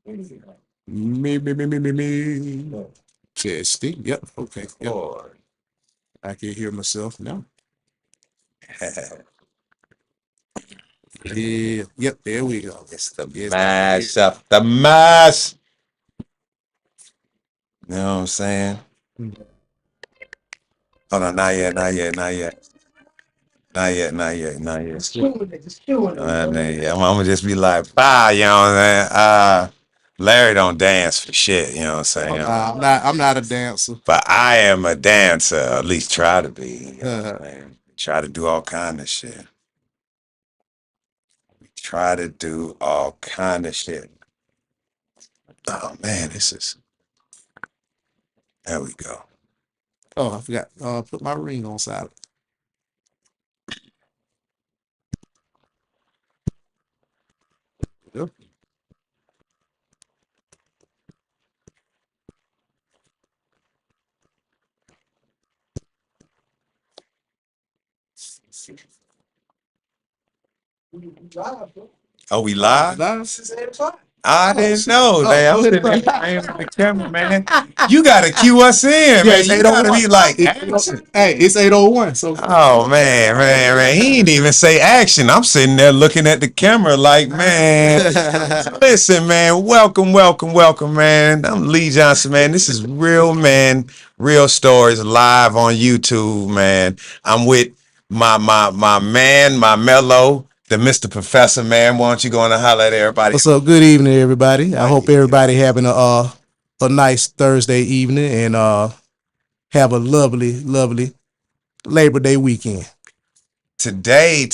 Me. Testing. Yep. Okay. Yep. I can hear myself now. Yeah. Yep. There we go. It's the Yes, mash up. The mash. You know what I'm saying? Oh no, not yet, not yet, not yet. Not yet, not yet, not yet. I'm gonna just be like, bye, you know what I'm saying? Larry don't dance for shit, you know what I'm saying? I'm not a dancer. But I am a dancer, at least try to be. You know what I'm saying? Try to do all kind of shit. Try to do all kind of shit. Oh man, this is. There we go. Oh, I forgot. Put my ring on silent. Yep. Oh, we live? Live? I didn't know. Oh, Man. I'm sitting there praying for the camera, man. You gotta cue us in, man. You gotta be like, action. Hey, it's 8:01. So Oh man. He didn't even say action. I'm sitting there looking at the camera like, man. Listen, man. Welcome, man. I'm Lee Johnson, man. This is Real Men, Real Stories live on YouTube, man. I'm with my man, my mellow, the Mr. Professor, man. Why don't you go on and holler at everybody? what's up? Good evening, everybody. I hope everybody having a nice Thursday evening and have a lovely Labor Day weekend. Today,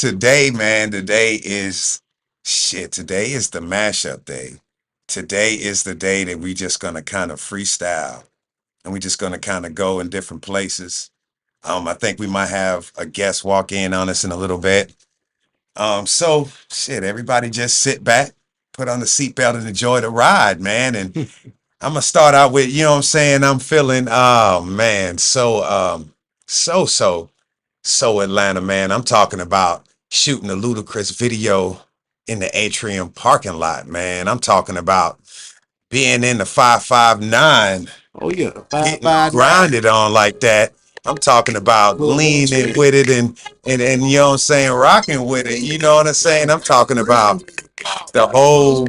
man, today is shit. Today is the mashup day. Today is the day that we just gonna kind of freestyle and we just gonna kind of go in different places. I think we might have a guest walk in on us in a little bit. So shit, everybody just sit back, put on the seatbelt and enjoy the ride, man. And I'm gonna start out with, you know what I'm saying? I'm feeling, oh man, so Atlanta, man. I'm talking about shooting a ludicrous video in the Atrium parking lot, man. I'm talking about being in the 559, Oh yeah, getting grinded on like that. I'm talking about leaning with it and you know what I'm saying, rocking with it. You know what I'm saying? I'm talking about the whole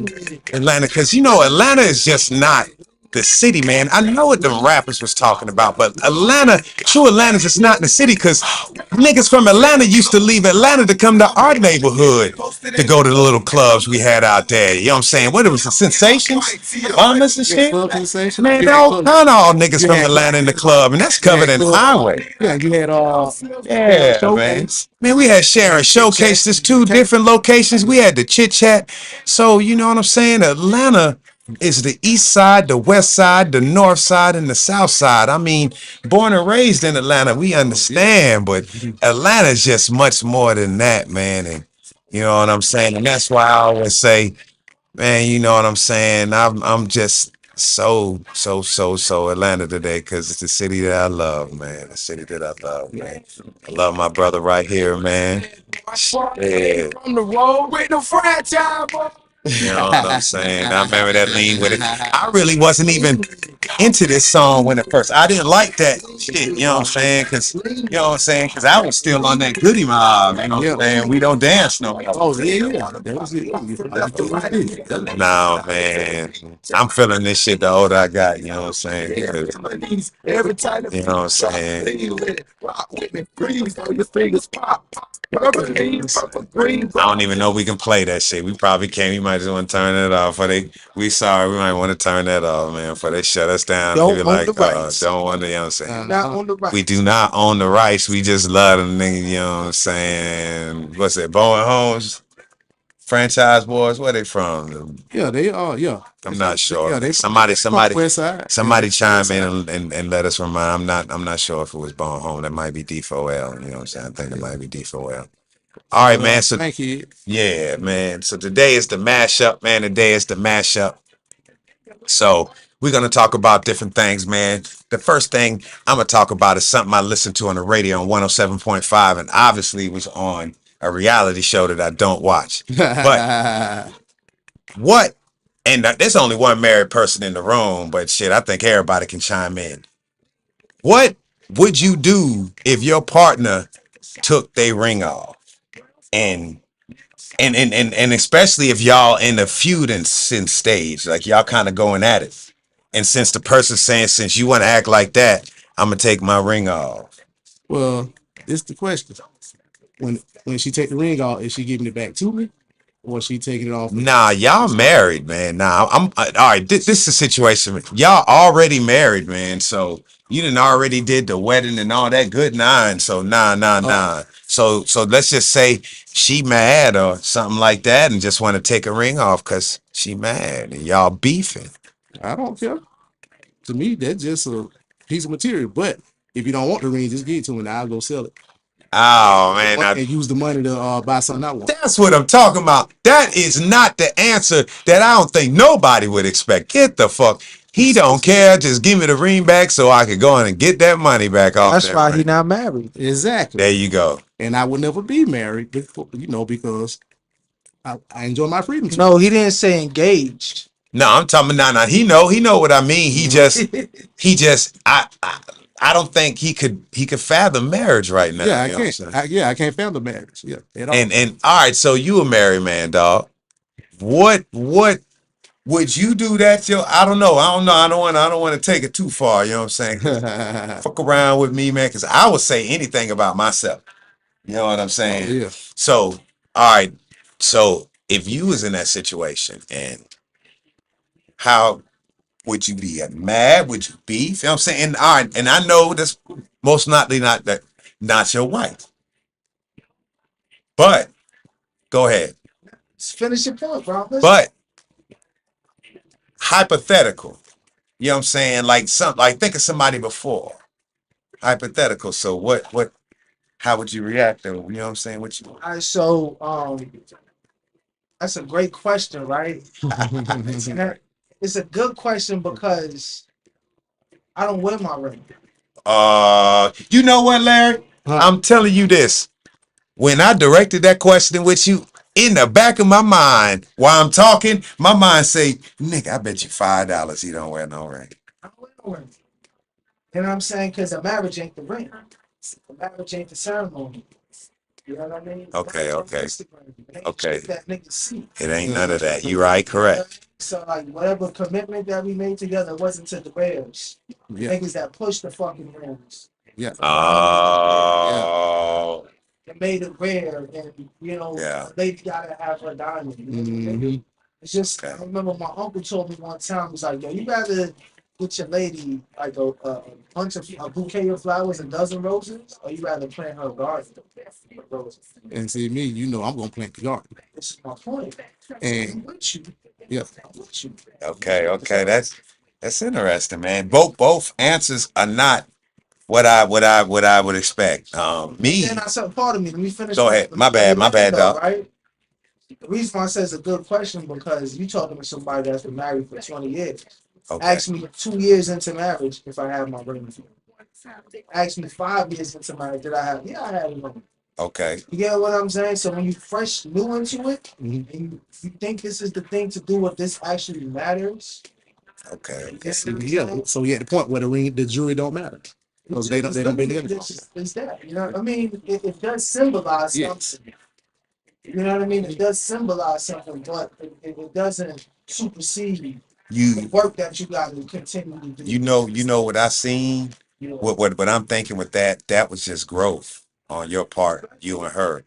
Atlanta, because you know Atlanta is just not the city, man. I know what the rappers was talking about, but Atlanta, true Atlanta's just not in the city, because niggas from Atlanta used to leave Atlanta to come to our neighborhood to go to the little clubs we had out there. You know what I'm saying? What it was, the Sensations, Bombers and shit. Man, they all kind of all niggas from Atlanta in the club, and that's covered in highway. Yeah, you had Yeah, man. Man, we had Sharon showcases, two different locations. We had the chit chat. So you know what I'm saying? Atlanta is the east side, the west side, the north side, and the south side. I mean, born and raised in Atlanta, we understand, but Atlanta is just much more than that, man. And you know what I'm saying? And that's why I always say, man, you know what I'm saying? I'm just so Atlanta today, because it's the city that I love, man. The city that I love, man. I love my brother right here, man. Yeah. From the road with the franchise. You know what I'm saying? I remember that lean with it. I really wasn't even into this song when it first. I didn't like that shit. You know what I'm saying? Because you know what I'm saying? Because I was still on that Goody Mob. You know what I'm saying? We don't dance no more. Oh yeah, that was it. No, man. I'm feeling this shit the older I got. You know what I'm saying? Because, you know what I'm saying? I don't even know if we can play that shit. We probably can't. We might just want to turn it off. We sorry. We might want to turn that off, man. Before they shut us down. Don't Maybe own like, the rights. don't want to, you know what I'm saying? Not on the right. We do not own the rights. We just love them niggas, you know what I'm saying? What's it? Bowen Homes? Franchise Boys? Where they from? Yeah, they are. Yeah, I'm not sure. Yeah, they somebody West Side. chime in and let us remind. I'm not sure if it was Bowen Home. That might be D4L. You know what I'm saying? I think it might be D4L. All right, man. So thank you. yeah, man. So today is the mashup, man. Today is the mashup. So we're gonna talk about different things, man. The first thing I'm gonna talk about is something I listened to on the radio on 107.5, and obviously was on a reality show that I don't watch. But what and there's only one married person in the room, but shit, I think everybody can chime in. What would you do if your partner took their ring off? And and especially if y'all in the feuding stage, like y'all kind of going at it. And since the person's saying, since you want to act like that, I'm gonna take my ring off. Well, this the question. When she take the ring off, is she giving it back to me, or is she taking it off? Nah, y'all married, man. Nah, I'm all right. This is a situation. Y'all already married, man. So you didn't already did the wedding and all that good nine. So nah. So let's just say she mad or something like that, and just want to take a ring off because she mad and y'all beefing. I don't care. To me, that's just a piece of material. But if you don't want the ring, just give it to me and I'll go sell it. Oh man, And use the money to buy something I want. that's what I'm talking about. That is not the answer that I don't think nobody would expect. Get the fuck. He don't care. Just give me the ring back so I could go in and get that money back off. That's that why ring. he not married. Exactly. There you go. And I would never be married, because I enjoy my freedom. No, he didn't say engaged. No, I'm talking nah. He know what I mean. He just I don't think he could fathom marriage right now. Yeah, I you know what I'm can't. saying? I can't fathom marriage. Yeah, at all. And all right, so you a married man, dog. What would you do that? I don't know. I don't want to take it too far. You know what I'm saying? Fuck around with me, man, because I would say anything about myself. You know what I'm saying? Yeah. So, all right. So if you was in that situation, and how would you be mad? Would you beef? You know what I'm saying? And all right, and I know that's most likely not your wife. But go ahead. Just finish your point, bro. But hypothetical. You know what I'm saying? Like think of somebody before. Hypothetical. So how would you react though? You know what I'm saying? What you All right, so that's a great question, right? It's a good question because I don't wear my ring. You know what, Larry? I'm telling you this. When I directed that question with you, in the back of my mind, while I'm talking, my mind say, nigga, I bet you $5 he don't wear no ring. I don't wear no ring. You know what I'm saying? Because the marriage ain't the ring. The marriage ain't the ceremony. You know what I mean? Okay. Okay. That nigga see. It ain't none of that. You right, correct. So like whatever commitment that we made together wasn't to the bears. Yeah. Niggas that push the fucking rings. Yeah. Oh. It made it rare, and Yeah. a lady gotta have her diamond. Mhm. It's just Okay. I remember my uncle told me one time, he was like, yo, you rather get your lady like a bouquet of flowers, a dozen roses, or you rather plant her garden with roses. And see me, I'm gonna plant the garden. This is my point. And I'm with you. yeah. I'm with you. Okay. That's interesting, man. Both answers are not what I would expect. Me. Then I said, pardon me. Let me finish. Go ahead. My bad, dog. Right. The reason why I say it's a good question because you talking to somebody that's been married for 20 years. Okay. Ask me 2 years into marriage if I have my ring. Ask me 5 years into marriage did I have? Yeah, I had a ring. Okay. You get what I'm saying? So when you fresh new into it, Mhm. and you think this is the thing to do what this actually matters. Okay. You get what I'm Yeah. saying? So you're at the point where the jury don't matter because they don't be together. It's that. You know what I mean? It does symbolize something. You know what I mean? It does symbolize something, but it doesn't supersede the work that you got to continue to do. You know what I seen? You know, What I'm thinking with that was just growth on your part, you and her.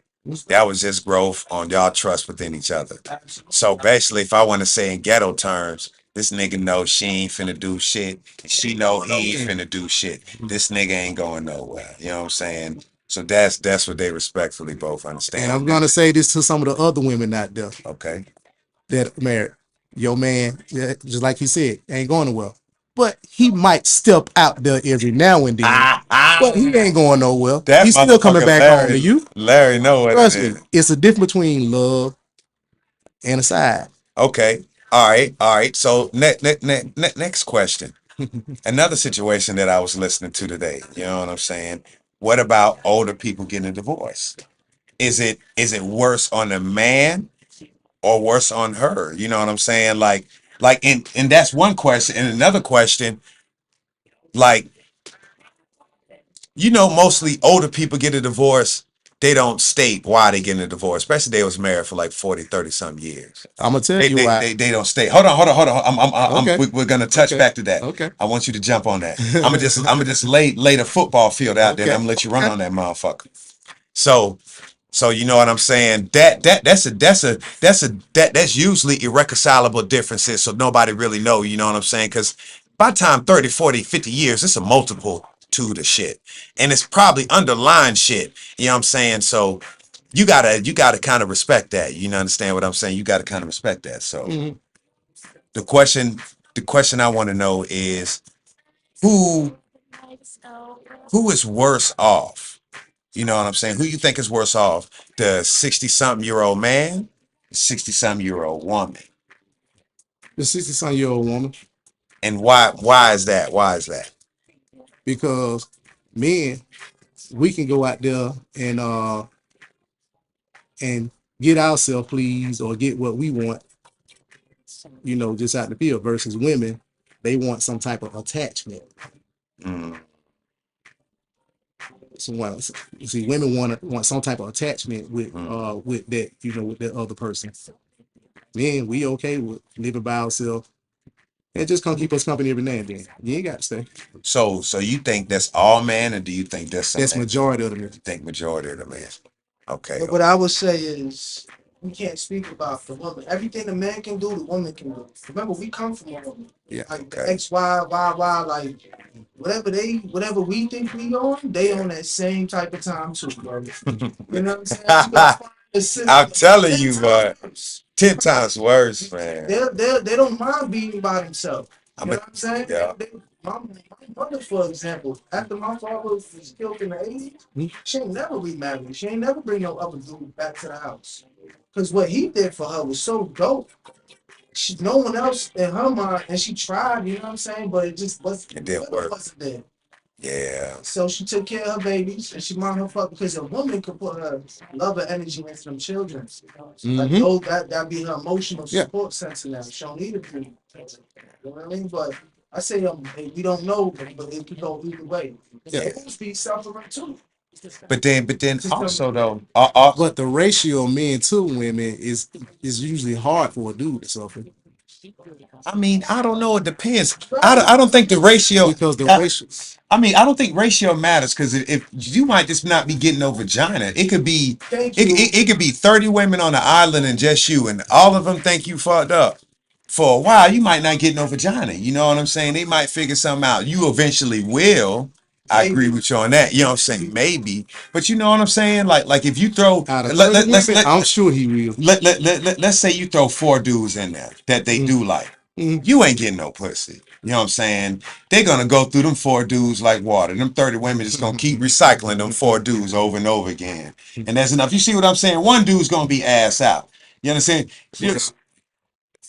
That was just growth on y'all trust within each other. absolutely. So basically, if I want to say in ghetto terms, this nigga know she ain't finna do shit, and she know he ain't finna do shit. This nigga ain't going nowhere. You know what I'm saying? So that's what they respectfully both understand. And I'm gonna say this to some of the other women out there Okay. that are married. Your man, just like he said, ain't going nowhere. But he might step out there every now and then. But he ain't going nowhere. That He's still coming motherfucker back Larry, home to you. Larry know what Trust it me, is. it's a difference between love and a side. Okay. All right. So next question. Another situation that I was listening to today. You know what I'm saying? What about older people getting a divorce? Is it worse on the man or worse on her? You know what I'm saying? Like Like, and that's one question. And another question, like, mostly older people get a divorce. They don't state why they getting a divorce, especially they was married for like 40, 30 some years. I'm gonna tell They you they, why. they don't state. Hold on. Okay. We're gonna touch Okay. back to that. Okay. I want you to jump on that. I'm gonna just lay the football field out there, and Okay. I'm gonna let you run on that motherfucker. So you know what I'm saying? That's usually irreconcilable differences. So nobody really know, you know what I'm saying? Because by the time 30, 40, 50 years, it's a multiple to the shit. And it's probably underlying shit. You know what I'm saying? So you gotta kind of respect that. You understand what I'm saying? You gotta kind of respect that. So Mhm. the question I want to know is who who is worse off? You know what I'm saying? Who you think is worse off? The 60-something-year-old man, the 60-something-year-old woman. The 60-some-year-old woman, And why is that? Why is that? because men, we can go out there and get ourselves pleased or get what we want, just out in the field. Versus women, they want some type of attachment. Mm, So see, women want some type of attachment with mm. with that, with that other person. Men, we okay with living by ourselves and just come keep us company every now and then. You ain't got to stay. So you think that's all man, or do you think that's That's something? majority of them. You think majority of the man? Okay. But what I would say is, we can't speak about the woman. Everything the man can do, the woman can do. Remember, we come from a woman. Yeah. Like Okay. X, Y, like whatever we think we on, they on that same type of time too, bro. You know what I'm saying? You gotta find a system I'm telling 10 you, times but worse. 10 times worse, man. They don't mind being by themselves. You know what I'm saying? Yeah. My mother, for example, after my father was killed in the 80s, she ain't never remarried. She ain't never bring no other dude back to the house. Because what he did for her was so dope. No one else in her mind, and she tried, you know what I'm saying? But it just wasn't, It didn't work. wasn't there. Yeah. So she took care of her babies and she mind her fuck, because a woman could put her love and energy into them children. Like that be her emotional Yeah. support center now. She don't need a dude. You know what I mean? But I say hey, we don't know, but it could go either way. Yeah. It could be suffering too. But then also though, But the ratio of men to women is usually hard for a dude to suffer I mean, I don't know. It depends. I don't think the ratio. because the ratio. I mean, I don't think ratio matters, because if you might just not be getting no vagina, it could be Thank you. it could be 30 women on the island and just you, and all of them think you fucked up. For a while, you might not get no vagina. You know what I'm saying? They might figure something out. You eventually will. I agree with you on that. You know what I'm saying? Maybe, but you know what I'm saying? Like if you throw, Out of let, 30 let's women, I'm sure he will. let's say you throw 4 dudes in there that they do like. You ain't getting no pussy. You know what I'm saying? They're gonna go through them 4 dudes like water. Them 30 women just gonna keep recycling them 4 dudes over and over again. And that's enough. You see what I'm saying? One dude's gonna be ass out. You understand?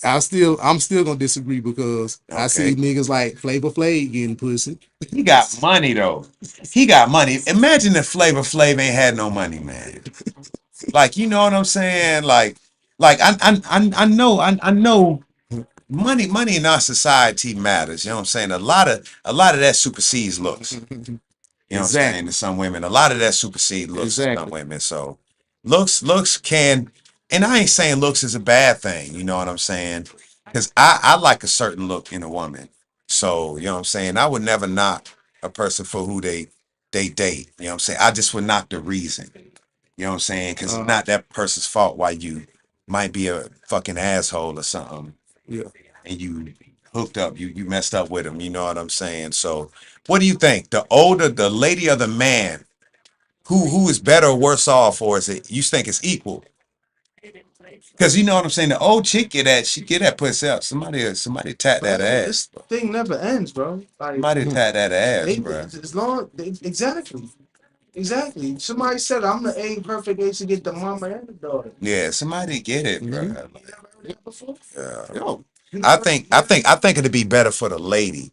I'm still gonna disagree because I see Okay. niggas like Flavor Flav getting pussy. He got money though. He got money. Imagine if Flavor Flav ain't had no money, man. Like, you know what I'm saying? Like I know money in our society matters. You know what I'm saying? A lot of that supersedes looks. You know what I'm saying? To some women, a lot of that supersedes looks to some Exactly. women. So looks can, and I ain't saying looks is a bad thing. You know what I'm saying? Because I like a certain look in a woman. So you know what I'm saying? I would never knock a person for who they date. You know what I'm saying? I just would knock the reason. You know what I'm saying? Because it's not that person's fault why you might be a fucking asshole or something, Yeah. and you hooked up, you messed up with him. You know what I'm saying? So, what do you think? The lady, or the man? Who is better or worse off, or is it you think it's equal? Because you know what I'm saying. The old chick she get that pussy up. Somebody tap that ass. This thing never ends, bro. Like Somebody tap that ass, bro. as long exactly. Somebody said I'm the perfect age to get the mama and the daughter. Yeah, somebody get it, bro. You never heard that before? Yo. I think it'd be better for the lady,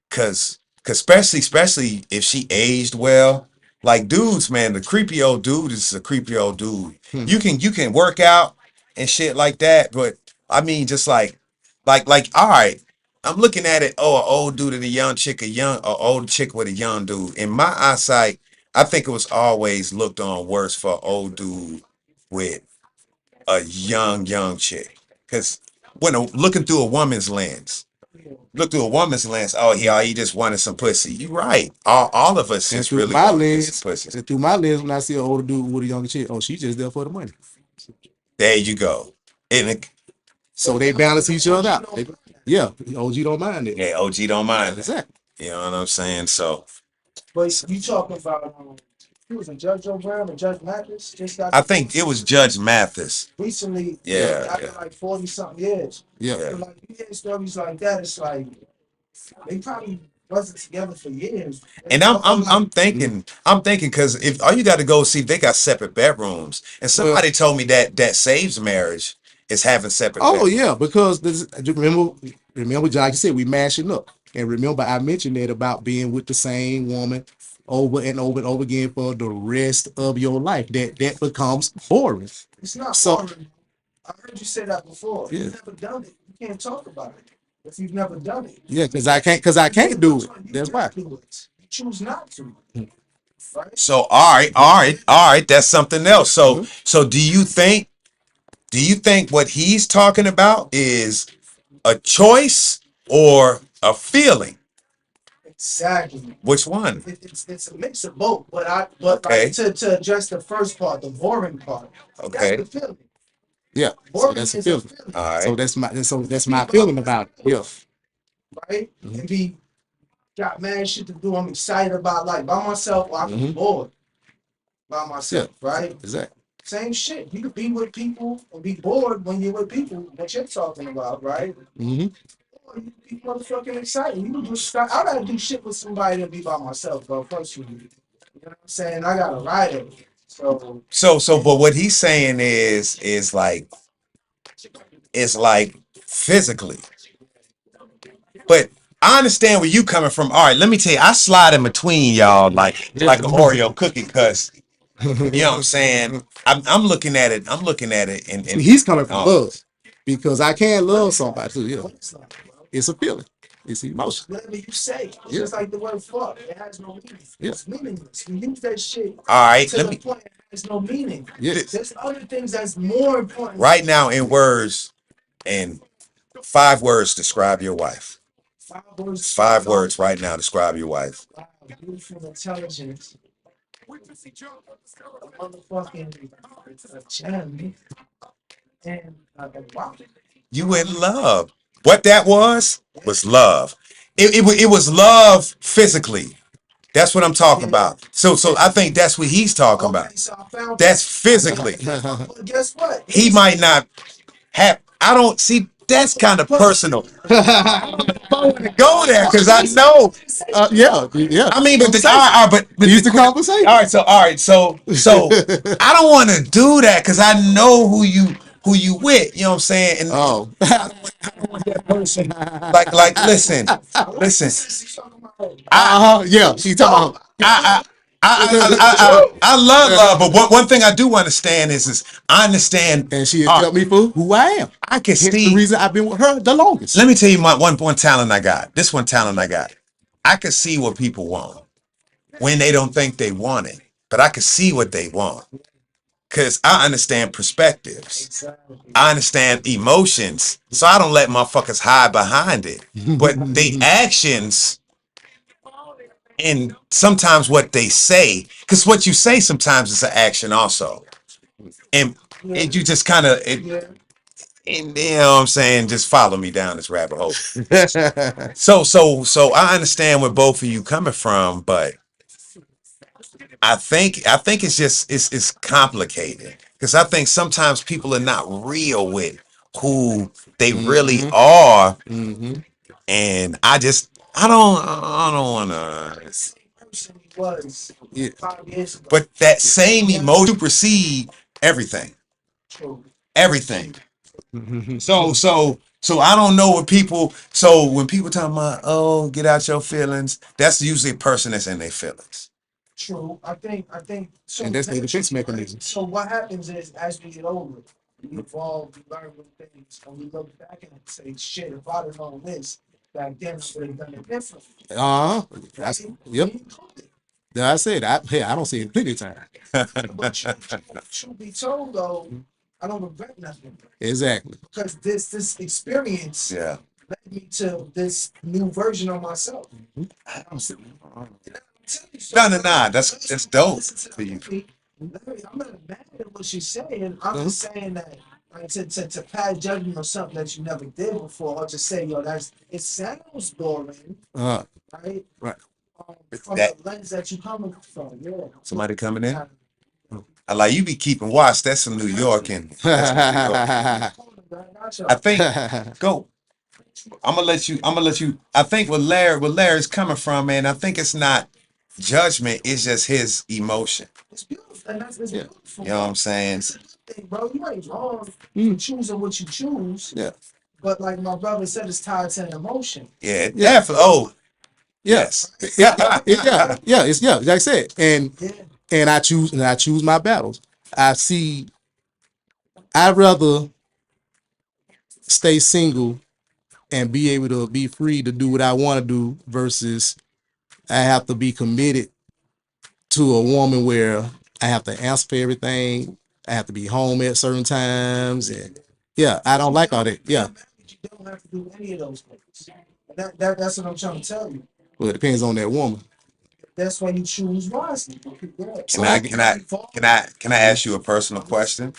cause especially if she aged well. Like dudes, man, the creepy old dude is a creepy old dude. You can work out and shit like that, but I mean, just like like, all right, I'm looking at it. Oh, an old dude and a young chick, or old chick with a young dude. In my eyesight, I think it was always looked on worse for an old dude with a young chick. Because when looking through a woman's lens, look through a woman's lens. Oh, he just wanted some pussy. You right. All of us And just through really my want lens, some pussy. and through my lens, when I see an older dude with a younger chick, oh, she just there for the money. There you go. And So they balance each other out. Yeah, OG don't mind it. yeah, OG don't mind it. Exactly. You know what I'm saying? So But you talking about who was it, Judge Joe Brown or Judge Mathis? Just got I think it was Judge Mathis. recently. Yeah, After yeah. like 40 something years. Yeah. So like you hear stories like that, it's like they probably wasn't together for years. And I'm thinking because if all you got to go see if they got separate bedrooms, and somebody told me that saves marriage is having separate. Oh bedrooms. yeah, because this, remember, like you said, we mashing up. And remember, I mentioned that about being with the same woman over and over and over again for the rest of your life. That becomes boring. It's not So- boring. I heard you say that before. Yeah. You've never done it. You can't talk about it if you've never done it. Yeah, because I can't do it. That's why. You choose not to. Right? So all right, that's something else. So do you think what he's talking about is a choice or a feeling? Exactly. Which one? It's a mix of both. But Okay. like, to address the first part, the boring part. Okay. That's the feeling. Yeah. So Boring that's a is feeling. All right. So that's my feeling about it. Yeah. Right? And be got mad shit to do. I'm excited about like by myself or I can be bored by myself, right? Exactly. Same shit. You could be with people and be bored when you're with people that you're talking about, right? Mm-hmm. Or you be motherfucking excited. You can do stuff. I gotta do shit with somebody than be by myself, bro. Personally. You know what I'm saying? I gotta ride it. So But what he's saying is like physically. But I understand where you coming from. All right, let me tell you, I slide in between y'all like an Oreo cookie, cuz you know what I'm saying? I'm looking at it. And He's coming from love because I can't love somebody too. Yeah, it's a feeling. It's emotion. whatever you say, it's just like the word fuck. It has no meaning. Yeah. It's meaningless. You use that shit all right, to the point it has no meaning. Yeah. There's other things that's more important. right now in words, and 5 words describe your wife. 5 words. 5 words right now describe your wife. Wow, beautiful intelligence. A motherfucking gem. And wow. You in love. What that was love. It was love physically. That's what I'm talking about. So I think that's what he's talking about. Okay, so I found That's physically. But guess what? He might not have. I don't see. That's kind of personal. Go there because I know. Yeah. I mean, but Use the conversation. All right, so I don't want to do that because I know who you with. You know what I'm saying? And Oh. like listen. Yeah. She talking about. I love love, but one thing I do understand is I understand. And she has tell me for who I am. I can Hence see the reason I've been with her the longest. Let me tell you my one talent I got. This one talent I got. I can see what people want when they don't think they want it, but I can see what they want because I understand perspectives. I understand emotions, so I don't let motherfuckers hide behind it. But the actions and sometimes what they say, because what you say sometimes is an action also, and you just kind of. And you know what I'm saying? Just follow me down this rabbit hole. So I understand where both of you coming from, but I think it's just it's complicated because I think sometimes people are not real with who they really are, and I don't want to. Person he was 5 years ago. But that same emotion supersede everything. True. Everything. So I don't know what people. So when people talking about, oh, get out your feelings, that's usually a person that's in their feelings. True. I think. So And that's the defense mechanism. So what happens is, as we get older, we evolve, we learn new things, and we look back and say, shit, if I'd have known this back then, I would have done it different. That's Right? yep. We included. I said, I don't see it plenty of time. But truth be told, though, I don't regret nothing Exactly. because this experience Yeah. led me to this new version of myself. No. That's dope. For you. I'm not mad at what she's saying. I'm just saying that like, to pass judgment on something that you never did before, or just say, yo, it sounds boring, Uh, right? right. From That- the lens that you coming from, yeah. Somebody coming in? I like you be keeping watch. That's some New York and that's some New York. I think go. I'm gonna let you. I think where Larry's coming from, man. I think it's not judgment. It's just his emotion. It's beautiful, and that's beautiful. You know what I'm saying? It's a good thing, bro. You ain't wrong Mm. for choosing what you choose. Yeah. But like my brother said, it's tied to an emotion. Yeah. Definitely. Oh, yes. yes. Yeah. It's like I said, Yeah. and I choose my battles. I'd rather stay single and be able to be free to do what I want to do versus I have to be committed to a woman where I have to answer for everything. I have to be home at certain times, and yeah, I don't like all that. Yeah, You don't have to do any of those things. That's what I'm trying to tell you. well, it depends on that woman. That's why you choose wisely. Yeah. Can I ask you a personal question?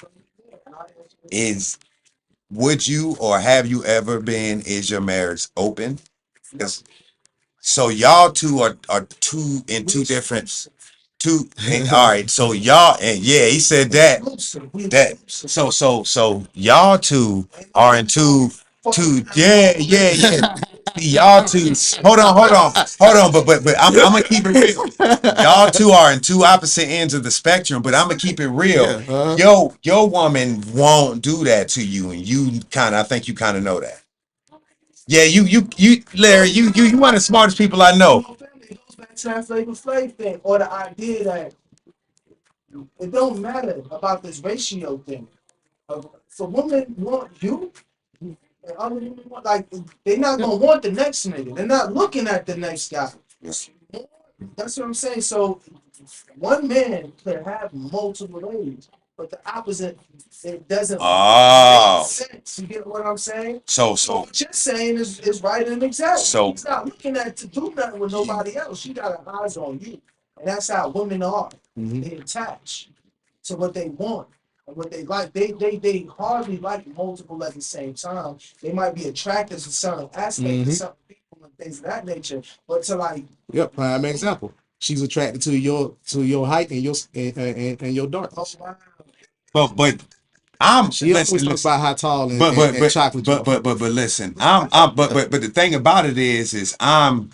Would you or have you ever been? Is your marriage open? 'Cause- so y'all two are two in two different two. All right, so y'all and yeah, he said that. So y'all two are in two. Yeah. Y'all two. Hold on. But I'm gonna keep it real. Y'all two are in two opposite ends of the spectrum, but I'm gonna keep it real. Yeah, Your woman won't do that to you, and I think you kind of know that. Yeah, Larry, you one of the smartest people I know. It goes back to that Flavor Flav thing, or the idea that it don't matter about this ratio thing. For women want you, and other women want like they're not gonna want the next nigga. They're not looking at the next guy. That's what I'm saying. So one man could have multiple ladies, but the opposite it doesn't Oh. make sense. You get what I'm saying? So What you're saying is right and exact. So- He's not looking at to do nothing with nobody else. She got her eyes on you, and that's how women are. They attach to what they want and what they like. They hardly like multiple at the same time. They might be attracted to certain aspects of some people and things of that nature, but to like yep. Prime example. She's attracted to your height and your darkness. but I'm She always listen, talks about how tall and, but and chocolate. but listen, but the thing about it is I'm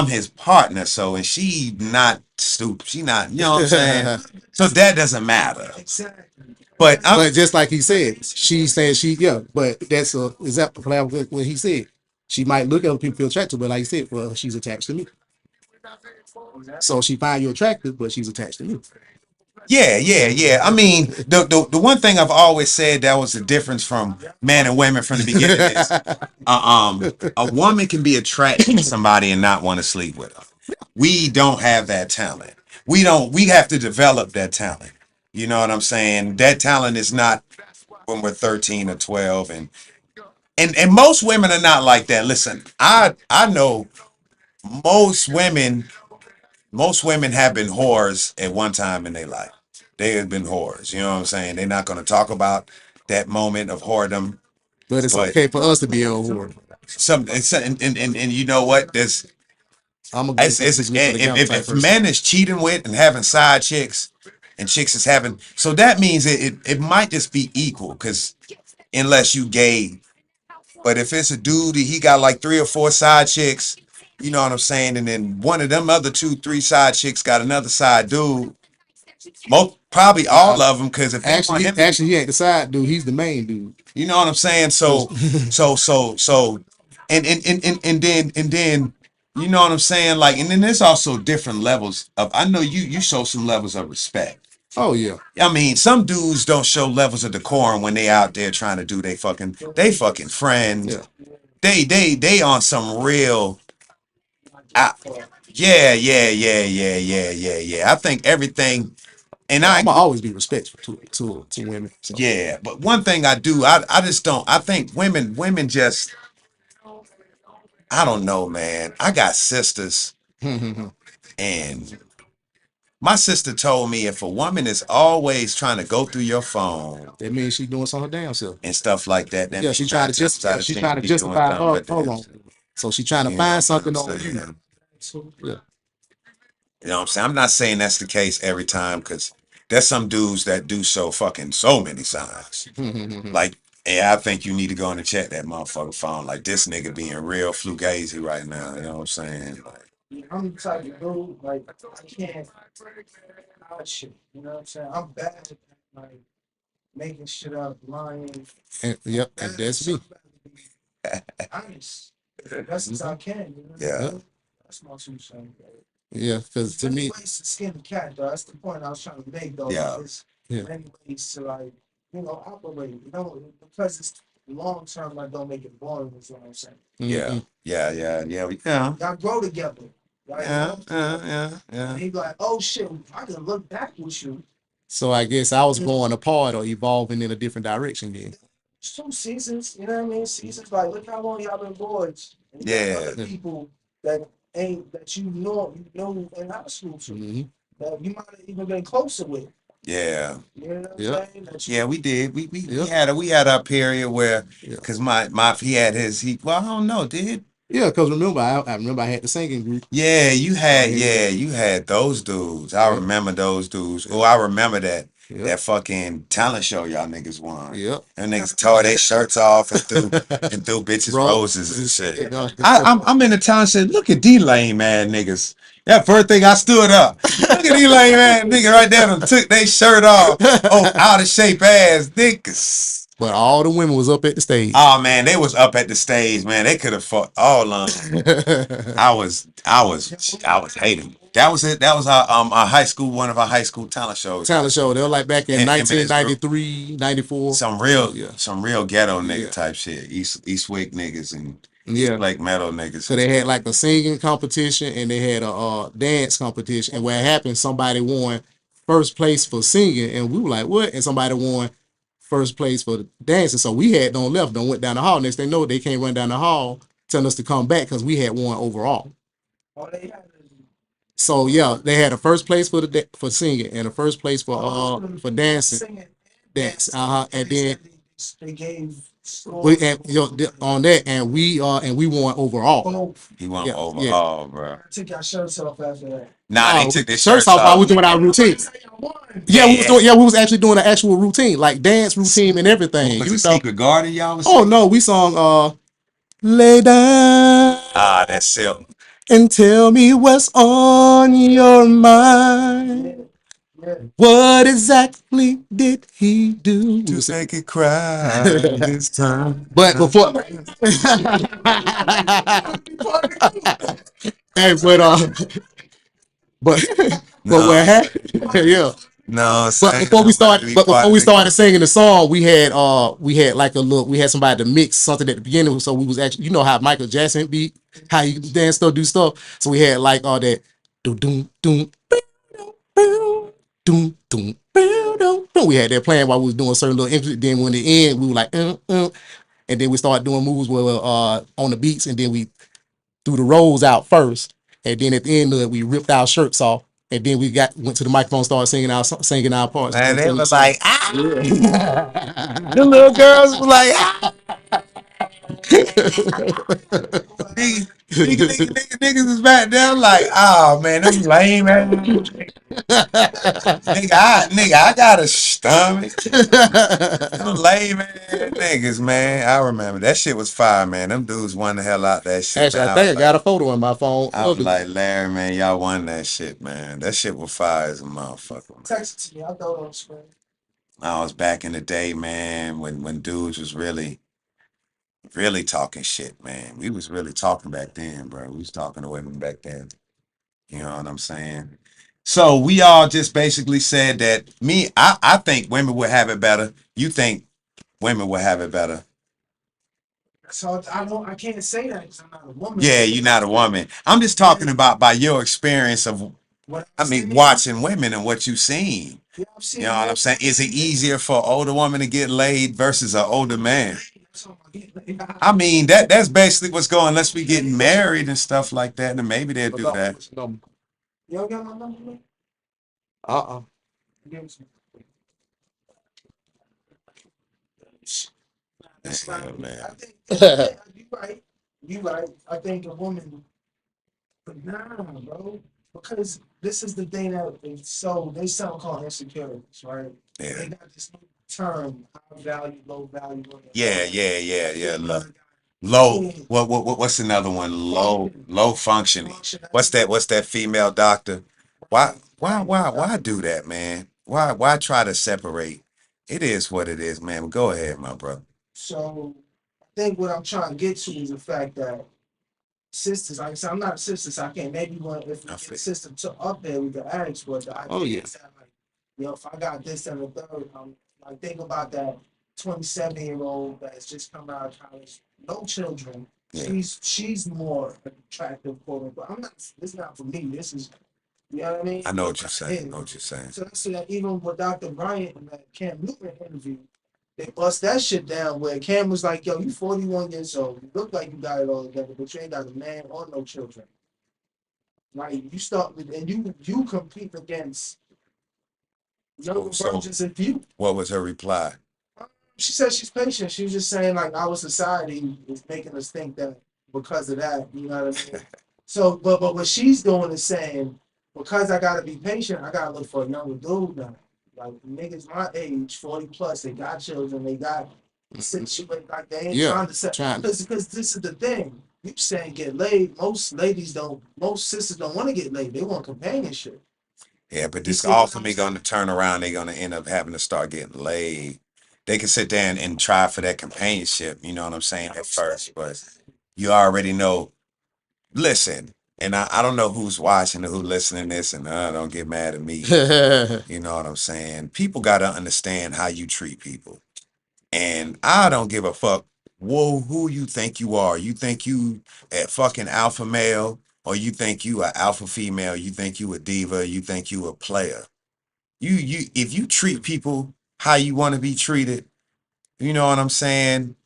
his partner, so and she not stupid. She not, you know what I'm saying? So that doesn't matter. exactly. But But just like he said, she said but that's exactly what he said. She might look at other people feel attracted, but like he said, well, she's attached to me. So she find you attractive, but she's attached to me. yeah. I mean, the one thing I've always said that was the difference from men and women from the beginning is a woman can be attracted to somebody and not want to sleep with her. We don't have that talent. We have to develop that talent. You know what I'm saying? That talent is not when we're 13 or 12 and most women are not like that. Listen, I know most women have been whores at one time in their life. They have been whores. You know what I'm saying? They're not going to talk about that moment of whoredom. But it's okay for us to be a whore. And you know what? There's if a man is cheating with and having side chicks and chicks is having, so that means it might just be equal, because unless you gay. But if it's a dude, he got like 3 or 4 side chicks, you know what I'm saying? And then one of them other 2, 3 side chicks got another side dude. Probably all of them, because if actually he ain't the side dude, he's the main dude. You know what I'm saying? So and then you know what I'm saying? Like, and then there's also different levels of, I know you show some levels of respect. Oh yeah. I mean, some dudes don't show levels of decorum when they out there trying to do they fucking friends. Yeah. They on some real. Yeah. I think everything, and I'm gonna always be respectful to women. So. yeah. But one thing I just don't. I think women just, I don't know, man. I got sisters, and my sister told me if a woman is always trying to go through your phone That means she's doing something her damn self. and stuff like that, Yeah, she trying to justify. She trying to justify her wrong. So she trying to find something on you. Yeah. You know what I'm saying? I'm not saying that's the case every time, because there's some dudes that do show fucking so many signs. Like, yeah, I think you need to go in and check that motherfucker phone. Like, this nigga being real flugazy right now. You know what I'm saying? Like, I'm the type of dude, like, I can't hide shit. You know what I'm saying? I'm bad at like making shit up, lying. Yep, and that's me. Honest. Best as I can, you know? yeah. That's my 2 cents. Yeah, because to me, ways to skin the cat, though. That's the point I was trying to make, though. Yeah. There's Yeah. many ways to, like, operate. Because it's long term, like, don't make it boring, is what I'm saying. Yeah. Yeah. Y'all grow together. Right? Yeah. And he be like, oh shit, I can look back with you. So I guess I was growing apart or evolving in a different direction then. It's 2 seasons, you know what I mean? Seasons, like, look how long y'all been boys. And you got Yeah. other people that you know in high school too. Mm-hmm. That you might have even been closer with. Yeah. You know what I'm Yeah. saying? Yeah, we did. We Yeah. we had our period where, Yeah. because my he had his, well, I don't know, did. Yeah, because remember, I remember I had the singing group. Yeah, you had those dudes. I Yeah. remember those dudes. Oh, I remember that Yeah. that fucking talent show y'all niggas won. Yeah. And niggas tore their shirts off and threw bitches Bro, roses and shit. you know, I'm in the town and said, look at these lame ass niggas. That first thing I stood up. Look at these lame ass niggas right there and took their shirt off. Oh, out of shape ass niggas. But all the women was up at the stage. Oh man, they was up at the stage, man. They could have fought all on. I was hating. That was it. That was our high school, one of our high school talent shows. Talent show. They were like back in And 1993, 94. Some real ghetto nigga Yeah. type shit. Eastwick niggas and Yeah. like metal niggas. So they had like a singing competition and they had a dance competition. And what happened, somebody won first place for singing. And we were like, what? And somebody won first place for the dancing. So we had no left, went down the hall. Next thing you know, they came run down the hall telling us to come back because we had won overall. So yeah, they had a first place for for singing and a first place for dancing. Dance. And then they gave on that, and we won overall. He won Yeah, overall, bro. Took our shirts off after that. Nah, they took their shirts off while we doing our routine. Yeah, we was actually doing an actual routine, like dance routine and everything. Was it Secret Garden y'all was Oh no, we sung Lay Down. Ah, that's Silk. And tell me what's on your mind. Yeah. What exactly did he do? To make it cry this time. But before hey, but what happened? Yeah. No, But before we started singing the song, we had like we had somebody to mix something at the beginning. So we was actually, you know how Michael Jackson beat, how he dance stuff, do stuff. So we had like all that doom doom doom doom doom. We had that playing while we was doing certain little instruments. Then when the end, we were like, and then we started doing moves where on the beats, and then we threw the rolls out first, and then at the end of it, we ripped our shirts off. And then we went to the microphone, started singing our parts. And they was like, ah! The little girls was like, ah! Niggas is back there like, oh man, them lame ass. nigga, I got a stomach. Them lame ass niggas, man. I remember that shit was fire, man. Them dudes won the hell out that shit. Actually, I think I got a photo on my phone. I was like, Larry, man, y'all won that shit, man. That shit was fire as a motherfucker. Man. Text it to me. I'll throw it on the screen. I was back in the day, man, when dudes was really talking shit, man. We was really talking back then, bro. We was talking to women back then. You know what I'm saying? So we all just basically said that I think women would have it better. You think women would have it better. So I can't say that because I'm not a woman. Yeah, you're not a woman. I'm just talking about by your experience of, What I I'm mean, saying, watching women and what you've seen. yeah, I've You seen know what I'm men. saying? Is it easier for an older woman to get laid versus an older man? I mean, that's basically what's going. Unless we get married and stuff like that, and maybe they'll do that. Y'all got my number, man? Uh-uh. Give me some. That's Yeah, not. man. I think you right. You right. I think a woman, but nah, bro. Because this is the thing that is so they sound called insecurities, right? Yeah, They got this new term, high value, low value women. yeah. Low. What's another one? Low functioning. What's that female doctor? Why do that, man? Why try to separate? It is what it is, man. Go ahead, my brother. So I think what I'm trying to get to is the fact that sisters, like I said, I'm not a sister, so I can't. Maybe when if we I get feel a sister to up there, we can ask. But the Oh idea yeah. is that like, if I got this and the third, like think about that 27-year-old that's just come out of college, no children. yeah. She's more attractive, quote unquote. I'm not. This is not for me. This is, you know what I mean. I know what you're What I saying. I hear. know what you're saying. So that's that. Even with Dr. Bryant and that Cam Newton interview, they bust that shit down where Cam was like, "Yo, you 41 years old. You look like you got it all together, but you ain't got a man or no children. Right? You start with and you compete against younger So versions of you." what was her reply? She said she's patient. She was just saying like our society is making us think that because of that, you know what I mean? So, but what she's doing is saying because I gotta be patient, I gotta look for a younger dude now. Like niggas my age, 40 plus, they got children, they got situation, like they ain't Yeah. trying to set Trying. because this is the thing. You saying get laid, most sisters don't want to get laid. They want companionship. Yeah, but You this see what I'm ultimately going to turn around. They're going to end up having to start getting laid. They can sit there and try for that companionship, you know what I'm saying, at first, but you already know. Listen, and I don't know who's watching or who listening to this, and don't get mad at me. You know what I'm saying? People got to understand how you treat people. And I don't give a fuck who you think you are. You think you a fucking alpha male, or you think you a alpha female, you think you a diva, you think you a player. You if you treat people how you want to be treated, you know what I'm saying?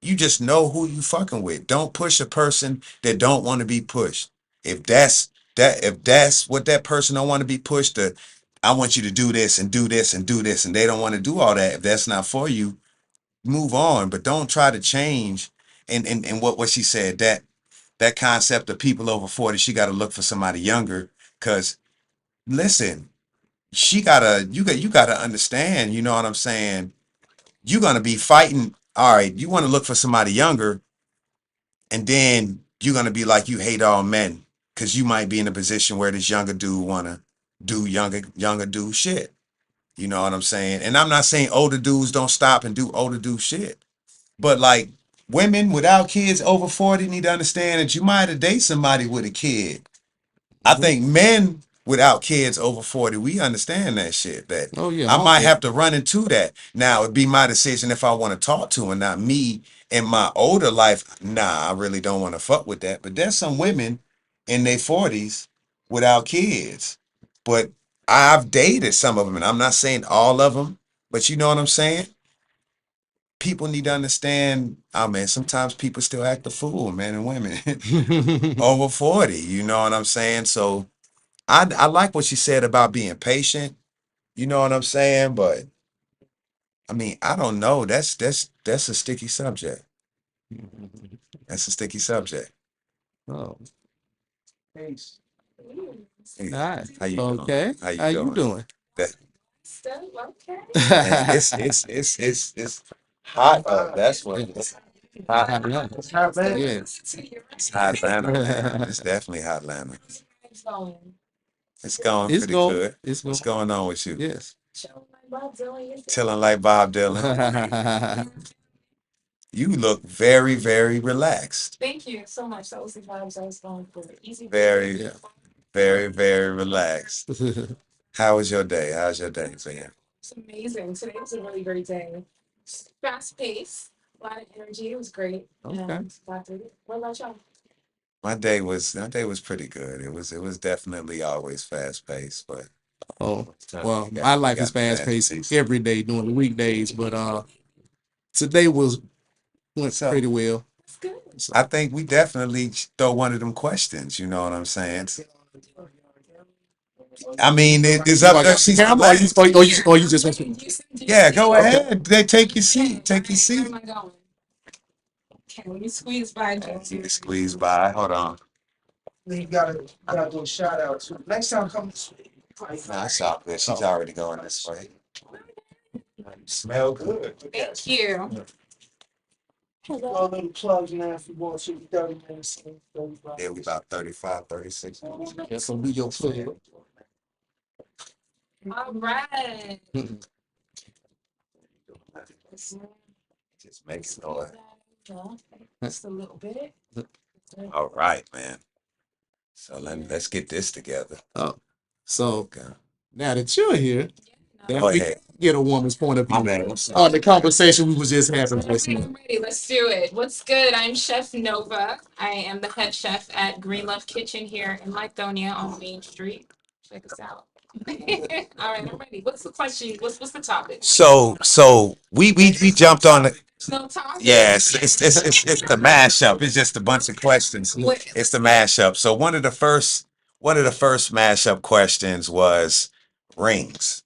You just know who you fucking with. Don't push a person that don't want to be pushed. If that's what that person don't want to be pushed to, I want you to do this and do this and do this, and they don't want to do all that. If that's not for you, move on. But don't try to change. And what she said, that concept of people over 40, she got to look for somebody younger. Cause listen, you gotta understand, you know what I'm saying? You're gonna be fighting. All right, you want to look for somebody younger, and then you're gonna be like you hate all men because you might be in a position where this younger dude wanna do younger dude shit. You know what I'm saying? And I'm not saying older dudes don't stop and do older dude shit, but like women without kids over 40 need to understand that you might have dated somebody with a kid. I think men without kids over 40, we understand that shit. That Oh yeah. I I'm might okay. have to run into that. Now, it'd be my decision if I want to talk to her, not me in my older life. Nah, I really don't want to fuck with that. But there's some women in their 40s without kids. But I've dated some of them, and I'm not saying all of them, but you know what I'm saying? People need to understand, oh man, sometimes people still act a fool, men and women over 40. You know what I'm saying? So I like what she said about being patient. You know what I'm saying? But I mean, I don't know. That's a sticky subject. That's a sticky subject. Oh, Peace. Hey, all right. how you doing? Okay. How you How you doing? doing? That Okay. man, it's hot up. That's what it is. Hot, Hot lunch. It's not bad. Yes. it's hot Atlanta, man. It's definitely hot Atlanta. It's going It's pretty going. good. It's going. What's going on with you? Yes. Chilling like Bob Dylan. You look very, very relaxed. Thank you so much. That was the vibes I was going for. Easy. Very, Yeah. Very, very relaxed. How was your day? How's your day, man? It's amazing. Today was a really great day. Fast paced, a lot of energy. It was great. Okay. Glad to it. What about y'all? My day was pretty good. It was definitely always fast paced, but Oh, well, yeah, my life got is fast fast paced paced. every day during the weekdays, but today went So pretty well. It's good. I think we definitely throw one of them questions. You know what I'm saying? I mean, it is You up want there. to She's camera or you just want to? yeah. Go Okay. ahead. They take your seat. Take your Where seat. am I going? Okay, let me squeeze by. You can squeeze by. Hold on. You gotta do a shout out to. Next time, come this way. Nah, it's all good. She's already going this way. You smell good. Thank you. All little plugs now if you want to. 30 minutes. 35. Yeah, we about 35, 36 minutes. That's gonna be your plug. All right. Just makes noise. Just a little bit. All right, man. So let's get this together. Oh, so Okay. now that you're here, then Go we ahead. can get a woman's point of My view bad. on the conversation we was just having just now. I'm ready. Let's do it. What's good? I'm Chef Nova. I am the head chef at Green Love Kitchen here in Lithonia on Main Street. Check us out. All right, I'm ready. What's the question? What's the topic? So we jumped on the There's no topic. yeah, it's the mashup. It's just a bunch of questions. What? It's the mashup. So one of the first mashup questions was rings.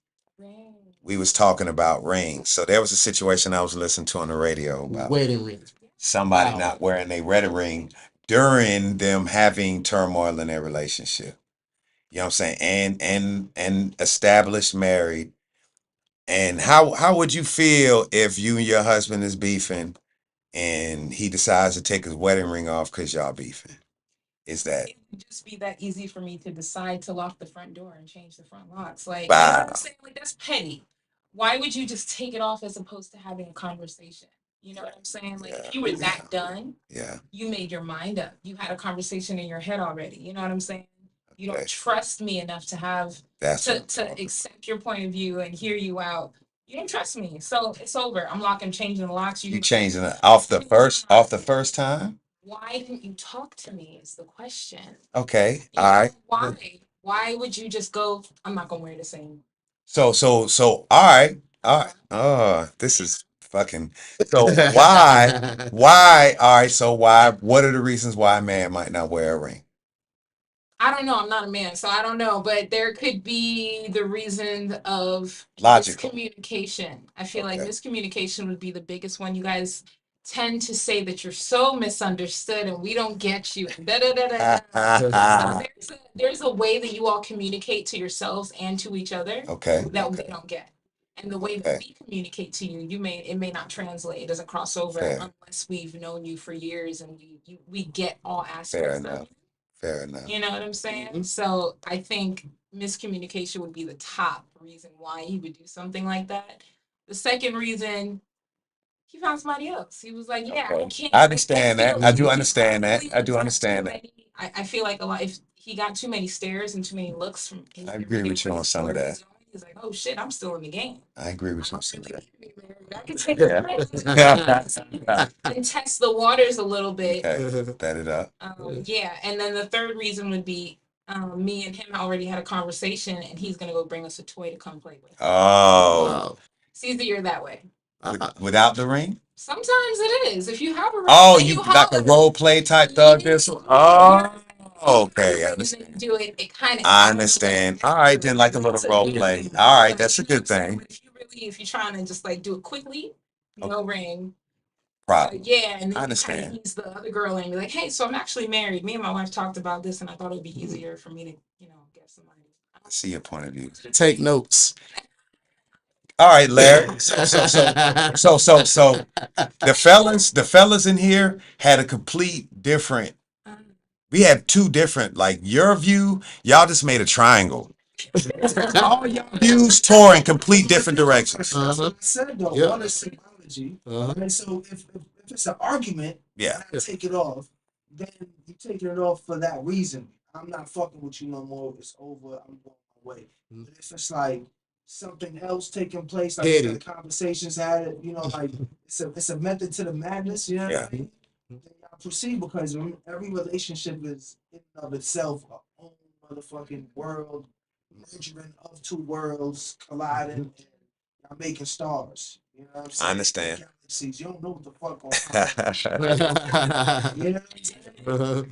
We was talking about rings. So there was a situation I was listening to on the radio about Wedding ring. somebody Wow. not wearing a wedding ring during them having turmoil in their relationship. You know what I'm saying? And established married. And how would you feel if you and your husband is beefing and he decides to take his wedding ring off because y'all beefing? Is that It would just be that easy for me to decide to lock the front door and change the front locks. Like, you know what wow? I'm saying? Like, that's petty. Why would you just take it off as opposed to having a conversation? You know what I'm saying? Like, if you were that done, Yeah. you made your mind up. You had a conversation in your head already. You know what I'm saying? You Okay. don't trust me enough to have That's what I'm to talking accept your point of view and hear you out. You don't trust me, so it's over. I'm locking, changing the locks. You changing it off the first time? Why didn't you talk to me? Is the question. Okay. You All know, right. why? Why would you just go? I'm not gonna wear the same. So all right. All right. Oh, this is fucking so why all right, so why what are the reasons why a man might not wear a ring? I don't know. I'm not a man, so I don't know. But there could be the reason of Logical. miscommunication. I feel like Okay. miscommunication would be the biggest one. You guys tend to say that you're so misunderstood and we don't get you. Da, da, da, da, da. So there's a way that you all communicate to yourselves and to each other Okay. that we don't get. And the way that we communicate to you, it may not translate. It doesn't cross over Fair. unless we've known you for years and we get all Fair aspects of enough. it. Fair enough. You know what I'm saying? So I think miscommunication would be the top reason why he would do something like that. The second reason, he found somebody else. He was like, yeah, I Okay. can't. I understand that. feel I do he understand that. probably I do got understand too that. many- I feel like a lot, if he got too many stares and too many looks from I agree with you on some of that. He's like, oh shit, I'm still in the game. I agree with you I on some don't of really that. need to be married. I can take Yeah. and test the waters a little bit. Okay. Set it up. Yeah, and then the third reason would be me and him already had a conversation, and he's gonna go bring us a toy to come play with. Oh. Wow. It's easier that way. Without the ring? Sometimes it is. If you have a ring, Oh, then you like a holler. role play type thug this one? Oh, okay. I And then you understand. do it. It kind of. I understand. All right, then like a little role play. All right, that's a good thing. If you're trying to just like do it quickly, no ring. Problem. Yeah, and then I you understand. kind of ease the other girl and be like, hey, so I'm actually married. Me and my wife talked about this, and I thought it would be easier for me to, get somebody. I see your point of view. Take notes. All right, Larry. So the fellas in here had a complete different. We had two different, like your view. Y'all just made a triangle. All y'all views tore in complete different directions. That's what I said though. Yeah. One is symbology. And so if it's an argument, Yeah. and I take it off, then you take it off for that reason. I'm not fucking with you no more. It's over. I'm going my way. Mm. But if it's like something else taking place, like you Petty. said, conversations had it, like it's a method to the madness. You know what I mean? Then y'all proceed because every relationship is in and of itself a own motherfucking world, merging of two worlds colliding and y'all making stars. You know what I'm saying? I understand. Galaxies. You don't know what the fuck going on. You know what I'm saying? Uh-huh.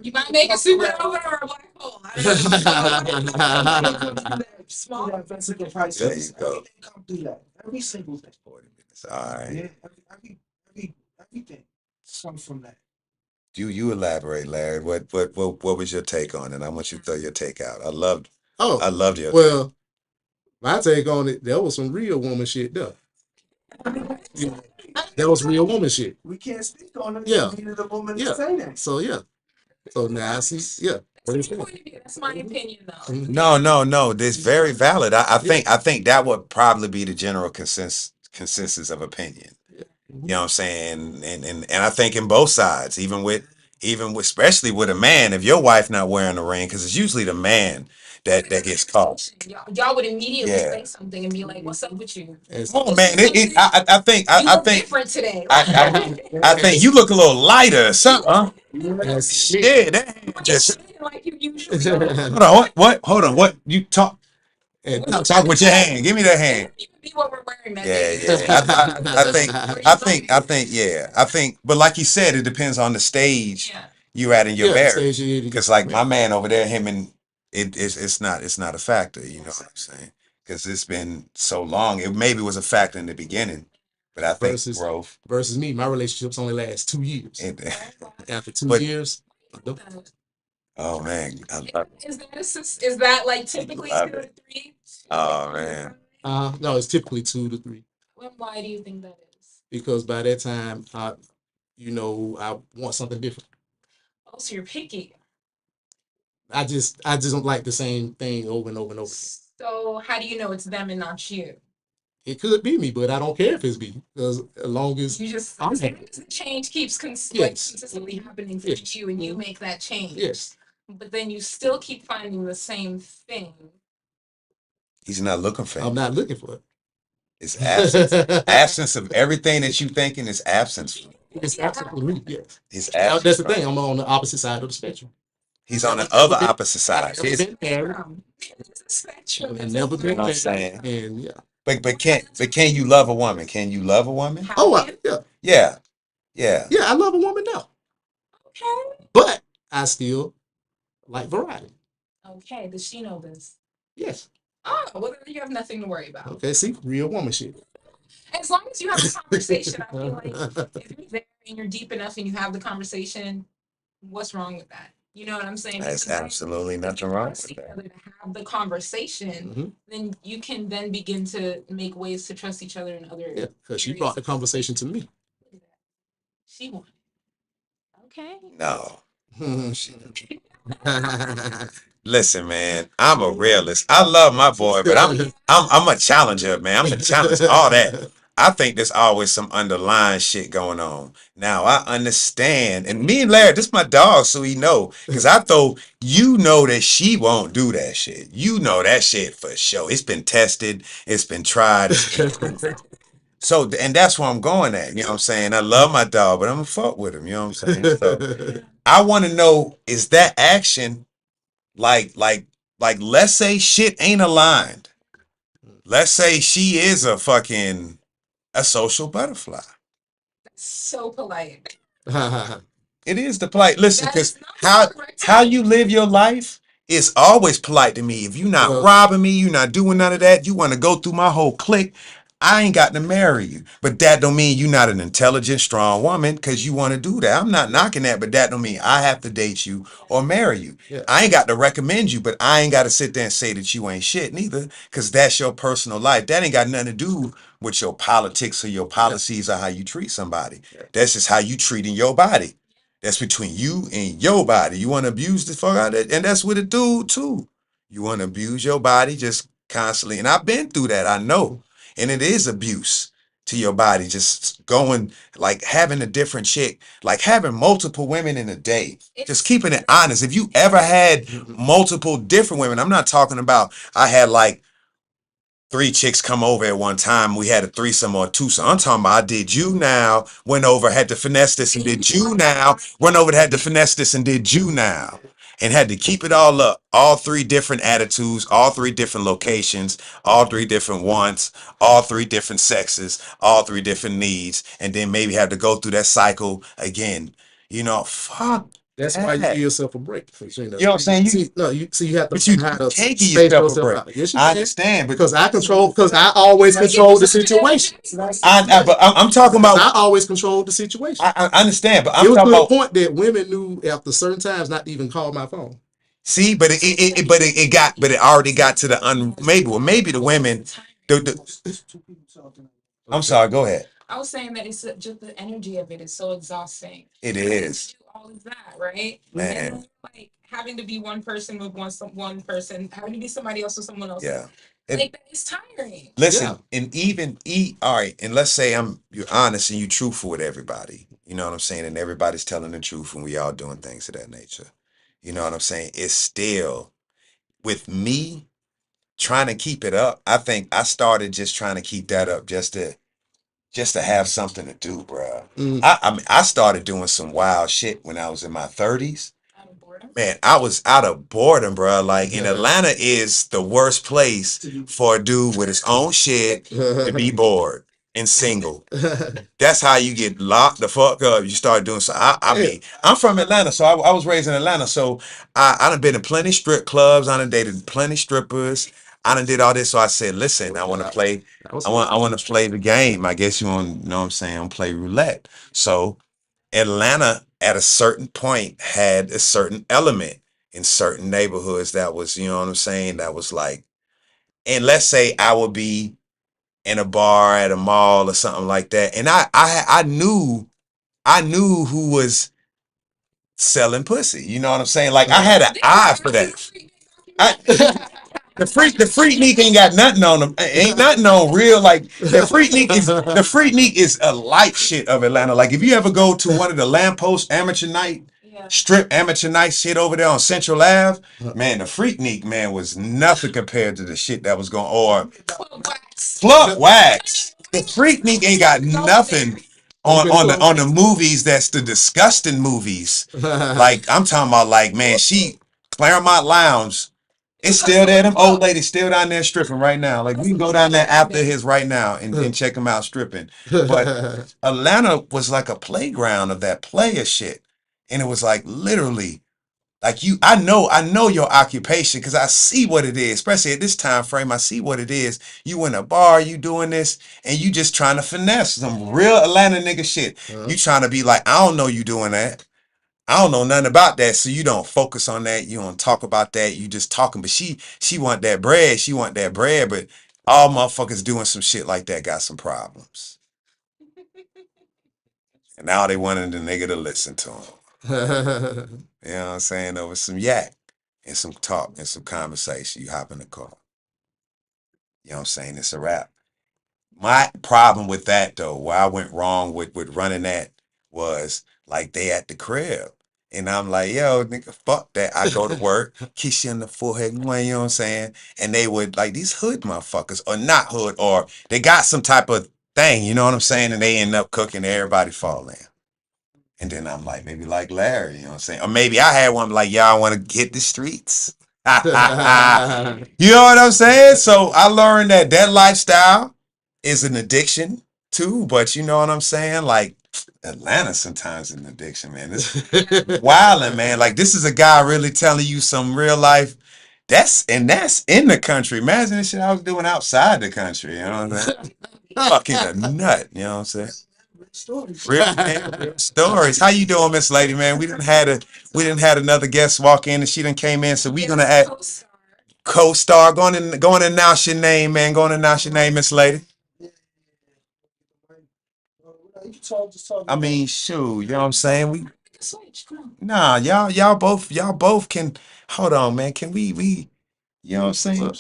You might make a supernova or a black hole. I don't know. Small. That physical price. There you go. Everything come through that. Every single thing. 40 minutes. All right. Yeah, everything comes from that. You elaborate, Larry. What was your take on it? I want you to throw your take out. I loved Oh, your well, my take on it, there was some real woman shit there. You know, that was real woman shit. We can't speak on it. Yeah. We need a woman Yeah. to say that. So yeah. So now I see, yeah. That's my point of view. That's my opinion, though. No. This very valid. I think that would probably be the general consensus of opinion. You know what I'm saying? And I think in both sides, even with especially with a man, if your wife not wearing a ring, because it's usually the man that gets caught. Y'all would immediately Yeah. say something and be like, "What's up with you?" Oh man, I think You look different today. I think you look a little lighter or something. Huh? Shit, that hand just like you usually are. hold on. What? Hold on. What you talk? And Talk with your hand. Give me that hand. Be what we're wearing that Yeah, day. I think, yeah. I think, but like you said, it depends on the stage Yeah. you at in your marriage. stage Because like my man over there, him and it's not a factor. You know what I'm saying? Because it's been so long. It maybe was a factor in the beginning, but I think Versus- growth. versus me, my relationships only last 2 years. After 2 But- years, Oh man, Is that like typically Love 2 to it. 3? Oh man. no, it's typically 2 to 3 Why do you think that is? because by that time, I want something different. Oh, so you're picky. I just don't like the same thing over and over and over. So how do you know it's them and not you? It could be me, but I don't care if it's me because as long as You just I'm as long happy. as the change keeps Yes. consistently happening for Yes. you and you make that change. Yes, But then you still keep finding the same thing. He's not looking for I'm it. not looking for it. It's absence. Absence of everything that you thinking is absence. It's absolutely me. Yes. It's absence. That's the thing. I'm on the opposite side of the spectrum. He's on the other opposite side. I've never been married It's a spectrum. and never been You know what I'm married. saying? And yeah. But can you love a woman? Can you love a woman? Yeah. Yeah. Yeah, I love a woman now. Okay. But I still like variety. Okay. Does she know this? Yes. Oh, well, then you have nothing to worry about. Okay, see, real woman shit. As long as you have a conversation, I feel like if you're there and you're deep enough and you have the conversation, what's wrong with that? You know what I'm saying? There's Because absolutely if nothing you wrong trust with each that. other to have the conversation, Mhm. then you can then begin to make ways to trust each other in other. Yeah, because she brought the conversation to me. She wanted. Okay. No. Listen, man, I'm a realist. I love my boy, but I'm a challenger, man. I'm gonna challenge all that. I think there's always some underlying shit going on. Now I understand, and me and Larry, this my dog, so he know. Cause you know that she won't do that shit. You know that shit for sure. It's been tested, it's been tried. So, and that's where I'm going at. You know what I'm saying? I love my dog, but I'm gonna fuck with him. You know what I'm saying? So I want to know, is that action like let's say shit ain't aligned. Let's say she is a social butterfly. That's so polite. It is the polite. Listen, That because is not the correct how time. you live your life is always polite to me. If you're not Well- robbing me, you're not doing none of that, you want to go through my whole clique, I ain't got to marry you. But that don't mean you're not an intelligent, strong woman because you want to do that. I'm not knocking that, but that don't mean I have to date you or marry you. Yeah. I ain't got to recommend you, but I ain't got to sit there and say that you ain't shit neither because that's your personal life. That ain't got nothing to do with your politics or your policies or how you treat somebody. Yeah. That's just how you treating your body. That's between you and your body. You want to abuse the fuck out of it, and that's with a dude too. You want to abuse your body just constantly, and I've been through that. I know, and it is abuse. to your body, just going like having a different chick, like having multiple women in a day, just keeping it honest. If you ever had multiple different women, I'm not talking about I had like 3 chicks come over at one time. We had a threesome or a twosome. I'm talking about I did you now, went over, had to finesse this and did you now, went over, had to finesse this and did you now. And had to keep it all up. All 3 different attitudes, all 3 different locations, all 3 different wants, all 3 different sexes, all 3 different needs. And then maybe have to go through that cycle again. You know, fuck. That's why you give yourself a break. You know what I'm saying? You have to But you learn how to can't give space yourself a break. out. Yes, you I can. understand, Because I always control the situation. but I'm talking about. I always controlled the situation. I understand, but It I'm was to talking the about. point that women knew after certain times not to even call my phone. See, but it already got to the maybe the women. I'm sorry. Go ahead. I was saying that it's just the energy of it is so exhausting. It Having is. to do all of that, right? Man. And then, like having to be one person with one person, having to be somebody else with someone else. Yeah. Like that is tiring. Listen, and even all right, and let's say you're honest and you're truthful with everybody. You know what I'm saying? And everybody's telling the truth and we all doing things of that nature. You know what I'm saying? It's still with me trying to keep it up. I think I started just trying to keep that up just to have something to do, bro. I mean, I started doing some wild shit when I was in my 30s. Man, I was out of boredom, bro. Like in Atlanta is the worst place for a dude with his own shit to be bored and single. That's how you get locked the fuck up. You start doing so. I mean, I'm from Atlanta, so I was raised in Atlanta. So I done been in plenty strip clubs. I done dated plenty strippers. I done did all this. So I said, listen, I want to play. I want to play the game. I guess you want, know what I'm saying, play roulette. So Atlanta at a certain point had a certain element in certain neighborhoods that was, you know what I'm saying, that was like, and let's say I would be in a bar at a mall or something like that, and I knew who was selling pussy. You know what I'm saying? Like I had an eye for that. The Freaknik ain't got nothing on them. Ain't nothing on real. Like the Freaknik is a light shit of Atlanta. Like if you ever go to one of the lamppost amateur night strip amateur night shit over there on Central Ave, man, the Freaknik man was nothing compared to the shit that was going on. Club Wax. The Freaknik ain't got nothing on the movies. That's the disgusting movies. Like I'm talking about, like man, Claremont Lounge. It's still there. Them old ladies still down there stripping right now. Like we can go down there after his right now and check them out stripping. But Atlanta was like a playground of that player shit, and it was like literally, like I know your occupation because I see what it is. Especially at this time frame, I see what it is. You in a bar, you doing this, and you just trying to finesse some real Atlanta nigga shit. You trying to be like, I don't know you doing that. I don't know nothing about that, so you don't focus on that. You don't talk about that. You just talking. But she want that bread. She want that bread. But all motherfuckers doing some shit like that got some problems. And now they wanted the nigga to listen to them. You know what I'm saying? Over some yak and some talk and some conversation. You hop in the car. You know what I'm saying? It's a wrap. My problem with that though, where I went wrong with running that was like they at the crib. And I'm like, yo, nigga, fuck that. I go to work, kiss you in the forehead, you know what I'm saying? And they would like these hood motherfuckers, or not hood, or they got some type of thing, you know what I'm saying? And they end up cooking, everybody fall in. And then I'm like, maybe like Larry, you know what I'm saying? Or maybe I had one like, y'all want to hit the streets. You know what I'm saying? So I learned that lifestyle is an addiction too, but you know what I'm saying? Like Atlanta sometimes is an addiction, man. It's wilding, man. Like this is a guy really telling you some real life. That's in the country. Imagine the shit I was doing outside the country. You know what I'm saying? Fucking a nut. You know what I'm saying? Real stories. How you doing, Miss Lady, man? We didn't had another guest walk in and she done came in, so we gonna add co-star. Go on and announce your name, man. Go on and announce your name, Miss Lady. I mean, shoot, you know what I'm saying? Nah, y'all both can hold on, man. Can we you know what I'm saying?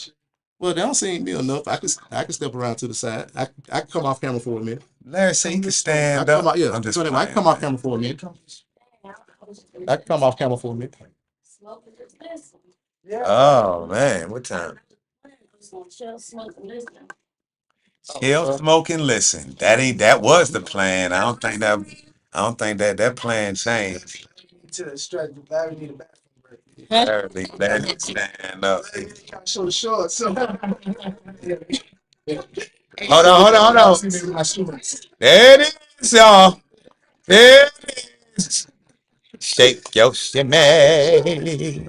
Well, they don't seem me enough. I can step around to the side. I can come off camera for a minute. Larry said he can I stand come up. out, yeah. I'm just So anyway, I can playing, come off man. camera for a minute. I can come off camera for a minute. Yeah. Oh man, what time? Chill, smoke, and listen. That was the plan. I don't think that plan changed. To the stretch, Larry need a bathroom break. Larry, Larry, stand up. Gotta show the shorts. So. Hold on. See me with my shorts. There it is, y'all. There it is. Shake your shimmy.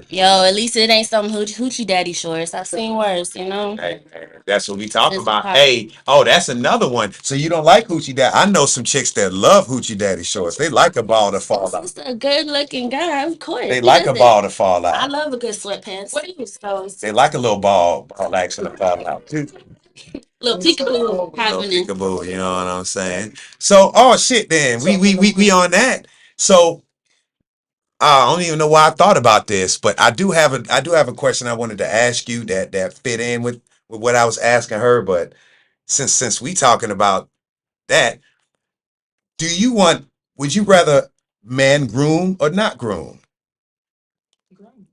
Yo, at least it ain't some hoochie daddy shorts. I've seen worse, you know. Hey, that's what we talking It's about. hot. Hey, oh, that's another one. So you don't like hoochie daddy? I know some chicks that love hoochie daddy shorts. They like a ball to fall It's out. just a good looking guy, of course. They He like a does it. ball to fall I out. love a good sweatpants. What do you suppose? They like a little ball action to fall out too. Little peekaboo Little happening. peekaboo, you know what I'm saying? So, oh shit, then we on that. So I don't even know why I thought about this, but I do have a question I wanted to ask you that fit in with what I was asking her. But since we talking about that, would you rather man groom or not groom?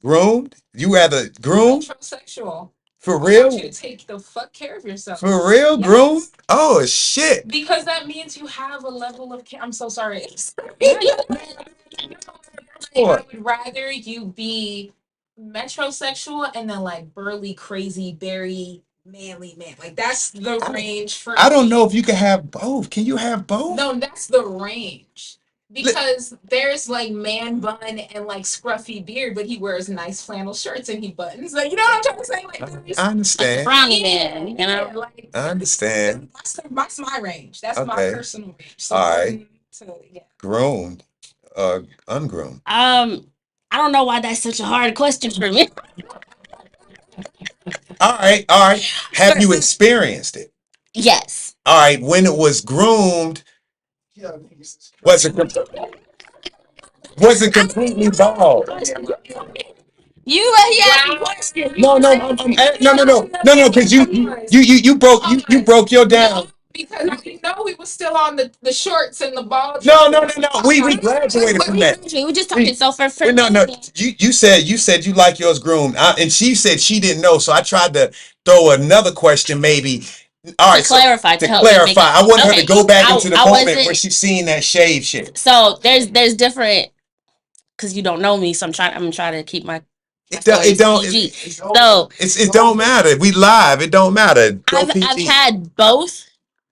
Groomed? You rather groom? Metrosexual. For I want real? you to take the fuck care of yourself. For real? Yes. Groom? Oh shit. Because that means you have a level of care. I'm so sorry. I would rather you be metrosexual and then like burly, crazy, very manly man. Like that's the range for I don't me. know if you can have both. Can you have both? No, that's the range. Because there's like man bun and like scruffy beard, but he wears nice flannel shirts and he buttons. Like, you know what I'm trying to say? Like, I Like a understand. brownie man, you know. like I understand. that's my range. That's my Okay. personal range. So All right. yeah. Groomed, ungroomed. I don't know why that's such a hard question for me. All right. Have you experienced it? Yes. All right. When it was groomed, Yeah, niggas. was it completely bald? You let he ask me questions. No, because you broke your down. Because I didn't know we was still on the shorts and the ball. No. We graduated from that. We were just talking so for No. You said you like yours groomed, and she said she didn't know. So I tried to throw another question, maybe. All right, to clarify, to help me make clarify, I it- want her okay. to go back into the I moment wasn't- where she's seeing that shave shit. So there's different, because you don't know me, so I'm trying to keep my It don't PG. So it don't matter. We live. It don't matter. Go I've PG. had both.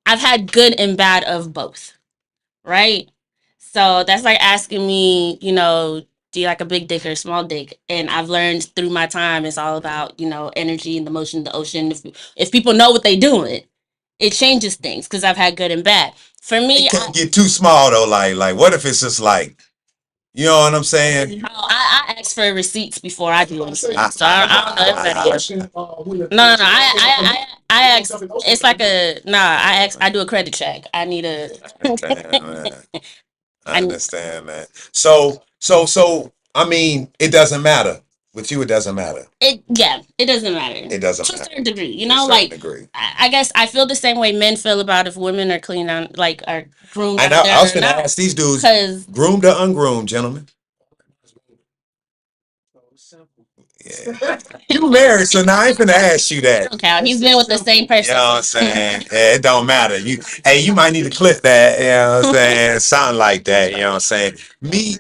I've had good and bad of both. Right? So that's like asking me, you know, do you like a big dick or a small dick? And I've learned through my time it's all about, you know, energy and the motion of the ocean. If people know what they're doing, it changes things because I've had good and bad. For me, It can't get too small though. Like what if it's just like, you know what I'm saying? I ask for receipts before I do anything. So I don't know if that. No. I ask. It's like I do a credit check. I need a. I understand that. So I mean, it doesn't matter. With you, it doesn't matter. It doesn't matter. It doesn't to a matter. certain degree, you To a know, certain like degree. I guess I feel the same way men feel about if women are clean on like are groomed. I know. I was gonna ask these dudes, because groomed or ungroomed, gentlemen. Yeah. You married, so now I ain't finna ask you that. okay, he's been with the same You person. know what I'm saying? Yeah, it don't matter. You might need to clip that. You know what I'm saying? Something like that. You know what I'm saying? Me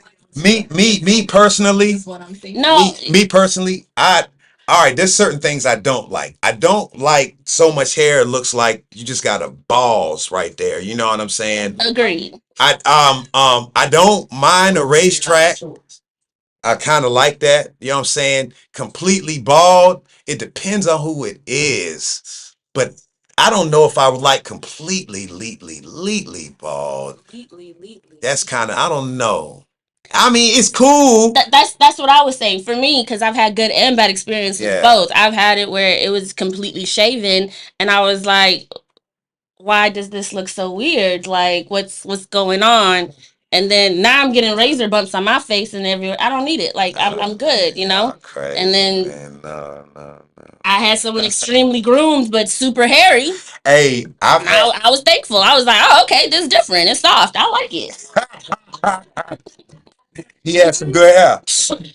personally. That's what I'm thinking. No, Me personally, all right, there's certain things I don't like. I don't like so much hair. It looks like you just got a balls right there. You know what I'm saying? agreed. I don't mind a racetrack. I kind of like that. You know what I'm saying? Completely bald. It depends on who it is. But I don't know if I would like completely bald. That's kind of, I don't know. I mean, it's cool. That's what I was saying for me because I've had good and bad experiences with Yeah. both. I've had it where it was completely shaven, and I was like, "Why does this look so weird? Like, what's going on?" And then now I'm getting razor bumps on my face and everywhere. I don't need it. Like I'm good, you know. Crazy, and then man. No. I had someone extremely groomed but super hairy. Hey, I was thankful. I was like, oh, okay, this is different. It's soft. I like it. He had some good hair.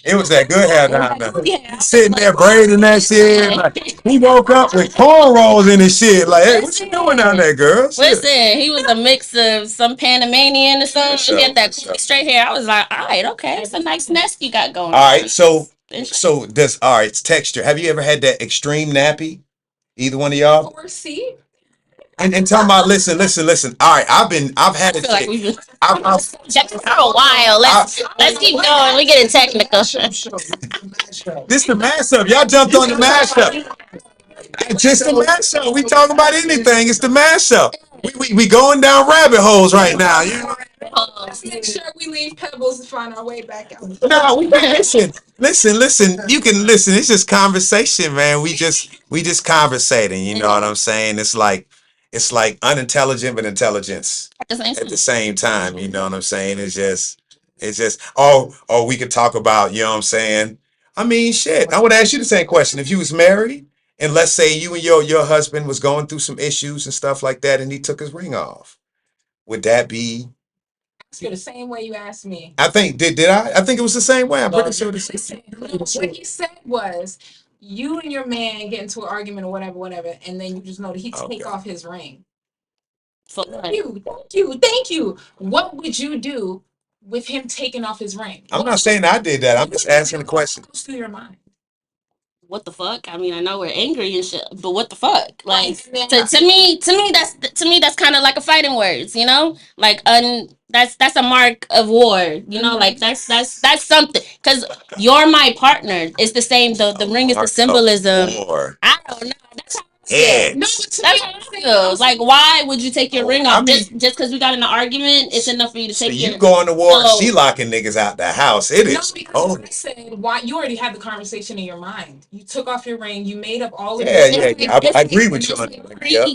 It was that good hair down there. Sitting there braiding that shit. Like, he woke up with cornrows in his shit. Like, hey, what you doing down there, girl? Listen, he was a mix of some Panamanian or something. He had that straight hair. I was like, all right, okay, it's a nice nest you got going. All right, so this. All right, it's texture. Have you ever had that extreme nappy? Either one of y'all? Or see? And talking about listen. All right, I've had it. Like we've been for a while. Let's keep going. We getting technical. This the mashup. Y'all jumped on the mashup. Just the mashup. We talking about anything. It's the mashup. We going down rabbit holes right now. You know? Make sure we leave Pebbles to find our way back out. No, we listen. You can listen. It's just conversation, man. We just conversating. You know what I'm saying? It's like unintelligent but intelligence at the same time. You know what I'm saying? It's just oh we could talk about, you know what I'm saying? I mean, shit. I would ask you the same question. If you was married and let's say you and your husband was going through some issues and stuff like that and he took his ring off, would that be the same way you asked me? I think did I? I think it was the same way. I'm pretty sure. What he said was, you and your man get into an argument or whatever, and then you just know that he take off his ring. Thank you. What would you do with him taking off his ring? I'm not saying I did that. I'm just asking the question. What goes through your mind? What the fuck? I mean, I know we're angry and shit, but what the fuck? Like to me, that's kind of like a fighting words, you know? Like that's a mark of war, you know? Like that's something. Cause you're my partner. It's the same. The ring is the symbolism. I don't know. That's how yeah. No, that's how it feels. Like, why would you take your ring off? Just because we got in an argument, it's enough for you to take your. You going to war? She locking niggas out the house. It is. No, because I said, why? You already had the conversation in your mind. You took off your ring. You made up all of this. Yeah. I agree with you.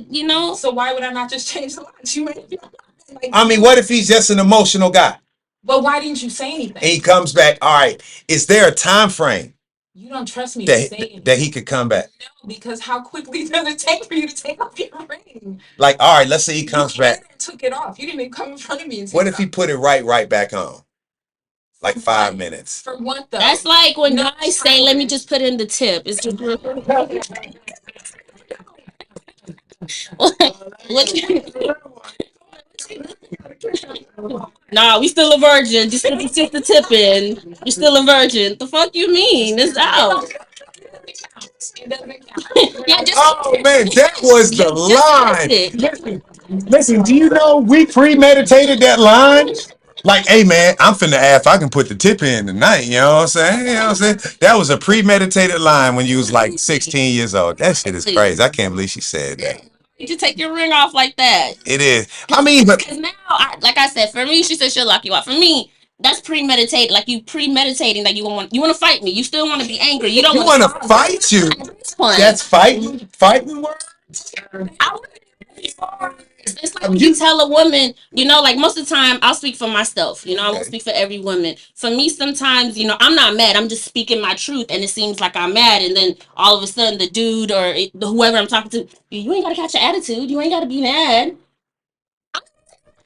You know. So why would I not just change the lines? You made up. Like, I mean, what if he's just an emotional guy? Well, why didn't you say anything? And he comes back. All right. Is there a time frame? You don't trust me that he could come back? No, because how quickly does it take for you to take off your ring? Like, all right, let's say he comes back. And took it off. You didn't even come in front of me and take what if he put it right back on? Like 5 minutes. For what though? That's like when guys say, "Let me just put in the tip." It's just Nah, we still a virgin. Just the tip in. You're still a virgin. The fuck you mean? It's out. Yeah, oh man, that was the line. Listen, do you know we premeditated that line? Like, hey man, I'm finna ask if I can put the tip in tonight. You know what I'm saying? You know what I'm saying? That was a premeditated line when you was like 16 years old. That shit is crazy. I can't believe she said that. Did you take your ring off like that? It is. I mean, but because now, like I said, for me, she said she'll lock you out. For me, that's premeditated. Like you premeditating that you want to fight me. You still want to be angry. You don't want to fight you. That's fighting words. It's like you tell a woman, you know, like most of the time, I'll speak for myself. You know, I won't speak for every woman. For me, sometimes, you know, I'm not mad. I'm just speaking my truth, and it seems like I'm mad. And then all of a sudden, the dude or whoever I'm talking to, you ain't got to catch your attitude. You ain't got to be mad.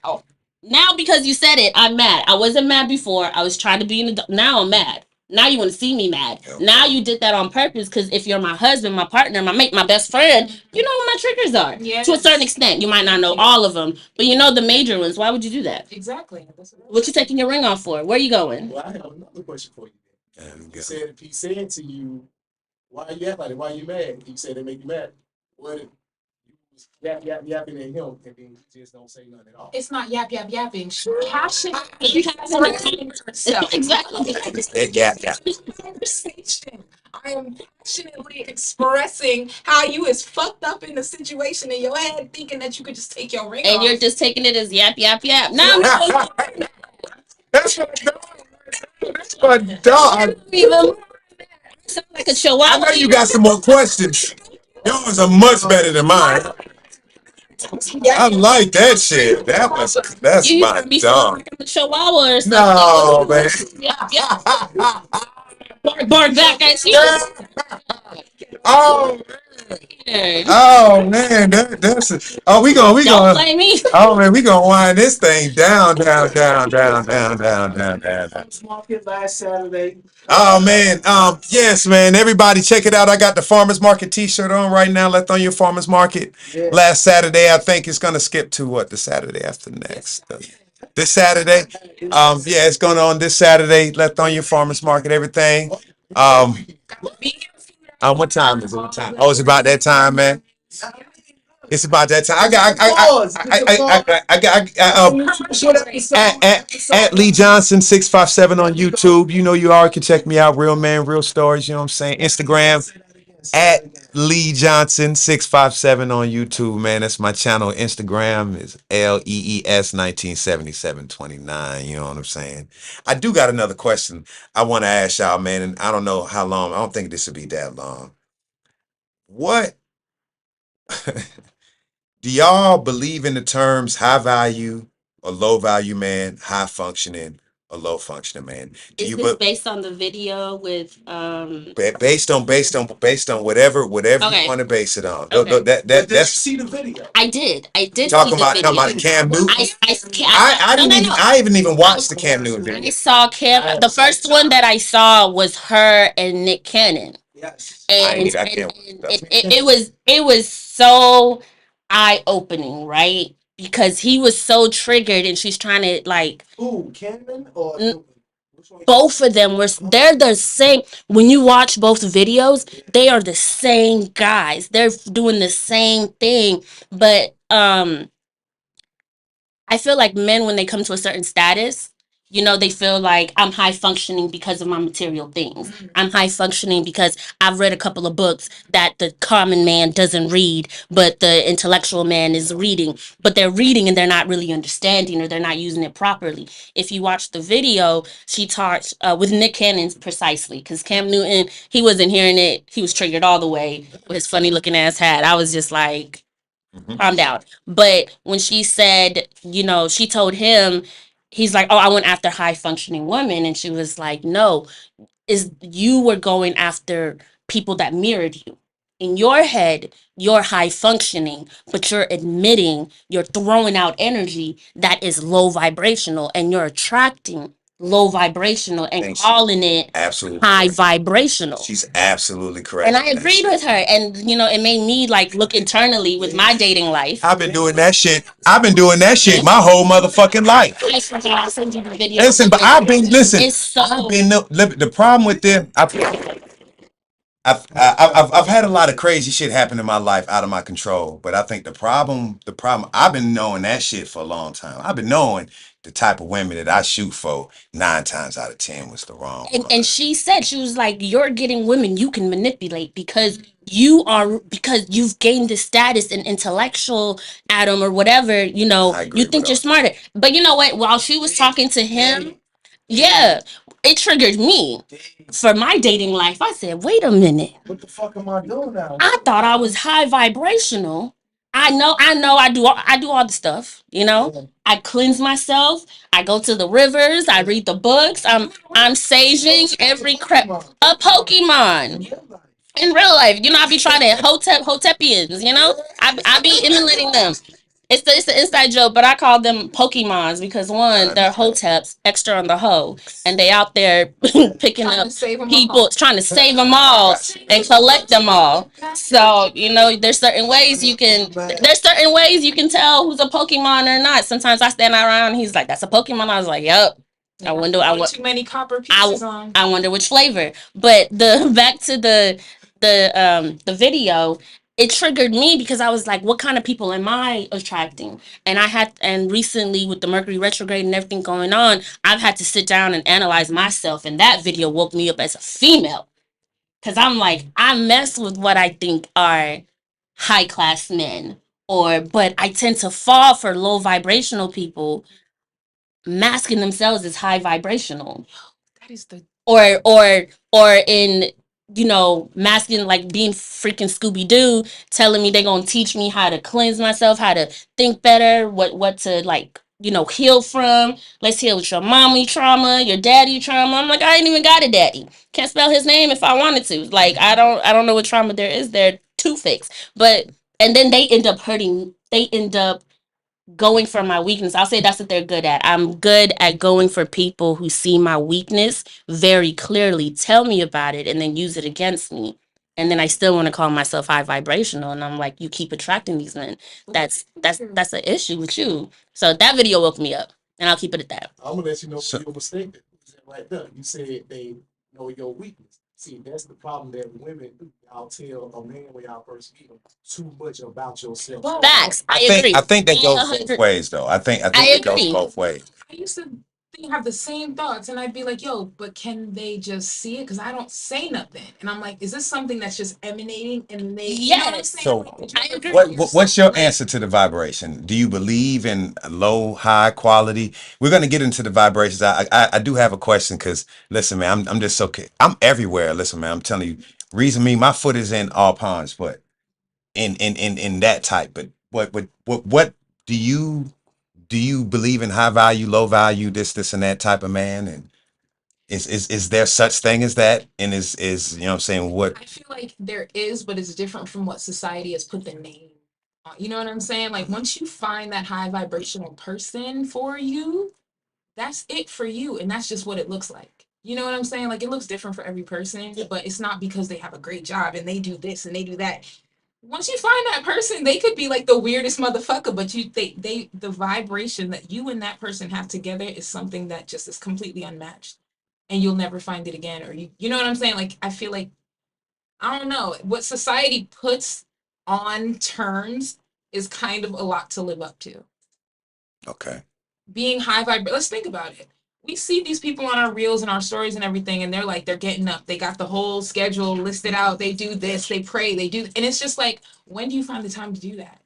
Oh, now because you said it, I'm mad. I wasn't mad before. I was trying to be an adult. Now I'm mad. Now you want to see me mad. Okay. Now you did that on purpose because if you're my husband, my partner, my mate, my best friend, you know what my triggers are. Yes. To a certain extent. You might not know all of them, but you know the major ones. Why would you do that? Exactly. What you taking your ring off for? Where are you going? Well, I have another question for you. If he said to you, why are you acting like it? Why are you mad? He said they make you mad. What if yapping at him and then you just don't say nothing at all? It's not yapping. Passion. Exactly. Conversation. I am passionately expressing how you is fucked up in the situation in your head, thinking that you could just take your ring off. And you're just taking it as yap. No, that's my dog. Sound like a chihuahua. I know you got some more questions. Yours are much better than mine. I like that shit. That's You my heard me sound dog. like I'm a chihuahua or something. No, man. Bark back at you. Oh, Yeah. oh man, that's oh we Don't gonna blame me. oh man, we gonna wind this thing down. Market last Saturday. Oh man, yes, man. Everybody check it out. I got the Farmers Market T-shirt on right now. Lithonia Farmers Market. Yeah. Last Saturday, I think it's gonna skip to what the Saturday after next. This Saturday. Yeah, it's going on this Saturday. Lithonia Farmers Market, everything. What time is it? What time? Oh, it's about that time, man. It's about that time. At Lee Johnson 657 on YouTube. You know you all can check me out. Real man, real stories. You know what I'm saying? Instagram at Lee Johnson 657 on YouTube. Man, that's my channel. Instagram is LEES 197729. You know what I'm saying? I do got another question I want to ask y'all, man, and I don't know how long. I don't think this would be that long. What do y'all believe in the terms high value or low value man, high functioning or low functioning man? Do Is you this based on the video with based on whatever Okay. you want to base it on? Okay. That's see the video. I did talking see the about video. Cam Newton. I didn't no, even no. I haven't even watched the Cam Newton I video. saw Cam. The first one that I saw was her and Nick Cannon, Yes. and, I can't watch that. it was so eye opening, right? Because he was so triggered, and she's trying to like Who, Cameron or N- which one? both of them were they're the same. When you watch both videos, they are the same guys. They're doing the same thing, but I feel like men, when they come to a certain status, you know, they feel like I'm high functioning because of my material things. I'm high functioning because I've read a couple of books that the common man doesn't read, but the intellectual man is reading. But they're reading and they're not really understanding, or they're not using it properly. If you watch the video, she talks with Nick Cannon precisely, because Cam Newton, he wasn't hearing it. He was triggered all the way with his funny looking ass hat. I was just like, calm down. But when she said, you know, she told him, he's like, oh, I went after high functioning women. And she was like, no, is you were going after people that mirrored you. In your head, you're high functioning, but you're admitting you're throwing out energy that is low vibrational, and you're attracting low vibrational and Thanks. calling it Absolutely. high vibrational. She's absolutely correct. And I agreed with her. And, you know, it made me like look internally with my dating life. I've been doing that shit. My whole motherfucking life. I'll send you the video. Listen, but It's so the problem with them. I've had a lot of crazy shit happen in my life out of my control, but I think the problem, I've been knowing that shit for a long time. I've been knowing the type of women that I shoot for 9 times out of 10 was the wrong one. and she said, she was like, you're getting women you can manipulate because you've gained this status and intellectual, Adam, or whatever, you know, I agree you think with you're her. smarter. But you know what? While she was talking to him, yeah, it triggered me for my dating life. I said, wait a minute. What the fuck am I doing now? I thought I was high vibrational. I know I do all the stuff, you know. I cleanse myself, I go to the rivers, I read the books, I'm saging every crap. A Pokemon in real life, you know, I be trying to Hotepians, you know. I be emulating them. It's the inside joke, but I call them Pokemons because one, they're Hoteps, extra on the hoe, and they out there picking Trying up to save 'em people, all. trying to save them all and collect them all. So you know, there's certain ways you can tell who's a Pokemon or not. Sometimes I stand around, and he's like, "That's a Pokemon." I was like, "Yup." I wonder. Too many copper pieces on. I wonder which flavor. But back to the video, it triggered me because I was like, what kind of people am I attracting? And recently with the Mercury retrograde and everything going on, I've had to sit down and analyze myself, and that video woke me up as a female. Cause I'm like, I mess with what I think are high class men, but I tend to fall for low vibrational people masking themselves as high vibrational. That is the Or in you know, masking, like being freaking Scooby Doo, telling me they're gonna teach me how to cleanse myself, how to think better, what to like, you know, heal from. Let's heal with your mommy trauma, your daddy trauma. I'm like, I ain't even got a daddy. Can't spell his name if I wanted to. Like, I don't know what trauma there is there to fix. But and then they end up hurting. They end up going for my weakness. I'll say that's what they're good at. I'm good at going for people who see my weakness very clearly, tell me about it, and then use it against me. And then I still want to call myself high vibrational, and I'm like, you keep attracting these men. That's an issue with you. So that video woke me up, and I'll keep it at that. I'm gonna let you know So- you're mistaken. Right there, you said they know your weakness. See, that's the problem that women do. Y'all tell a man when y'all first meet him too much about yourself. Well, Facts. I agree. I think that goes 100 both ways though. I think I it goes agree. both ways. I used to have the same thoughts, and I'd be like, yo, but can they just see it? Because I don't say nothing. And I'm like, is this something that's just emanating? And they, you know what I'm Yes. saying? So, Like, did I you ever agree. feel What's your yourself, like- answer to the vibration? Do you believe in low, high quality? We're gonna get into the vibrations. I do have a question because listen, man, I'm just so I'm everywhere. Listen, man, I'm telling you, reason me, my foot is in all ponds, but in that type. But what do you believe in high value, low value, this and that type of man? And is there such thing as that? And is you know what I'm saying what? I feel like there is, but it's different from what society has put the name on. You know what I'm saying? Like once you find that high vibrational person for you, that's it for you. And that's just what it looks like. You know what I'm saying? Like it looks different for every person, but it's not because they have a great job and they do this and they do that. Once you find that person, they could be like the weirdest motherfucker, but they the vibration that you and that person have together is something that just is completely unmatched. And you'll never find it again. Or you know what I'm saying? Like I feel like I don't know. What society puts on terms is kind of a lot to live up to. Okay. Being high vibe. Let's think about it. We see these people on our reels and our stories and everything, and they're like, they're getting up. They got the whole schedule listed out. They do this, they pray, they do. And it's just like, when do you find the time to do that?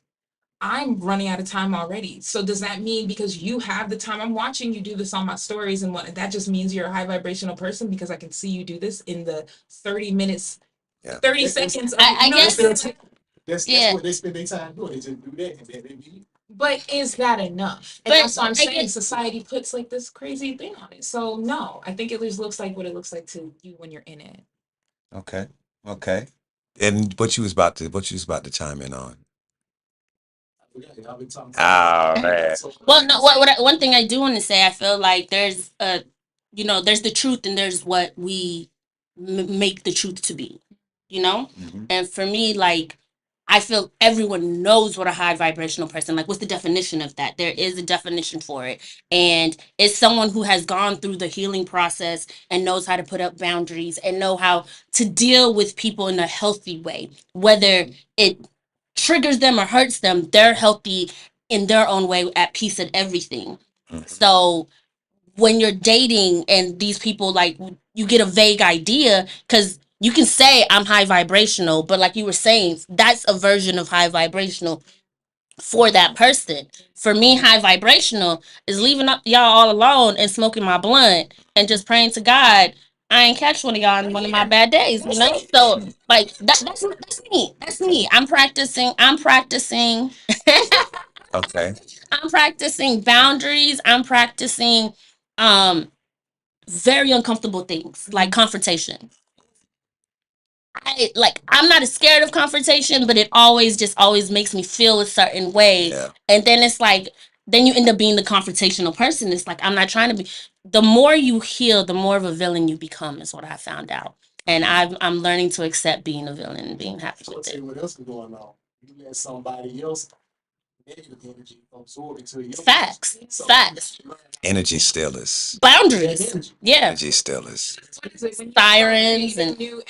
I'm running out of time already. So does that mean because you have the time, I'm watching you do this on my stories and what that just means you're a high vibrational person because I can see you do this in the 30 minutes, Yeah. 30 seconds. Of, I you know guess- what I'm saying? That's Yeah. what they spend their time doing. They just do that and then they be. But is that enough? And But that's what I'm I saying. get- Society puts like this crazy thing on it. So no, I think it just looks like what it looks like to you when you're in it. Okay. Okay. And what you was about to chime in on? I've been talking Oh man. Well, no. One thing I do want to say, I feel like there's you know, there's the truth and there's what we make the truth to be. You know, Mhm. and for me, like, I feel everyone knows what a high vibrational person. Like, what's the definition of that? There is a definition for it, and it's someone who has gone through the healing process and knows how to put up boundaries and know how to deal with people in a healthy way, whether it triggers them or hurts them. They're healthy in their own way, at peace at everything. Mhm. So when you're dating and these people, like, you get a vague idea because you can say I'm high vibrational, but like you were saying, that's a version of high vibrational for that person. For me, high vibrational is leaving up y'all all alone and smoking my blunt and just praying to God I ain't catch one of y'all in one of my bad days, you know? So like that's me. That's me. I'm practicing Okay. I'm practicing boundaries. I'm practicing very uncomfortable things like confrontation. I'm not as scared of confrontation, but it always makes me feel a certain way. Yeah. And then it's like then you end up being the confrontational person. It's like I'm not trying to be. The more you heal, the more of a villain you become is what I found out. And I'm learning to accept being a villain and being happy So I'll with tell it. you what else is going on. You let somebody else negative energy absorb into your Facts. Facts. Energy still is. Boundaries. Yeah. Energy still is. What is it? When you Sirens start and- creating new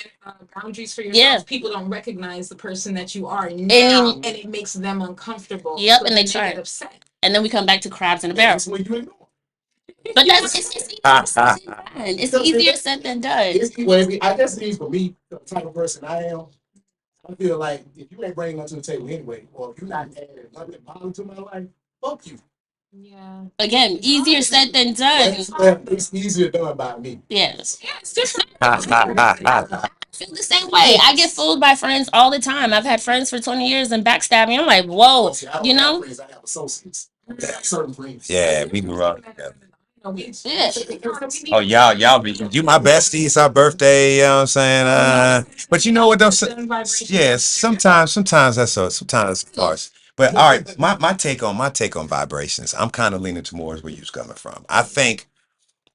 boundaries for yourself, Yeah. people don't recognize the person that you are now, And- and it makes them uncomfortable. Yep, so and they then try. get upset. And then we come back to crabs in a barrel. That's when you ignore. But that's it's easier said than done. It's easier said than done. I guess it is for me, the type of person I am. I feel like if you ain't bringing nothing to the table anyway, or if you're not adding nothing positive to my life, fuck you. Yeah. Again, easier said than done. It's easier done by me. Yes. Yeah, it's different. feel the same way. I get fooled by friends all the time. I've had friends for 20 years and backstab me. I'm like, whoa, you know? I have associates. I have certain friends. Yeah, we can rock together. Yeah. Oh, y'all be you my bestie. It's our birthday. You know what I'm saying? But you know what? Though, yeah, sometimes that's so. Sometimes it's harsh. But all right, my take on vibrations. I'm kind of leaning towards where you're coming from. I think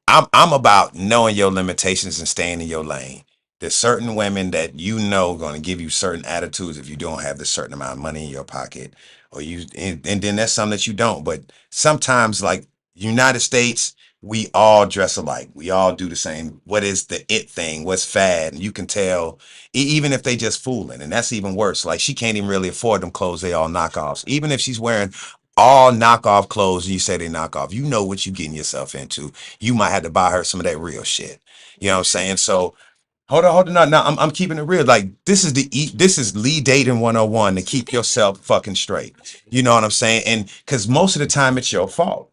I'm about knowing your limitations and staying in your lane. There's certain women that you know going to give you certain attitudes if you don't have this certain amount of money in your pocket, or and then there's some that you don't. But sometimes, like United States, we all dress alike. We all do the same. What is the it thing? What's fad? And you can tell, even if they just fooling, and that's even worse. Like she can't even really afford them clothes. They all knockoffs. Even if she's wearing all knockoff clothes and you say they knock off, you know what you're getting yourself into. You might have to buy her some of that real shit. You know what I'm saying? So hold on. No, I'm keeping it real. Like this is lead dating 101 to keep yourself fucking straight. You know what I'm saying? And because most of the time it's your fault.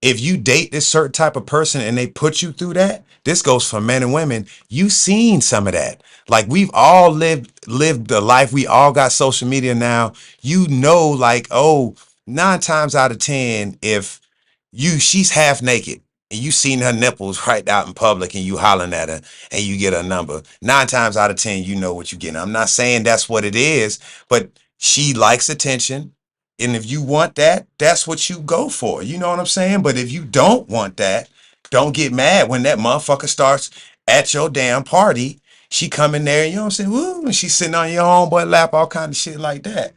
If you date this certain type of person and they put you through that, this goes for men and women. You've seen some of that. Like we've all lived the life. We all got social media now. You know, like, oh, 9 times out of 10, if she's half naked and you seen her nipples right out in public and you hollering at her and you get her number, 9 times out of 10, you know what you're getting. I'm not saying that's what it is, but she likes attention. And if you want that, that's what you go for. You know what I'm saying? But if you don't want that, don't get mad when that motherfucker starts at your damn party. She come in there, you know what I'm saying? Woo, and she's sitting on your homeboy lap, all kind of shit like that.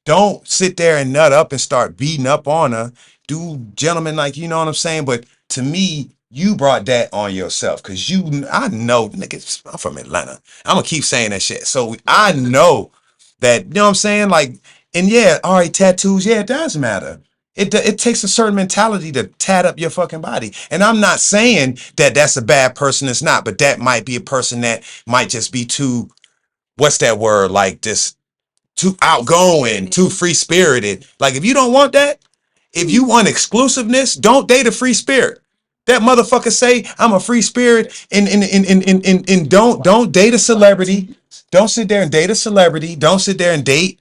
Don't sit there and nut up and start beating up on her. Do gentlemen, like, you know what I'm saying? But to me, you brought that on yourself because I know, niggas, I'm from Atlanta. I'm gonna keep saying that shit. So I know that, you know what I'm saying? Like, and yeah, all right, tattoos, yeah, it does matter. It takes a certain mentality to tat up your fucking body. And I'm not saying that that's a bad person. It's not, but that might be a person that might just be too, what's that word? Like just too outgoing, too free spirited. Like if you don't want that, if you want exclusiveness, don't date a free spirit. That motherfucker say I'm a free spirit and don't date a celebrity. Don't sit there and date a celebrity. Don't sit there and date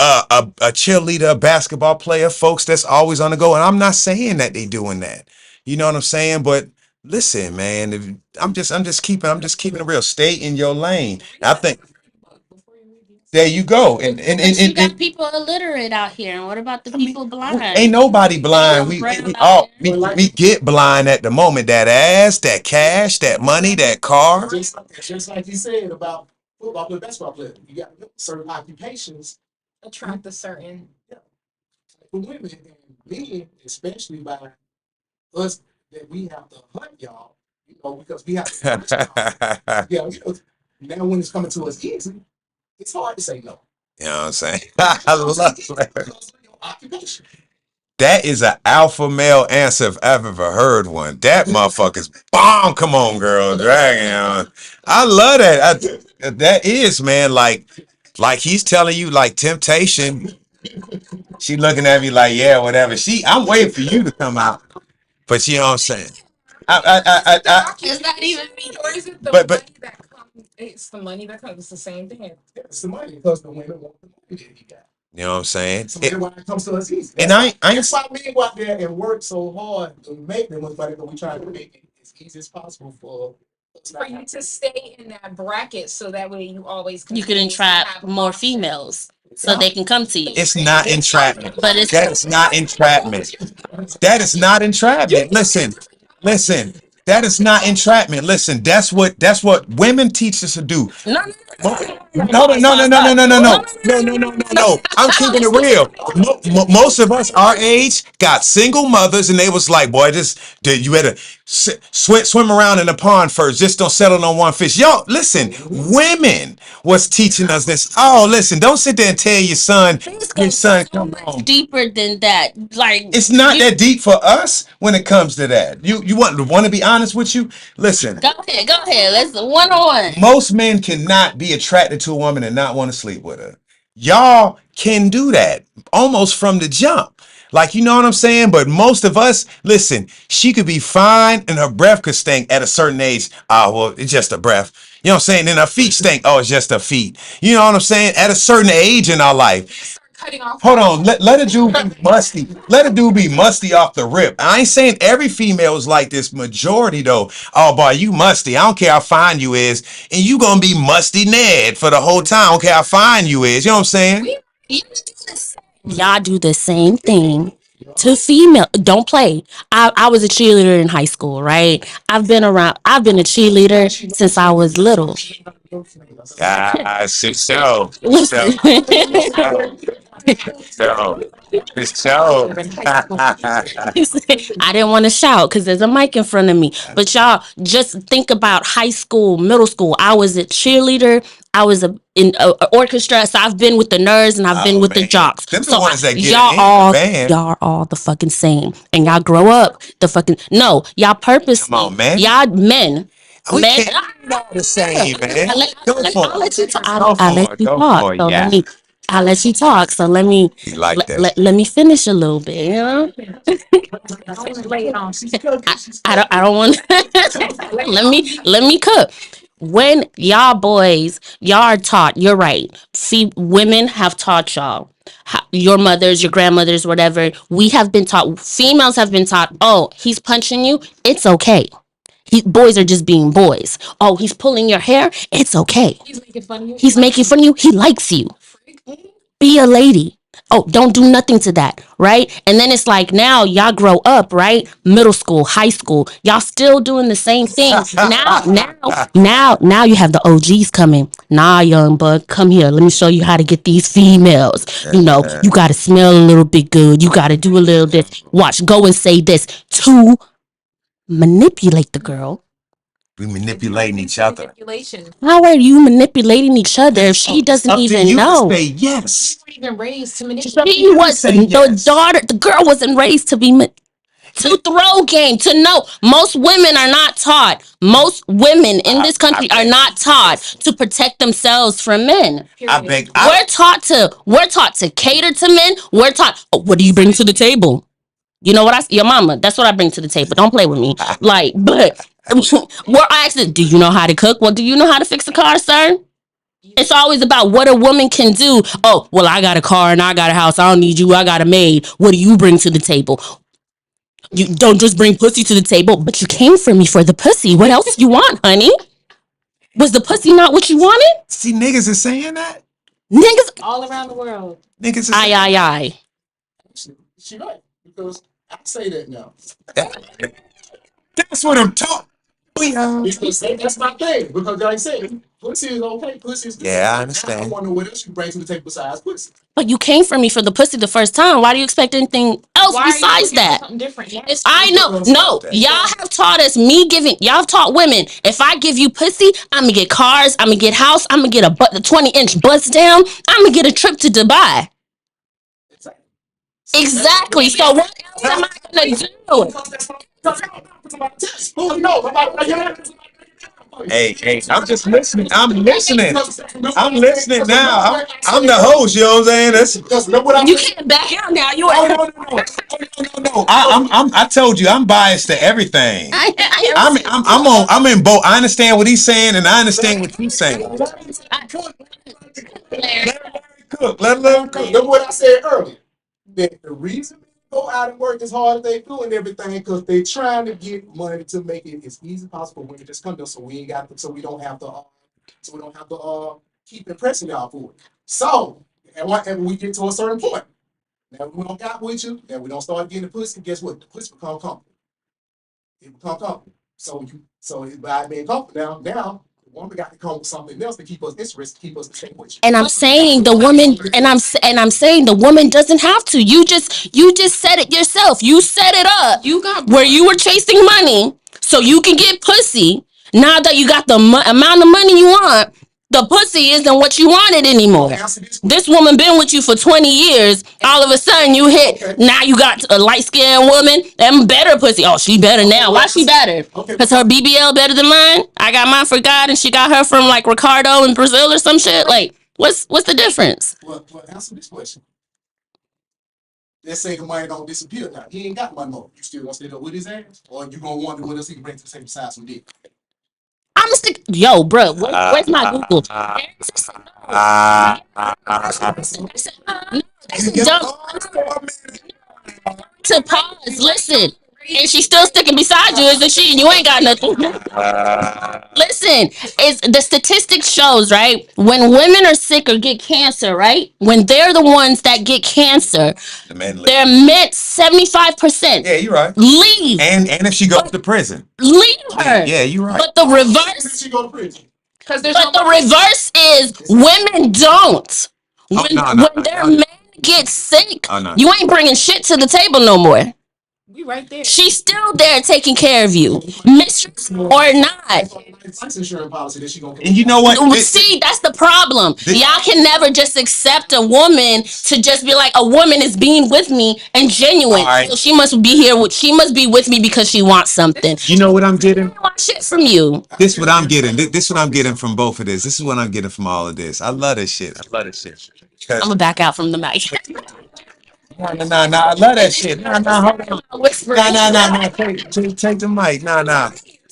a cheerleader, a basketball player, folks that's always on the go. And I'm not saying that they doing that. You know what I'm saying? But listen, man, I'm just keeping it real. Stay in your lane. I think there you go. And You got people illiterate out here. And what about the people blind? ain't nobody blind. We get blind at the moment. That ass, that cash, that money, that car. Just like you said about football player, basketball player. You got certain occupations Attract a certain. for women and men, especially by us, that we have to hunt y'all, you know, because we have to hunt y'all. Yeah, because now when it's coming to us easy, it's hard to say no. You know what I'm saying? I love that. Because of your occupation. That is an alpha male answer if I've ever heard one. That motherfucker's bomb. Come on, girl. Dragging on. I love that. That is, man, like he's telling you, like temptation. She looking at me like, yeah, whatever. I'm waiting for you to come out. But you know what I'm saying? It's not even me. Or is it the But- money that comes? It's the money that comes. It's the same thing. It's the money because the women want the money that you got. you know what I'm saying? So that's why it comes to us easy. And I ain't That's why men go out there and work so hard to make them look like we try to make it as easy as possible for us For you to stay in that bracket, so that way you always You can continue to entrap have more options. females so they can come to you. it's not entrapment. But it's That is not entrapment. That is not entrapment. Listen. That is not entrapment. Listen, that's what women teach us to do. no. No. I'm keeping it real. Most of us our age got single mothers, and they was like, "Boy, you better swim around in the pond first. Just don't settle on one fish." Yo, listen, women was teaching us this. Oh, listen, don't sit there and tell your son, come home. Deeper than that. Like It's not that deep for us when it comes to that. You want to be honest with you? Listen. Go ahead. Let's one-on-one. Most men cannot be attracted to a woman and not want to sleep with her. Y'all can do that almost from the jump. Like, you know what I'm saying? But most of us, listen, she could be fine and her breath could stink at a certain age. Well, it's just a breath. You know what I'm saying? And her feet stink. Oh, it's just her feet. You know what I'm saying? At a certain age in our life. Cutting off. Hold on, let a dude be musty. Let a dude be musty off the rip. I ain't saying every female is like this. Majority though. Oh boy, you musty. I don't care how fine you is, and you gonna be musty Ned for the whole time. I don't care how fine you is. You know what I'm saying? Y'all do the same thing to female. Don't play. I was a cheerleader in high school, right? I've been a cheerleader since I was little. Ah, so. Listen. So. So. I didn't want to shout because there's a mic in front of me. But y'all just think about high school, middle school. I was a cheerleader. I was in a orchestra. So I've been with the nerds and I've been with the jocks. Them the So ones that get y'all in the all band. y'all are all the fucking same. And y'all grow up the fucking no. Y'all purposely. Come on, man. Y'all men. We Men. can't be all the same, man. I'll let you talk. Go I'll let you for talk. it, So yeah. I'll let you talk. So let me You like that? let me finish a little bit. You know. I want to lay it on. I don't want. Let me cook. When y'all boys, y'all are taught. You're right. See, women have taught y'all. Your mothers, your grandmothers, whatever. We have been taught. Females have been taught. Oh, he's punching you. It's okay. Boys are just being boys. Oh, he's pulling your hair. It's okay. He's making fun of you. He's making fun of you. He likes you. Be a lady. Oh, don't do nothing to that, right? And then it's like now y'all grow up, right? Middle school, high school, y'all still doing the same thing. Now you have the OGs coming. Nah, young bud, come here. Let me show you how to get these females. You know, you got to smell a little bit good. You got to do a little this. Watch, go and say this to manipulate the girl. We manipulating each other. Manipulation. How are you manipulating each other if she doesn't Up to even you know? to say yes. You were even raised to manipulate. She was say yes. the girl wasn't raised to be to throw game, to know. Most women are not taught. Most women in this country are not taught to protect themselves from men. I beg. We're taught to cater to men. We're taught, oh, what do you bring to the table? You know what your mama, that's what I bring to the table. Don't play with me. Like, but we're asking, do you know how to cook? Well, do you know how to fix a car, sir? It's always about what a woman can do. Oh, well, I got a car and I got a house. I don't need you. I got a maid. What do you bring to the table? You don't just bring pussy to the table, but you came for me for the pussy. What else you want, honey? Was the pussy not what you wanted? See, niggas is saying that. Niggas all around the world. Niggas is aye. She right, because I say that now. That's what I'm talking. Because that's my thing. Because like I said, pussy is okay. Pussy is good. Yeah, I I understand. want to know what else you bring to the table besides pussy. But you came for me for the pussy the first time. Why do you expect anything else besides that? Something different. I know. No, y'all have taught us y'all have taught women, if I give you pussy, I'm gonna get cars, I'm gonna get house, I'm gonna get a 20-inch bust down, I'm gonna get a trip to Dubai. Exactly. So what else am I gonna do? Hey, I'm just listening. I'm listening now. I'm the host, you know what I'm saying? You can't back out now. You are. No. I told you I'm biased to everything. I'm in both. I understand what he's saying and I understand what he's saying. Let him cook. Look what I said earlier. That the reason they go out and work as hard as they do and everything, because they trying to get money to make it as easy as possible when it just comes to, so we don't have to keep impressing y'all for it. So and we get to a certain point. Now we don't got with you, and we don't start getting the pussy. Guess what? The pussy become comfortable. It become comfortable. So by being comfortable now. Woman got to come with something else to keep us interested, keep us the same with you. And I'm saying the woman, and I'm saying the woman doesn't have to. You just said it yourself. You set it up. You got where you were chasing money so you can get pussy. Now that you got the amount of money you want, the pussy isn't what you wanted anymore. This woman been with you for 20 years. All of a sudden you hit, now you got a light-skinned woman and better pussy. Oh, she better now. Why she better? Because her BBL better than mine? I got mine for God and she got her from like Ricardo in Brazil or some shit. Like, what's the difference? Well, answer this question. Let's say the money don't disappear now. He ain't got money more. You still gonna stay there with his ass? Or you gonna wonder what else he can bring to the same size from dick? I'm a stick. Yo, bro, where's my Google? That's dumb. To pause, listen. And she's still sticking beside you, isn't she? And you ain't got nothing. Listen, it's the statistics shows, right? When women are sick or get cancer, right? When they're the ones that get cancer, their men 75%. Yeah, you're right. Leave. And if she goes to prison, leave her. Yeah, you're right. But the reverse. She go to prison. Because there's But no the reverse is women don't. When no, their men get sick, no. you ain't bringing shit to the table no more. we right there. She's still there taking care of you, mistress or not. Life insurance policy that she gonna. And you know what? See, that's the problem. Y'all can never just accept a woman to just be like, a woman is being with me and genuine. Right. So she must be here. She must be with me because she wants something. You know what I'm getting? I want shit from you. This what I'm getting. This what I'm getting from both of this. This is what I'm getting from all of this. I love this shit. I love this shit. I'm gonna back out from the mic. Nah. I love that shit. Nah. Hold on. Whispering. Nah. Take the mic. Nah.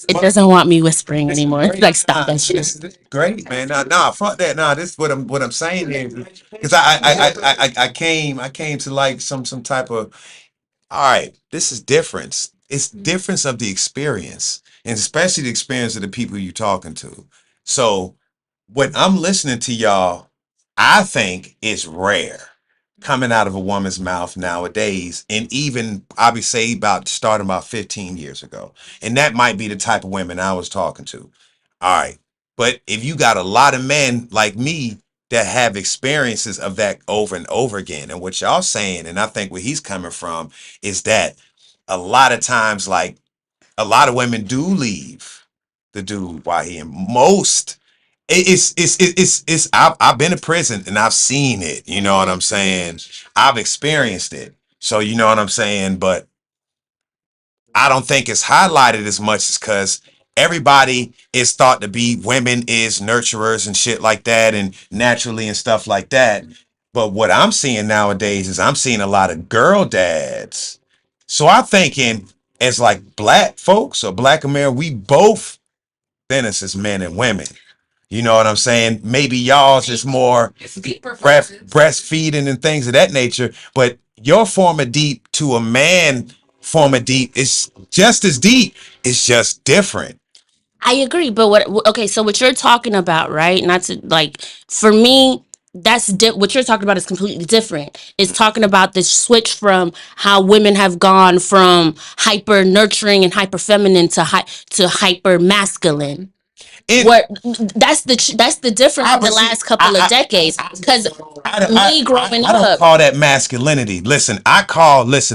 It doesn't want me whispering anymore. Like, stop that shit. This is great, man. Nah, fuck that. Nah, this what I'm saying is because I came to like some type of all right. This is difference. It's difference of the experience, and especially the experience of the people you're talking to. So when I'm listening to y'all, I think it's rare coming out of a woman's mouth nowadays, and even I would say starting about 15 years ago. And that might be the type of women I was talking to. All right. But if you got a lot of men like me that have experiences of that over and over again, and what y'all saying, and I think where he's coming from is that a lot of times, like a lot of women do leave the dude while he in most. It's I've been to prison and I've seen it, you know what I'm saying? I've experienced it. So you know what I'm saying? But I don't think it's highlighted as much as because everybody is thought to be women is nurturers and shit like that and naturally and stuff like that. But what I'm seeing nowadays is I'm seeing a lot of girl dads. So I'm thinking as like black folks or black America, we both thinnest as men and women. You know what I'm saying? Maybe y'all's is more breastfeeding and things of that nature, but your form of deep to a man form of deep is just as deep. It's just different. I agree, but okay, so what you're talking about, right? Not to like, for me, what you're talking about is completely different. It's talking about the switch from how women have gone from hyper nurturing and hyper feminine to hyper masculine. That's the difference in the last couple of decades. Because me growing up, I don't call that masculinity. Listen,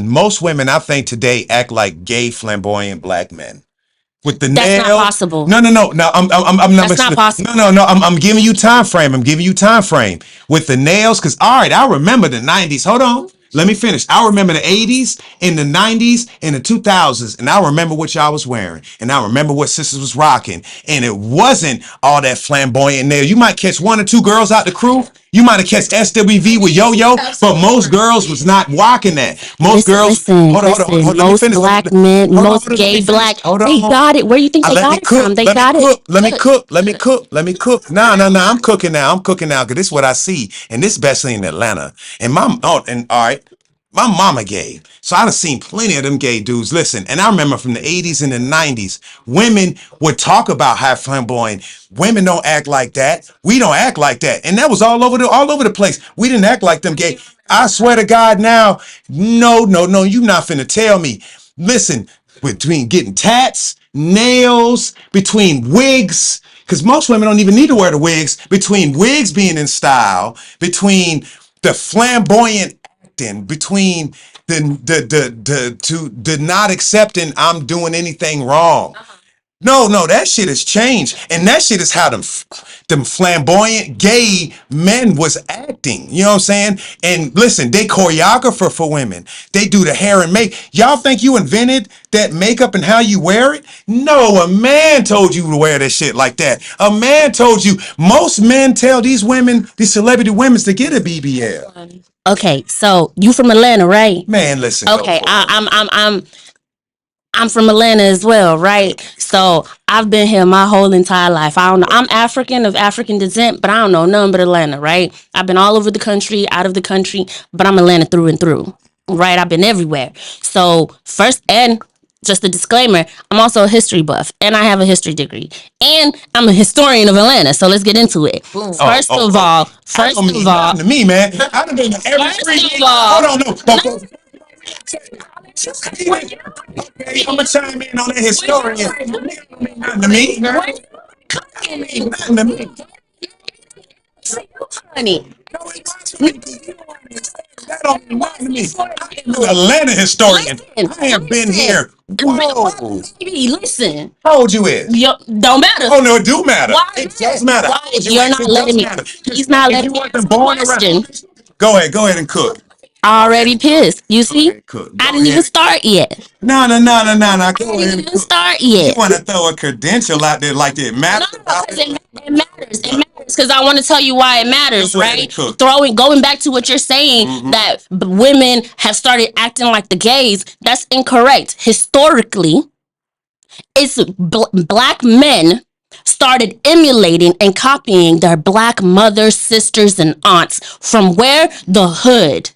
most women I think today act like gay flamboyant black men. With the that's nails. Not possible. No. I'm not. That's not possible. No. I'm giving you time frame. With the nails, because all right, I remember the 90s. Hold on. Let me finish. I remember the 80s and the 90s and the 2000s, and I remember what y'all was wearing, and I remember what sisters was rocking, and it wasn't all that flamboyant nail. You might catch one or two girls out the crew. You might have catch SWV with Yo-Yo, but most girls was not rocking that. Most girls. Hold on. Most black men, most gay black. They got it. Where you think they got it from? They got it. Let me cook. No. I'm cooking now. Because this is what I see, and this especially in Atlanta. And all right. My mama gay. So I done seen plenty of them gay dudes. Listen, and I remember from the 80s and the 90s, women would talk about how flamboyant. Women don't act like that. We don't act like that. And that was all over the place. We didn't act like them gay. I swear to God now, no, you not finna tell me. Listen, between getting tats, nails, between wigs, because most women don't even need to wear the wigs, between wigs being in style, between the flamboyant between the not accepting I'm doing anything wrong. No, that shit has changed, and that shit is how them flamboyant gay men was acting. You know what I'm saying? And listen, they choreographer for women. They do the hair and make. Y'all think you invented that makeup and how you wear it? No, a man told you to wear that shit like that. A man told you. Most men tell these women, these celebrity women, to get a BBL. Okay, so you from Atlanta, right? Man, listen. Okay, I'm I'm from Atlanta as well, right? So I've been here my whole entire life. I don't know. I'm African of African descent, but I don't know nothing but Atlanta, right? I've been all over the country, out of the country, but I'm Atlanta through and through, right? I've been everywhere. So first, and just a disclaimer, I'm also a history buff and I have a history degree. And I'm a historian of Atlanta. So let's get into it. First of all, to me, man. I done been to every street. Hold on, no. Okay, I'm gonna chime in on that historian. Nothing to me. Nothing to me. honey. That don't mean nothing to me. I'm an Atlanta historian. I have been here. Whoa. Baby, listen. How old you is? Don't matter. Oh no, it do matter. Why? It does matter. Why? You're not letting me. He's not letting me answer the question. Go ahead and cook. Already pissed. You see? Cook. I didn't even start yet. No. Go I ahead didn't and even cook. start You yet. want to throw a credential out there like it No, matters? because it matters. It matters because I want to tell you why it matters, Go ahead right? and cook. Going back to what you're saying that women have started acting like the gays. That's incorrect. Historically, it's black men started emulating and copying their black mothers, sisters, and aunts from where? The hood.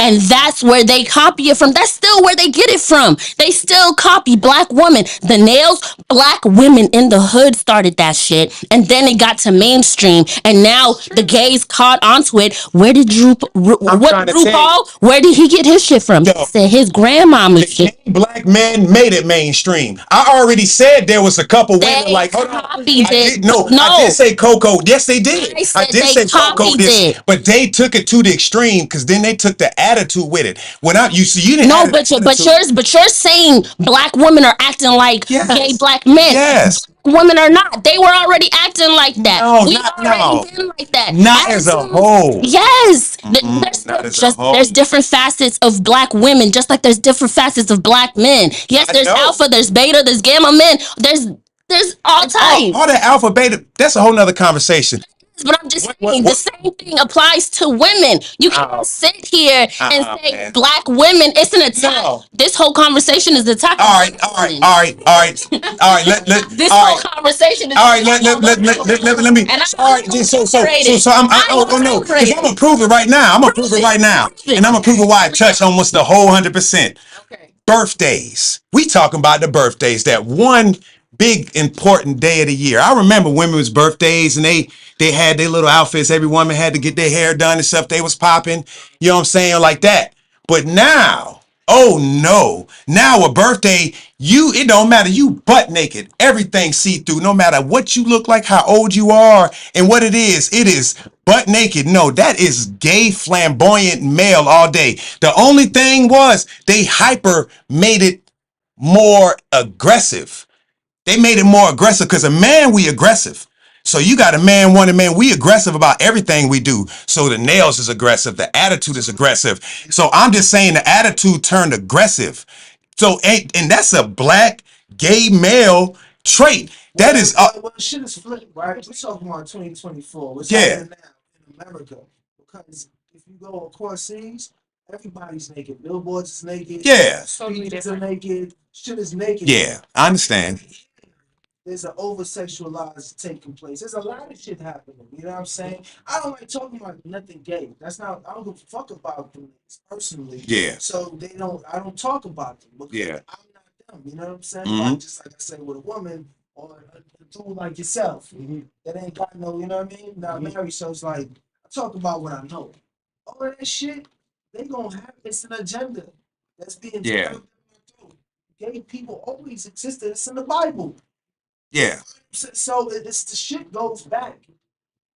And that's where they copy it from. That's still where they get it from. They still copy black women. The nails, black women in the hood started that shit. And then it got to mainstream. And now the gays caught onto it. Where did RuPaul, where did he get his shit from? He said his grandmama's shit. Black men made it mainstream. I already said there was a couple women like, hold on. I did say Coco. Yes, they did. I did say Coco this, but they took it to the extreme because then they took the attitude with it. When you didn't. No, but you're saying black women are acting like gay black men. Yes. Women are not. They were already acting like that. No, We've already been like that. Not as a whole. Yes. Whole. There's different facets of black women, just like there's different facets of black men. Yes, there's alpha, there's beta, there's gamma men. There's all types. All that alpha, beta, that's a whole nother conversation. But I'm just saying the same thing applies to women. You can't sit here and say black women. It's an attack. No. This whole conversation is attacking. All right. This whole conversation is all right. Let me. All right. So I'm gonna prove it right now. And I'm gonna prove it why I touched almost the whole 100%. Okay. Birthdays. We talking about the birthdays. That one big important day of the year. I remember women's birthdays and they had their little outfits. Every woman had to get their hair done and stuff. They was popping, you know what I'm saying, like that. But now, oh no, now a birthday, it don't matter. You butt naked, everything see through. No matter what you look like, how old you are, and what it is butt naked. No, that is gay, flamboyant male all day. The only thing was they hyper made it more aggressive. They made it more aggressive because a man, we aggressive. So you got a man, woman, man, we aggressive about everything we do. So the nails is aggressive. The attitude is aggressive. So I'm just saying the attitude turned aggressive. So, and that's a black gay male trait. That is shit is flipped, right? We're talking about 2024. What's happening now in America? Because if you go across seas, everybody's naked. Billboards is naked. Yeah. Speeches are naked. Shit is naked. Yeah, I understand. There's an over sexualized taking place. There's a lot of shit happening. You know what I'm saying? I don't like talking about nothing gay. I don't give a fuck about them personally. Yeah. So I don't talk about them. Yeah. I'm not them. You know what I'm saying? Like, just like I say with a woman or a dude like yourself that ain't got no, you know what I mean? Not married. So it's like, I talk about what I know. All of that shit, they gonna have, it's an agenda that's being through. Gay people always existed. It's in the Bible. Yeah. So it's the shit goes back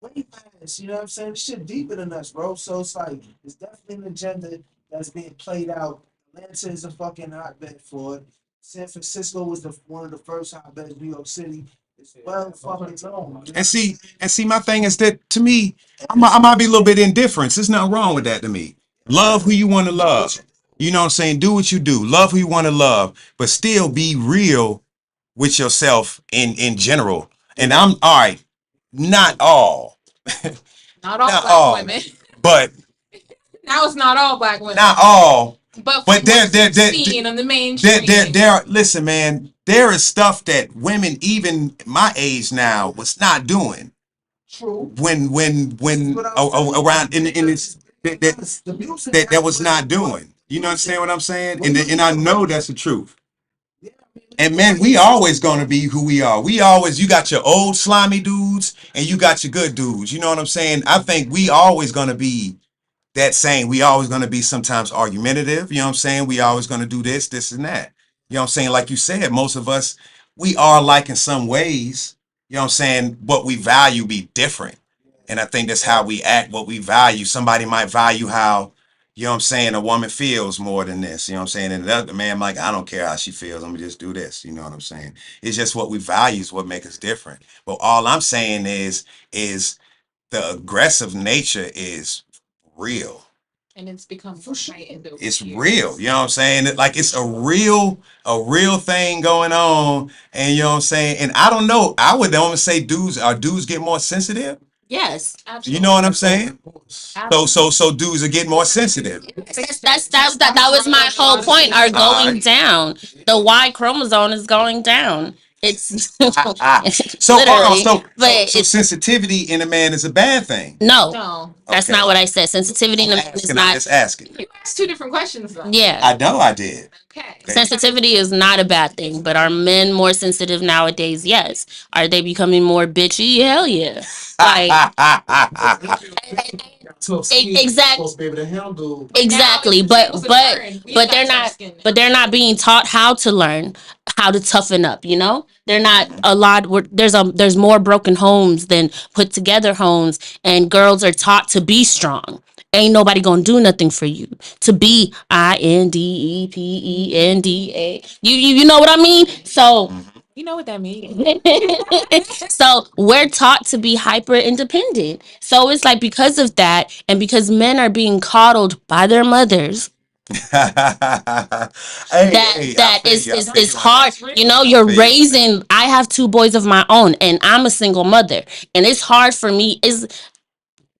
way past, you know what I'm saying? The shit deeper than us, bro. So it's like, it's definitely an agenda that's being played out. Atlanta is a fucking hotbed for it. San Francisco was one of the first hotbeds. New York City is well fucking known. And see, my thing is that to me, I might be a little bit indifferent. There's nothing wrong with that to me. Love who you want to love. You know what I'm saying? Do what you do. Love who you want to love, but still be real with yourself in general. And I'm all right, not all. Not all black women. But now it's not all black women. Not all. But But they're seen on the mainstream. listen, man, there is stuff that women even my age now was not doing. True. When around in this that was not doing. You know understand what I'm saying? And I know that's the truth. And man, we always gonna be who we are. You got your old slimy dudes and you got your good dudes. You know what I'm saying? I think we always gonna be that same. We always gonna be sometimes argumentative. You know what I'm saying? We always gonna do this and that. You know what I'm saying? Like you said, most of us, we are like in some ways, you know what I'm saying? What we value be different. And I think that's how we act, what we value. Somebody might value how, you know what I'm saying, a woman feels more than this. You know what I'm saying? And the other man, like, I don't care how she feels. I'm gonna just do this. You know what I'm saying? It's just what we value is what makes us different. But all I'm saying is the aggressive nature is real. And it's become It's real. You know what I'm saying? Like it's a real thing going on. And you know what I'm saying? And I don't know. I would almost say dudes get more sensitive. Yes. Absolutely. You know what I'm saying? So dudes are getting more sensitive. That was my whole point. Are going down. The Y chromosome is going down. It's So hold on. So sensitivity in a man is a bad thing. No, that's Okay. not what I said. Sensitivity in a man is I'm not. just asking. You asked two different questions though. Yeah. I know I did. Okay. Sensitivity is not a bad thing, but are men more sensitive nowadays? Yes. Are they becoming more bitchy? Hell yeah. Like exactly, but they're not being taught how to learn how to toughen up. You know, they're not a lot. There's more broken homes than put together homes, and girls are taught to be strong. Ain't nobody gonna do nothing for you. To be INDEPENDA. You know what I mean? So You know what that means. so we're taught to be hyper independent. So it's like because of that, and because men are being coddled by their mothers, is hard. You know, you're raising. I have two boys of my own, and I'm a single mother, and it's hard for me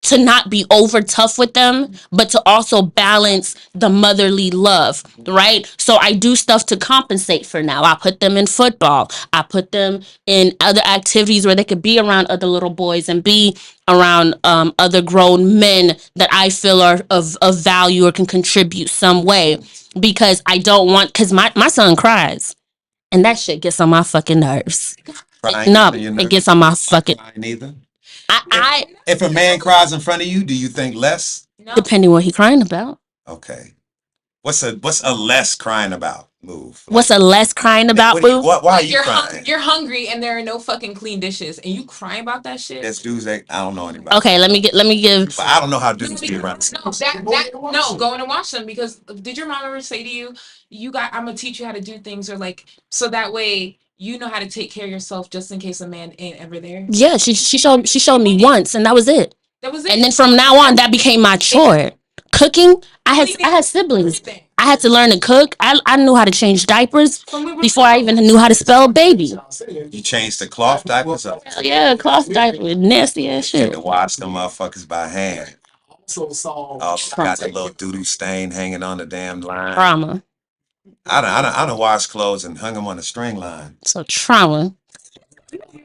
to not be over tough with them, but to also balance the motherly love, right? So I do stuff to compensate for now. I put them in football. I put them in other activities where they could be around other little boys and be around other grown men that I feel are of value or can contribute some way. Because I don't want, because my son cries. And that shit gets on my fucking nerves. It gets on my fucking... Neither. If a man cries in front of you, do you think less? No. Depending what he crying about. Okay. What's a less crying about move? What's a less crying about move? Why are you crying? You're hungry and there are no fucking clean dishes and you crying about that shit? That's dudes that I don't know anybody. Okay, let me give. But I don't know how dudes get around. No, go in and watch them because did your mom ever say to you, I'm gonna teach you how to do things or like so that way you know how to take care of yourself just in case a man ain't ever there? Yeah, she showed me once and that was it. And then from now on that became my chore. Cooking, I had siblings. I had to learn to cook. I knew how to change diapers before I even knew how to spell baby. You changed the cloth diapers up? Yeah, cloth diapers, nasty ass shit. You had to wash them motherfuckers by hand. Got the little doo-doo stain hanging on the damn line. Trauma. I done washed clothes and hung them on the string line. So trauma.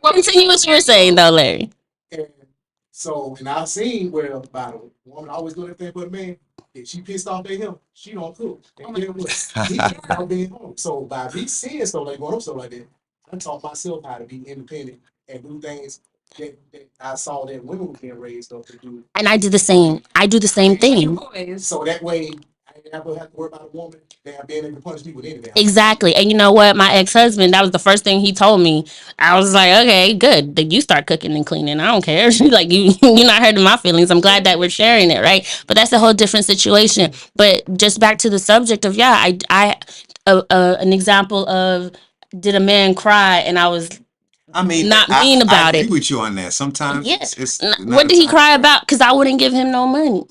Continue what you were saying though, Larry. And I've seen where about a woman always doing everything for a man. If she pissed off at him, she don't cook. And then he out being home. So by me seeing stuff like going up stuff like that, I taught myself how to be independent and do things that I saw that women were being raised up to do. And I do the same. I do the same thing. So that way I never have to worry about a woman that being able to punish me with anything. Exactly. And you know what? My ex-husband, that was the first thing he told me. I was like, okay, good. Then you start cooking and cleaning. I don't care. Like you're not hurting my feelings. I'm glad that we're sharing it, right? But that's a whole different situation. But just back to the subject of an example of did a man cry and I was not mean about it. I agree with you on that. Sometimes it's what did he cry about? Because I wouldn't give him no money.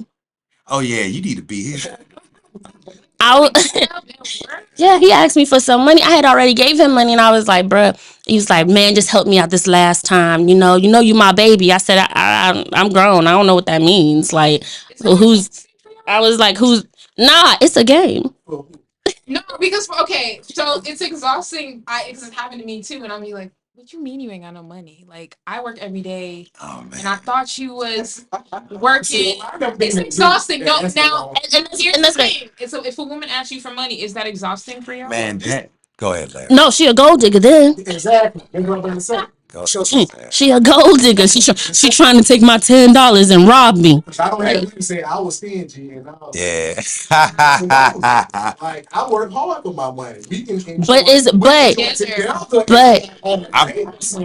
Oh yeah, you need to be here. Yeah, he asked me for some money. I had already gave him money and I was like, bruh, he was like, man, just help me out this last time. You know, you my baby. I said, I'm grown. I don't know what that means. Like, I was like, who's Nah, it's a game. No, because okay, so it's exhausting. It's happened to me too, and I'm like, "What you mean you ain't got no money? Like I work every day, and I thought you was working. It's exhausting. No, now here's the thing: so if a woman asks you for money, is that exhausting for you? Man, that. Go ahead, Larry. No, she a gold digger then. Exactly. That's what I'm gonna say. She a gold digger. She trying to take my $10 and rob me. I don't have to say I was stingy and all. Yeah. Like I work hard for my money. We can enjoy, But it's but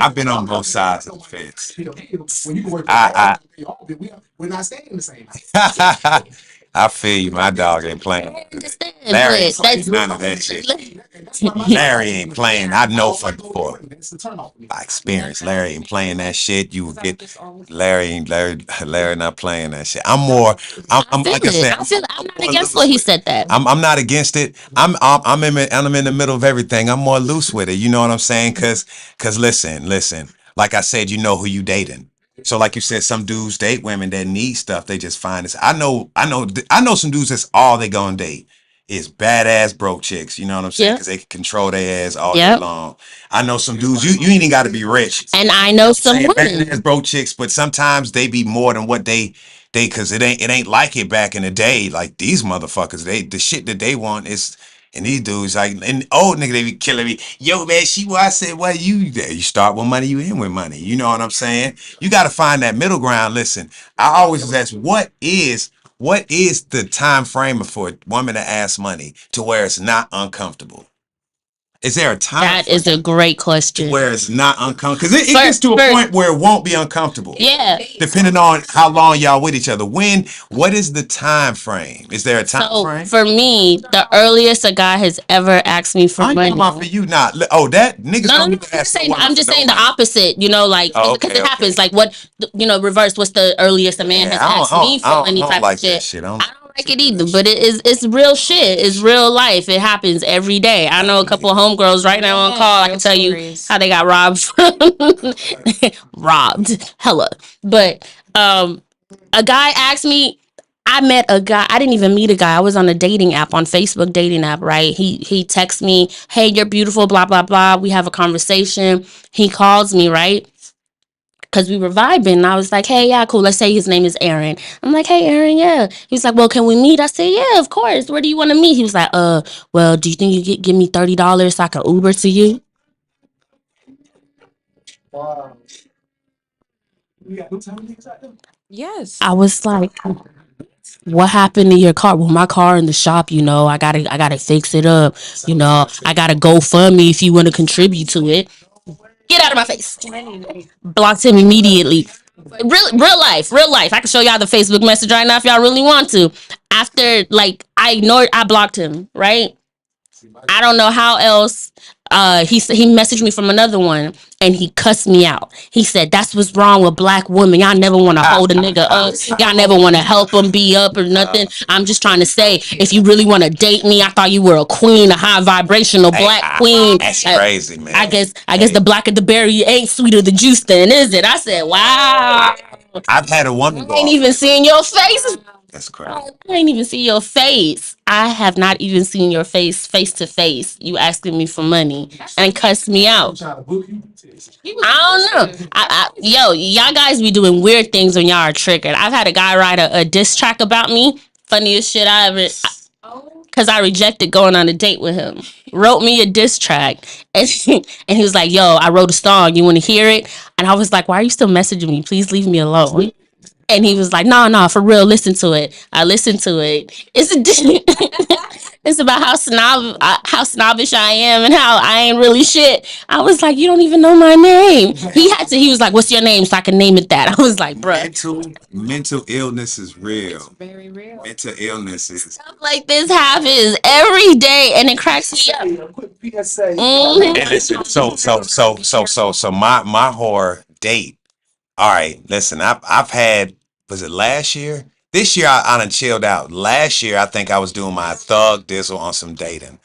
I've been on both sides of the fence. When you can work for hard, we're not staying the same. I feel you. My dog ain't playing. Larry ain't playing none of that shit. Larry ain't playing. I know for by experience. Larry ain't playing that shit. You will get Larry not playing that shit. I'm like I said. I'm not against what he said that. I'm not against it. I'm in the middle of everything. I'm more loose with it. You know what I'm saying? Cause listen. Like I said, you know who you dating. So like you said, some dudes date women that need stuff. They just find this. I know some dudes that's all they gonna date is badass broke chicks. You know what I'm saying? Because they can control their ass all day long. I know some dudes. You ain't even got to be rich. And I know some women badass broke chicks, but sometimes they be more than what they because it ain't like it back in the day. Like these motherfuckers, the shit that they want is. And these dudes, like, and old nigga, they be killing me. Yo, man, I said, well, you start with money, you end with money. You know what I'm saying? You got to find that middle ground. Listen, I always ask, what is the time frame for a woman to ask money to where it's not uncomfortable? Is there a time? That is a great question. Where it's not uncomfortable, because it gets to a point where it won't be uncomfortable. Yeah. Depending on how long y'all with each other. What is the time frame? Is there a time frame? For me, the earliest a guy has ever asked me for money. For you not. Oh, that niggas. No, I'm just saying the opposite. You know, like because it happens. Like what reverse. What's the earliest a man has asked me for money type of shit? I don't like it either, but it's real shit. It's real life. It happens every day. I know a couple of homegirls right now on call. I can tell you how they got robbed. Robbed, hella. But a guy asked me. I met a guy. I didn't even meet a guy. I was on a dating app, on Facebook dating app, right? He texts me, "Hey, you're beautiful, blah, blah, blah." We have a conversation. He calls me, right? Because we were vibing. And I was like, "Hey, yeah, cool." Let's say his name is Aaron. I'm like, "Hey, Aaron, yeah." He's like, "Well, can we meet?" I said, "Yeah, of course. Where do you want to meet?" He was like, well, do you think you could give me $30 so I can Uber to you?" Wow. You got new time niggas out there? Yes. I was like, "What happened to your car?" "Well, my car in the shop, I gotta fix it up. I gotta GoFundMe if you want to contribute to it." Get out of my face. Blocked him immediately. Real life. I can show y'all the Facebook message right now if y'all really want to. After, I blocked him, right? I don't know how else. He messaged me from another one and he cussed me out. He said, "That's what's wrong with black women. Y'all never want to hold a nigga up. Y'all never want to help him be up or nothing. I'm just trying to say, if you really want to date me, I thought you were a queen, a high vibrational black queen." That's crazy, man. I guess the blacker the berry ain't sweeter the juice then, is it? I said, wow. I've had a woman go. I ain't even seen your face. That's crazy. I ain't even see your face. I have not even seen your face to face. You asking me for money and cussed me out. I don't know. Y'all guys be doing weird things when y'all are triggered. I've had a guy write a diss track about me. Funniest shit I ever. Because I rejected going on a date with him. Wrote me a diss track. And he was like, "Yo, I wrote a song. You want to hear it?" And I was like, "Why are you still messaging me? Please leave me alone." And he was like, "No, for real, listen to it." I listened to it. It's about how snobbish I am and how I ain't really shit. I was like, "You don't even know my name." He was like, "What's your name so I can name it that?" I was like, "Bruh." Mental illness is real. It's very real. Mental illness is. Stuff like this happens every day and it cracks me up. Quick PSA. Mhm. And listen, so my horror date. All right, listen, I've had, was it last year? This year I done chilled out. Last year I think I was doing my thug dizzle on some dating.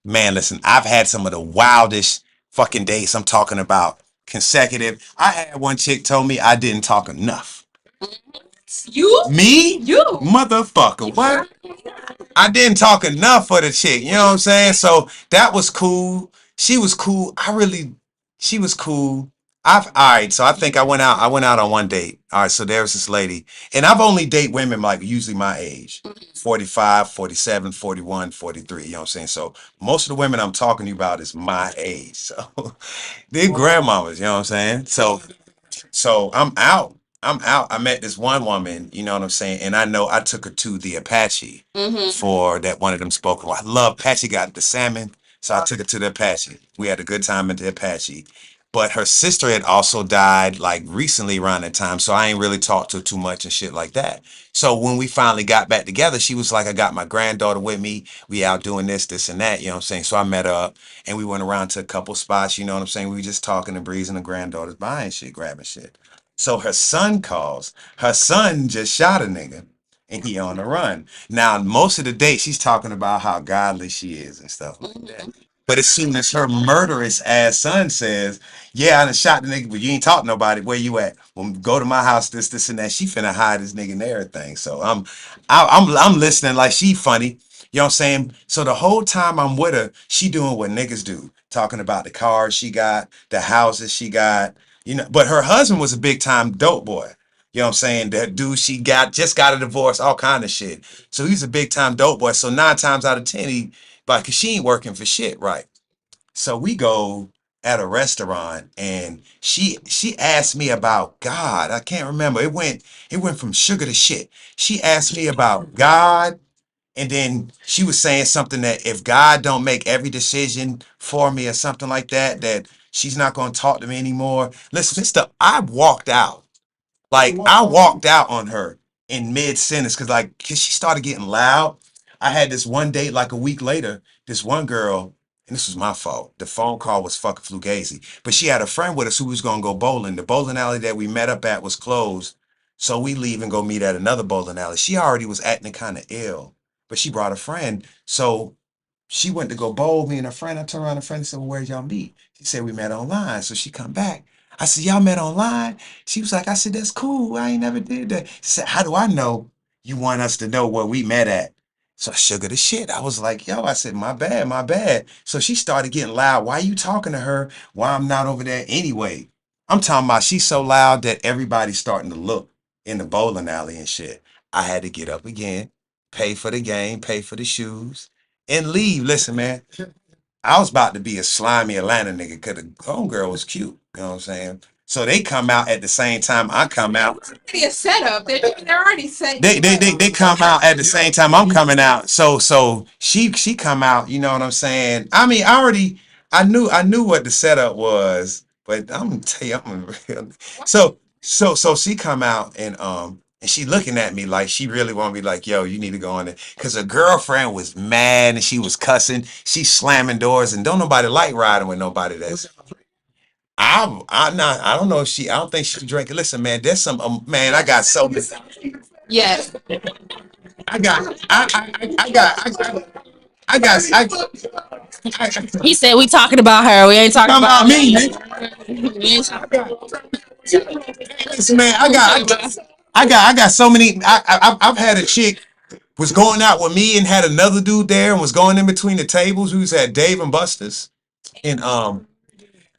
Man, listen, I've had some of the wildest fucking dates. I'm talking about consecutive. I had one chick told me I didn't talk enough. You? Me? You? Motherfucker. What? I didn't talk enough for the chick. You know what I'm saying? So that was cool. She was cool. She was cool. All right. So I think I went out on one date. All right. So there was this lady, and I've only date women like usually my age, 45, 47, 41, 43. You know what I'm saying? So most of the women I'm talking to you about is my age. So they're grandmamas. You know what I'm saying? So I'm out. I'm out. I met this one woman, you know what I'm saying? And I know I took her to the Apache for that one of them spoken. I love Apache got the salmon. So I took her to the Apache. We had a good time at the Apache. But her sister had also died like recently around that time. So I ain't really talked to her too much and shit like that. So when we finally got back together, she was like, I got my granddaughter with me. We out doing this, and that, you know what I'm saying? So I met her up and we went around to a couple spots, you know what I'm saying? We were just talking and breezing, the granddaughter's buying shit, grabbing shit. So her son calls. Her son just shot a nigga and he on the run. Now, most of the day, she's talking about how godly she is and stuff like that. But as soon as her murderous ass son says, yeah, I done shot the nigga, but you ain't talk to nobody. Where you at? Well, go to my house, this, and that. She finna hide this nigga and everything. So I'm listening like she funny. You know what I'm saying? So the whole time I'm with her, she doing what niggas do, talking about the cars she got, the houses she got, you know. But her husband was a big time dope boy. You know what I'm saying? That dude she just got a divorce, all kind of shit. So he's a big time dope boy. So 9 times out of 10, cause she ain't working for shit, right? So we go at a restaurant and she asked me about God. I can't remember. It went from sugar to shit. She asked me about God, and then she was saying something that if God don't make every decision for me or something like that, that she's not gonna talk to me anymore. Listen, I walked out. Like I walked out on her in mid sentence cause she started getting loud. I had this one date like a week later. This one girl, and this was my fault. The phone call was fucking fugazi, but she had a friend with us who was gonna go bowling. The bowling alley that we met up at was closed, so we leave and go meet at another bowling alley. She already was acting kind of ill, but she brought a friend, so she went to go bowl. Me and her friend. I turned around, her friend and said, "Well, where'd y'all meet?" She said, "We met online." So she come back. I said, "Y'all met online?" She was like, "I said, that's cool. I ain't never did that." She said, "How do I know you want us to know where we met at?" So I shook her the shit. I was like, "Yo," I said, "My bad, my bad." So she started getting loud. Why you talking to her? Why I'm not over there anyway? I'm talking about she's so loud that everybody's starting to look in the bowling alley and shit. I had to get up again, pay for the game, pay for the shoes, and leave. Listen, man, I was about to be a slimy Atlanta nigga because the homegirl was cute. You know what I'm saying? So they come out at the same time I come out. It's already a setup. They're already set. They come out at the same time I'm coming out. So she come out, you know what I'm saying? I mean, I knew what the setup was, but I'm gonna tell you, I'm a real. So she come out and she looking at me like she really want to be like, yo, you need to go on it. Cause her girlfriend was mad and she was cussing, she slamming doors, and don't nobody like riding with nobody that's I don't know if I don't think she's drinking. Listen, man, there's some man, I got so many. Yes. I got, I got, I got, I He said we talking about her. We ain't talking talking about about me, man. We ain't talking- Listen, man, I got so many. I've had a chick was going out with me and had another dude there and was going in between the tables. We was at Dave and Buster's, and no.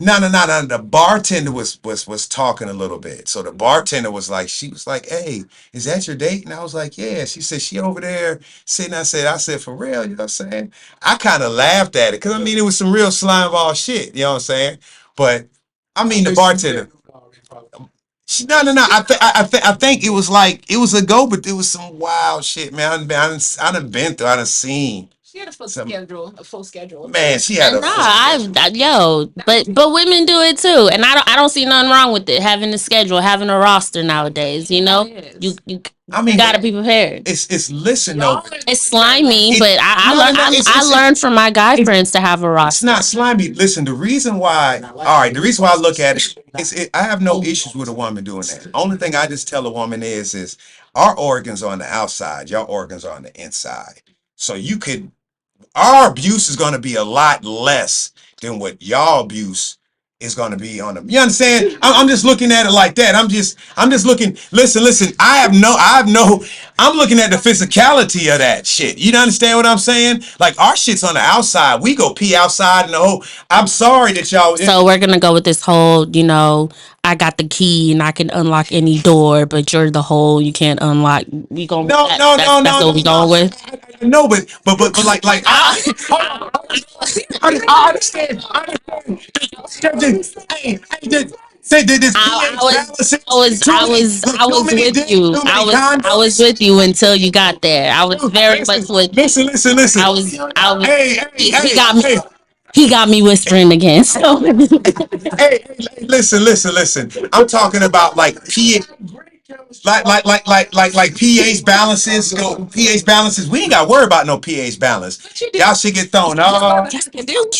The bartender was talking a little bit. So the bartender was like, she was like, "Hey, is that your date?" And I was like, "Yeah." She said she over there sitting. I said, "For real?" You know what I'm saying? I kind of laughed at it because I mean it was some real slime ball shit. You know what I'm saying? But I mean the bartender. No. I think it was like it was a go, but it was some wild shit, man. I done been through. I done seen She had a full some. schedule. A full schedule. Man, she had a Nah, full schedule. but women do it too, and I don't see nothing wrong with it. Having a schedule, having a roster nowadays, you know, you I mean, gotta be prepared. it's listen though. It's slimy, It- but I learned from my guy friends to have a It's roster. not slimy. Listen, the reason why, all right, the reason why I look at it is I have no issues with a woman doing that. Only thing I just tell a woman is our organs are on the outside, your organs are on the inside. So our abuse is going to be a lot less than what y'all abuse is going to be on them. You understand? I'm just looking at it like that. I'm just looking. Listen. I'm looking at the physicality of that shit. You understand what I'm saying? Like our shit's on the outside. We go pee outside and the whole. I'm sorry that y'all. So we're gonna go with this whole, I got the key and I can unlock any door, but you're the hole you can't unlock. We going No, that's what we going with. No, but like I understand. Hey, say did this I was with you. I was with you until you got there. I was very much with you. Listen. I was. Hey, He got me whispering again. So hey, listen. I'm talking about like PA, like PA's balances. PA's balances. We ain't got to worry about no PA's balance. Y'all should get thrown. yes, you do.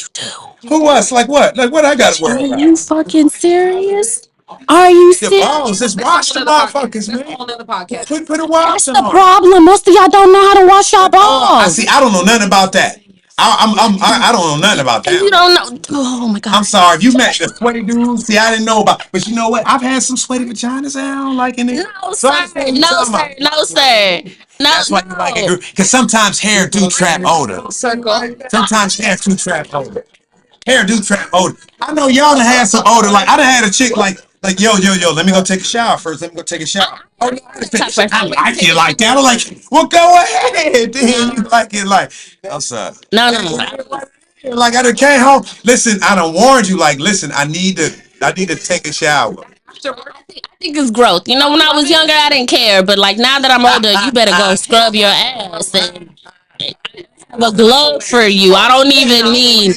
Who was like what? Like what I got to worry Are about? you fucking serious? Are you The serious? balls. Just watch the motherfuckers, man. On the podcast. Put a watch That's the on. problem. Most of y'all don't know how to wash your I balls. see. I don't know nothing about that. I don't know nothing about And you that. don't know. Oh my god. I'm sorry. If you met the sweaty dudes, see, I didn't know about. But you know what? I've had some sweaty vaginas. I don't like it. No, sir. No, sir. No, sir. No, That's why you like it, because sometimes hair do trap odor. Circle. Sometimes hair do trap odor. Hair do trap odor. I know y'all done had some odor. Like I done had a chick like yo. Let me go take a shower first. Let me go take a shower. Oh, no, I like it like that. I'm like, well, go ahead. Then you like it like. I'm sorry. No. Like I done came home. Listen, I done warned you. Like, listen, I need to take a shower. I think it's growth. When I was younger, I didn't care, but like now that I'm older, you better go scrub your ass and have a glove for you. I don't even need.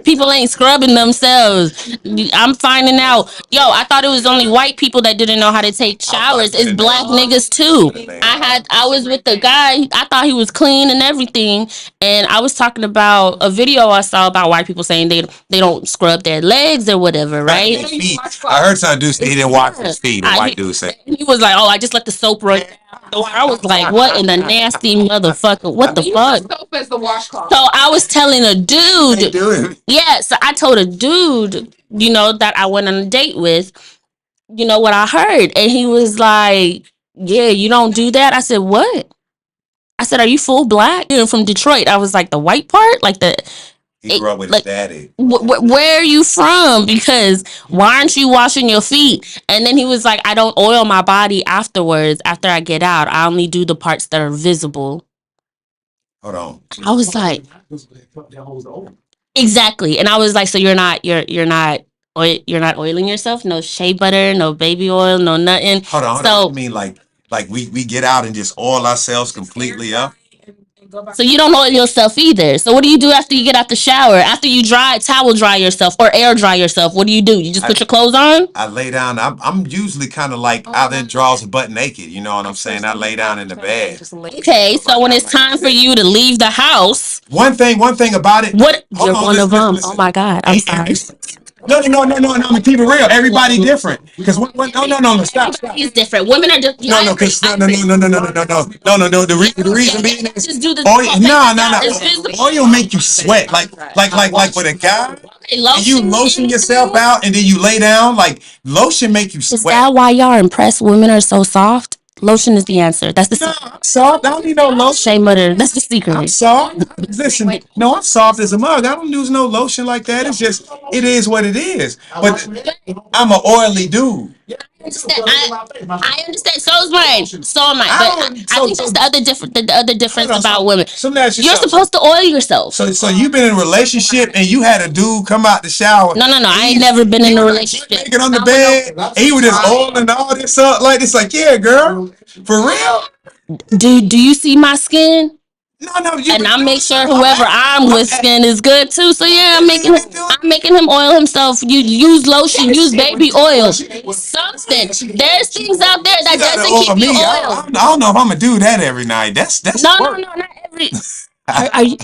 People ain't scrubbing themselves. I'm finding out. Yo, I thought it was only white people that didn't know how to take showers. It's black niggas too. I was with the guy. I thought he was clean and everything, and I was talking about a video I saw about white people saying they don't scrub their legs or whatever, right? Feet. I heard some dude say he didn't wash his feet. A white dude said He was like, "Oh, I just let the soap run." I was like, "What in the nasty motherfucker? What the fuck?" Soap as the washcloth. So I was telling a dude, yeah. So I told a dude, that I went on a date with, what I heard, and he was like, "Yeah, you don't do that." I said, "What?" I said, "Are you full black?" You're from Detroit. I was like, "The white part, like the." he grew up with his daddy. Where are you from? Because why aren't you washing your feet? And then he was like, I don't oil my body afterwards. After I get out, I only do the parts that are visible. Hold on. I was like, exactly. And I was like, so you're not oiling yourself? No shea butter, no baby oil, no nothing. Hold on. So I mean, like we get out and just oil ourselves completely up. So you don't oil yourself either. So what do you do after you get out the shower? After you towel dry yourself or air dry yourself, what do? You just put your clothes on? I lay down. I'm usually kind of like out in drawers butt naked. You know what I'm saying? I lay down in the bed. Okay, so when it's time for you to leave the house, one thing about it. What? Hold You're on, one of them. listen. Oh my god, I'm sorry. No. I'm gonna keep it real. Everybody different. Because no. Stop. He's different. Women are just No. The reason being is just do the oil make you sweat like with a guy. And you lotion yourself out and then you lay down. Like lotion make you sweat. Is that why y'all impressed? Women are so soft. Lotion is the answer. That's the secret. I'm soft. I don't need no lotion. Shea butter. That's the secret. I'm soft. Listen, no, I'm soft as a mug. I don't use no lotion like that. It's just, it is what it is. But I'm an oily dude. I understand. So is mine. So am I. But I think that's the other difference about women. You're supposed to oil yourself. So you've been in a relationship and you had a dude come out the shower. No. I ain't never been in a relationship. Naked on the bed, and he was just oiling all this up like this. Like, yeah, girl, for real. Do you see my skin? No. And I make sure whoever I'm with skin is good too. So yeah, I'm making him oil himself. You use lotion, use baby oil, something. There's things out there that doesn't keep you oil. I don't know if I'm gonna do that every night. That's no, not every. Are you?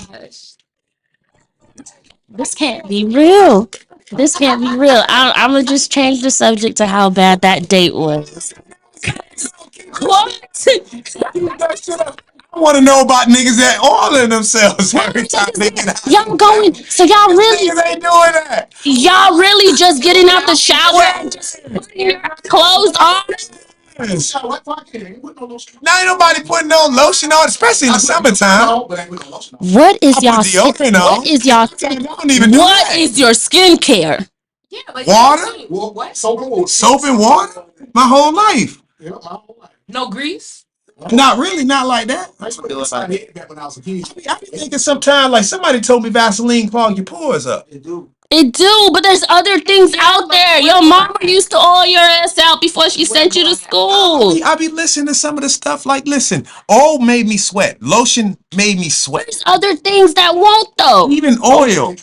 This can't be real. This can't be real. I'm gonna just change the subject to how bad that date was. What? I I want to know about niggas that oiling themselves every time they get out. Y'all going, so y'all really, Niggas ain't doing that. y'all really just getting out the shower and just putting your clothes on? Yes. Now ain't nobody putting no lotion on, especially in the summertime. What is I y'all put deodorant on. what is y'all I don't even do what that. is your skincare? Yeah, like Water? What? Soap and water? My whole life. No grease? Not really, not like that. I be thinking sometimes, like somebody told me Vaseline clog your pores up. It do, but there's other things out there. Your mama used to oil your ass out before she sent you to school. I be listening to some of the stuff like, listen, oil made me sweat. Lotion made me sweat. There's other things that won't though. Even oil.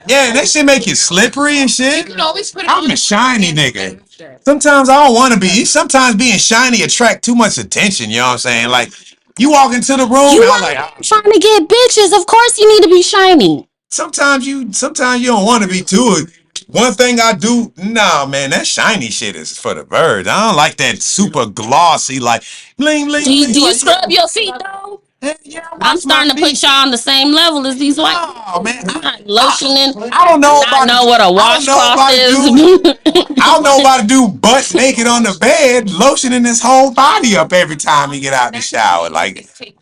Yeah, that shit make you slippery and You shit. can always put it I'm on a shiny nigga. after. Sometimes I don't want to be. Sometimes being shiny attract too much attention. You know what I'm saying? Like, you walk into the room You and I'm out like, here trying to get bitches. Of course you need to be shiny. sometimes you don't want to be too. One thing I do, nah, man, that shiny shit is for the birds. I don't like that super glossy, like bling bling. Do you like, scrub your feet though? yeah, I I'm wash my starting to feet. put y'all on the same level as these white Oh man, lotioning. I don't know I about know what a washcloth is. I don't know about to do butt naked on the bed, lotioning his whole body up every time he get out the shower. Like he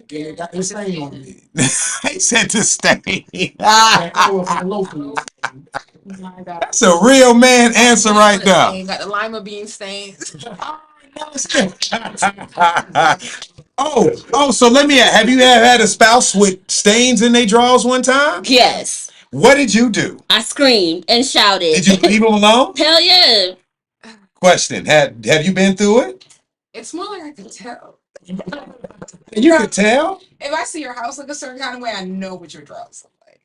said to stay. That's a real man answer right there. Got the lima bean stains. Oh, so let me ask, have you ever had a spouse with stains in their drawers one time? Yes. What did you do? I screamed and shouted. Did you leave them alone? Hell yeah. Question, have you been through it? It's more like I can tell. You could tell? If I see your house look a certain kind of way, I know what your drawers look like.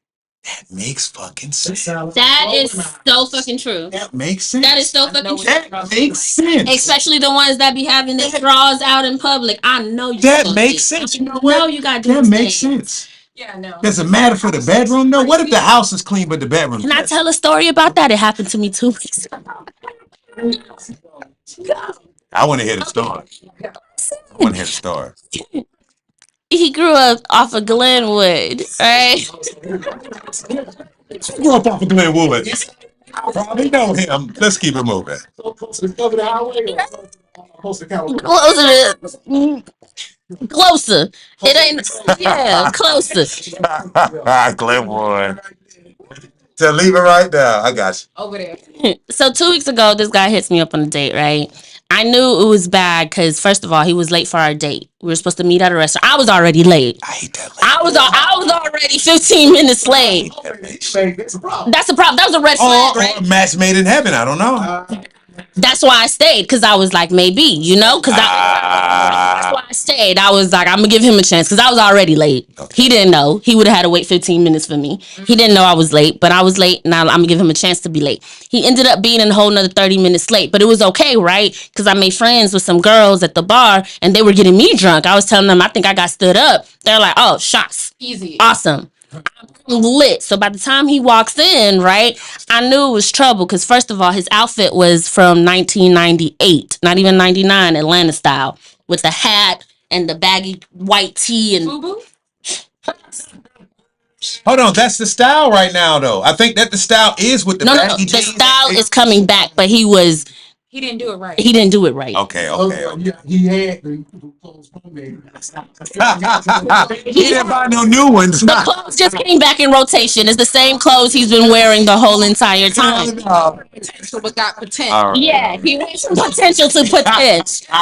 That makes fucking sense. That is so fucking true. That makes sense. That is so fucking true. That makes sense. Especially the ones that be having their drawers out in public. I know you. That funky. makes sense. You know No, what? you got That makes sense. Yeah, no. Does it matter for the bedroom? No. What if the house is clean but the bedroom? Can I tell a story about that? It happened to me 2 weeks ago. I want to hear the story. I want to hear the story. He grew up off of Glenwood, right? Grew up off of Glenwood. I probably know him. Let's keep it moving. Closer. It ain't. Yeah, closer. Glenwood. So leave it right there. I got you. Over there. So 2 weeks ago, this guy hits me up on a date, right? I knew it was bad because first of all, he was late for our date. We were supposed to meet at a restaurant. I was already late. I hate that. I was already 15 minutes late. That's a problem. That's a problem. That was a red flag, right? Or match made in heaven. I don't know. That's why I stayed, because I was like, maybe, you know, because that's why I stayed. I was like, I'm gonna give him a chance because I was already late. He didn't know. He would have had to wait 15 minutes for me. He didn't know I was late, but I was late, and I'm gonna give him a chance to be late. He ended up being a whole nother 30 minutes late, but it was okay, right? Because I made friends with some girls at the bar, and they were getting me drunk. I was telling them, I think I got stood up. They're like, oh, shots. Easy. Awesome. I'm lit. So by the time he walks in, right, I knew it was trouble because first of all, his outfit was from 1998, not even 99, Atlanta style, with the hat and the baggy white tee and Boo-boo? Hold on, that's the style right now, though. I think that the style is with the no. baggy The jeans. style is coming back, but he didn't do it right. He didn't do it right. Okay. He had the clothes from there. He didn't buy no new ones. The clothes just came back in rotation. It's the same clothes he's been wearing the whole entire time. Potential, but got potential. All right. Yeah, he went from potential to potential.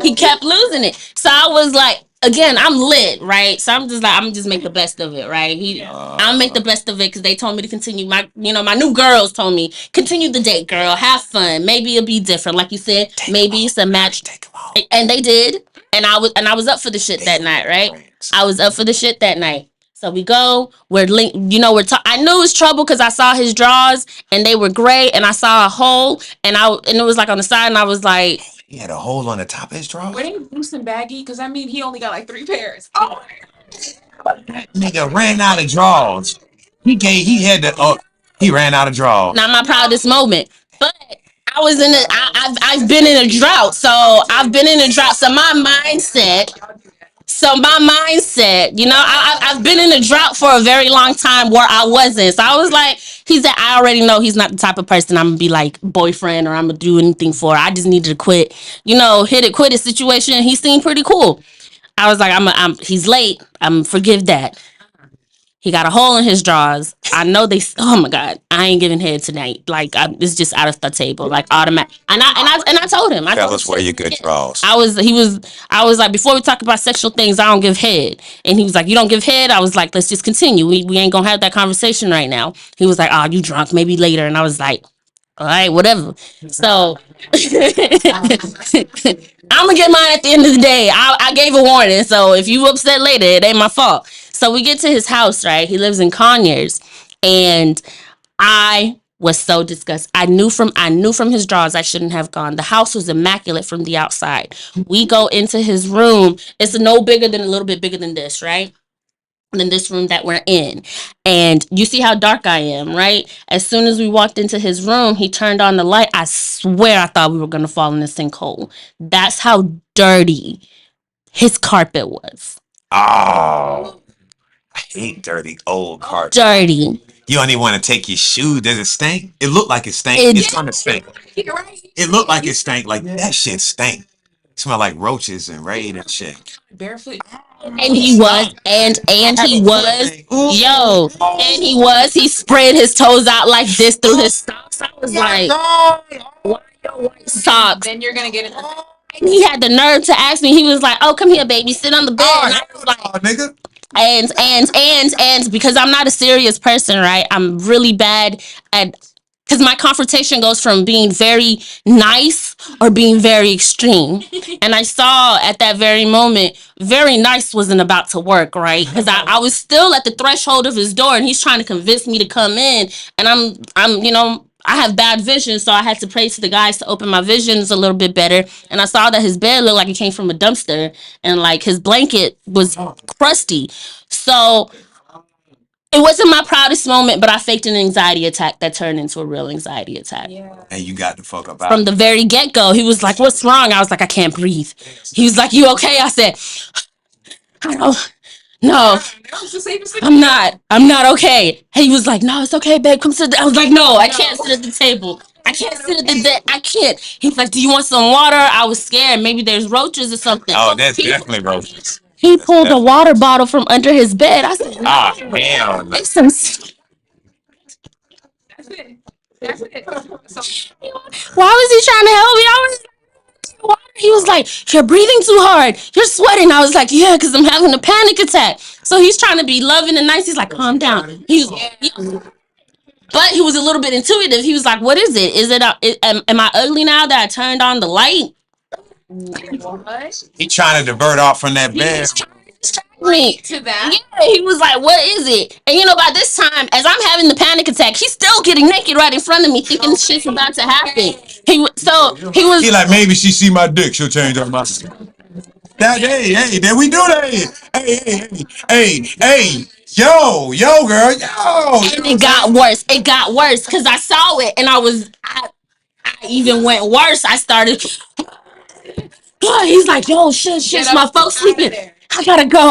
He kept losing it. So I was like, again, I'm lit, right? So I'm just like, I'm just make the best of it, right? I'll make the best of it because they told me to continue. My new girls told me continue the date, girl. Have fun. Maybe it'll be different, like you said. Maybe it's a match, and they did. And I was up for the shit that night, right? I was up for the shit that night. So we go. We're linked. I knew it was trouble because I saw his drawers and they were gray, and I saw a hole, and it was like on the side, and I was like, he had a hole on the top of his drawers. Were they loose and baggy? Because I mean, he only got like 3 pairs. Oh, Nigga ran out of drawers. He ran out of drawers. not my proudest moment, but I was in a, I've been in a drought. So I've been in a drought. So my mindset, you know, I've been in a drought for a very long time where I wasn't. So I was like, he said, I already know he's not the type of person I'm gonna be like boyfriend or I'm gonna do anything for. I just needed to quit, you know, hit it, quit it situation. He seemed pretty cool. I was like, he's late. I'm forgive that. He got a hole in his drawers. I know they. Oh my god, I ain't giving head tonight. Like it's just out of the table, like automatic. And I told him. Tell us where you good draws. I was like, before we talk about sexual things, I don't give head. And he was like, you don't give head. I was like, let's just continue. We ain't gonna have that conversation right now. He was like, oh, you drunk? Maybe later. And I was like, all right, whatever. So I'm gonna get mine at the end of the day. I gave a warning, so if you upset later, it ain't my fault. So we get to his house, right? He lives in Conyers, and I was so disgusted. I knew from his drawers I shouldn't have gone. The house was immaculate from the outside. We go into his room. It's no bigger than a little bit bigger than this, right? Than this room that we're in. And you see how dark I am, right? As soon as we walked into his room, he turned on the light. I swear I thought we were gonna fall in the sinkhole. That's how dirty his carpet was. Oh, I hate dirty old carpet. Dirty. You don't even want to take your shoe. Does it stink? It looked like it stank. It's gonna stink. It looked like it stank. Like that shit stank. Smell like roaches and raid and shit. Barefoot. And he was, and he was, he spread his toes out like this through his socks. I was like, why your white socks? Then you're gonna get it. And he had the nerve to ask me. He was like, "Oh, come here, baby, sit on the bed." And I was like, nigga. And because I'm not a serious person, right? I'm really bad at, because my confrontation goes from being very nice or being very extreme. And I saw at that very moment, very nice wasn't about to work, right? Because I was still at the threshold of his door and he's trying to convince me to come in. And I'm, you know, I have bad vision, so I had to pray to the guys to open my visions a little bit better. And I saw that his bed looked like it came from a dumpster and like his blanket was crusty. So it wasn't my proudest moment, but I faked an anxiety attack that turned into a real anxiety attack. Yeah. And you got the fuck up out. From the very get-go, he was like, "What's wrong?" I was like, "I can't breathe." He was like, "You okay?" I said, "I don't. No, I'm not okay." He was like, "No, it's okay, babe. Come sit." I was like, "No, I can't sit at the table. I can't sit at the bed. I can't." He's like, "Do you want some water?" I was scared. Maybe there's roaches or something. Oh, that's definitely roaches. He pulled a water bottle from under his bed. I said, Ah, damn. "Make some." That's it. That's it. So, Why was he trying to help me? I was water. He was like, "You're breathing too hard. You're sweating." I was like, "Yeah, because I'm having a panic attack." So he's trying to be loving and nice. He's like, "Calm down." But he was a little bit intuitive. He was like, "What is it? Is it? Am I ugly now that I turned on the light?" what? He trying to divert off from that bed. He's trying to distract me. To that? Yeah, he was like, "What is it?" And you know, by this time, as I'm having the panic attack, he's still getting naked right in front of me, thinking shit's about to happen. He was. He like, maybe she see my dick, she'll change her mind. That hey, then we do that. Hey, yo, girl, yo. And it got worse. It got worse because I saw it, and I even went worse. I started. He's like, "Yo, shit, my folks sleeping. I gotta go."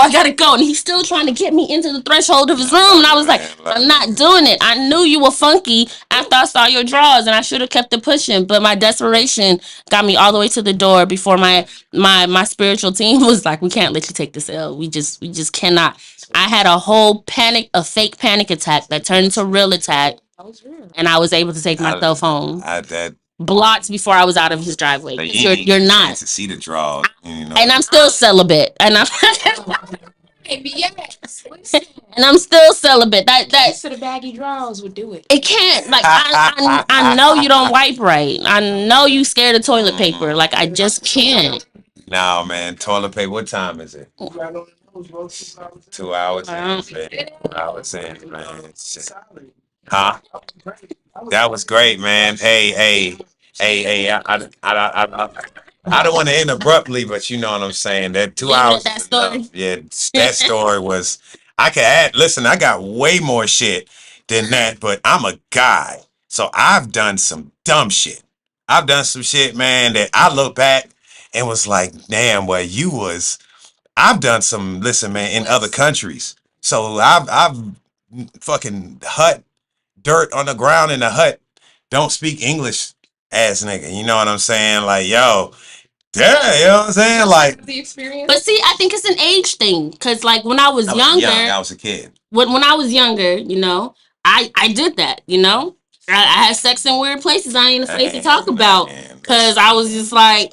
And he's still trying to get me into the threshold of his room. And I was like, "I'm not doing it. I knew you were funky after I saw your drawers, and I should have kept it pushing. But my desperation got me all the way to the door before my spiritual team was like, "We can't let you take this L. We just cannot." I had a fake panic attack that turned into a real attack. And I was able to take myself home. Blocks before I was out of his driveway. You're not to see the draw, you know. And I'm still celibate, and I'm yes. and I'm still celibate. That So the baggy drawers would do it. it can't. Like I know you don't wipe right. I know you scared of toilet paper. Like I just can't. No, man, toilet paper. What time is it? 2 hours in, 2 hours in, man. Shit. Huh? That was great, man. Hey. I don't want to end abruptly, but you know what I'm saying. That 2 hours. That story. Yeah, that story was. I could add. Listen, I got way more shit than that, but I'm a guy, so I've done some dumb shit. I've done some shit, man, that I look back and was like, damn, well, you was. I've done some. Listen, man, in other countries. So I've fucking hut dirt on the ground in the hut. Don't speak English, ass nigga. You know what I'm saying? Like, yo, yeah, you know what I'm saying? Like, The experience. But see, I think it's an age thing. Cause like when I was I was younger, young. I was a kid. when I was younger, you know, I did that, you know. I had sex in weird places I ain't afraid to talk about. Man. Cause I was just like,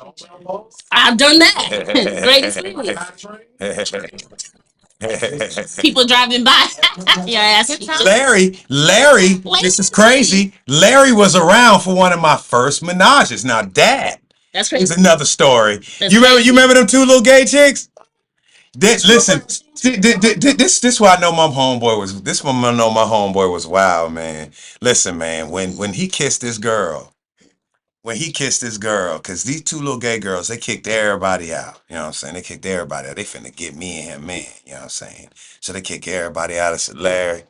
I've done that. Great experience. People driving by. Your ass. Larry, this is crazy. Larry was around for one of my first menages. Now, Dad That's is crazy. another story. That's You crazy. remember them two little gay chicks? Listen, this why I know my homeboy was. This one I know my homeboy was wild, man. Listen, man, when he kissed this girl. When he kissed this girl, because these two little gay girls, they kicked everybody out. You know what I'm saying? They kicked everybody out. They finna get me and him, man. You know what I'm saying? So they kick everybody out. I said, Larry,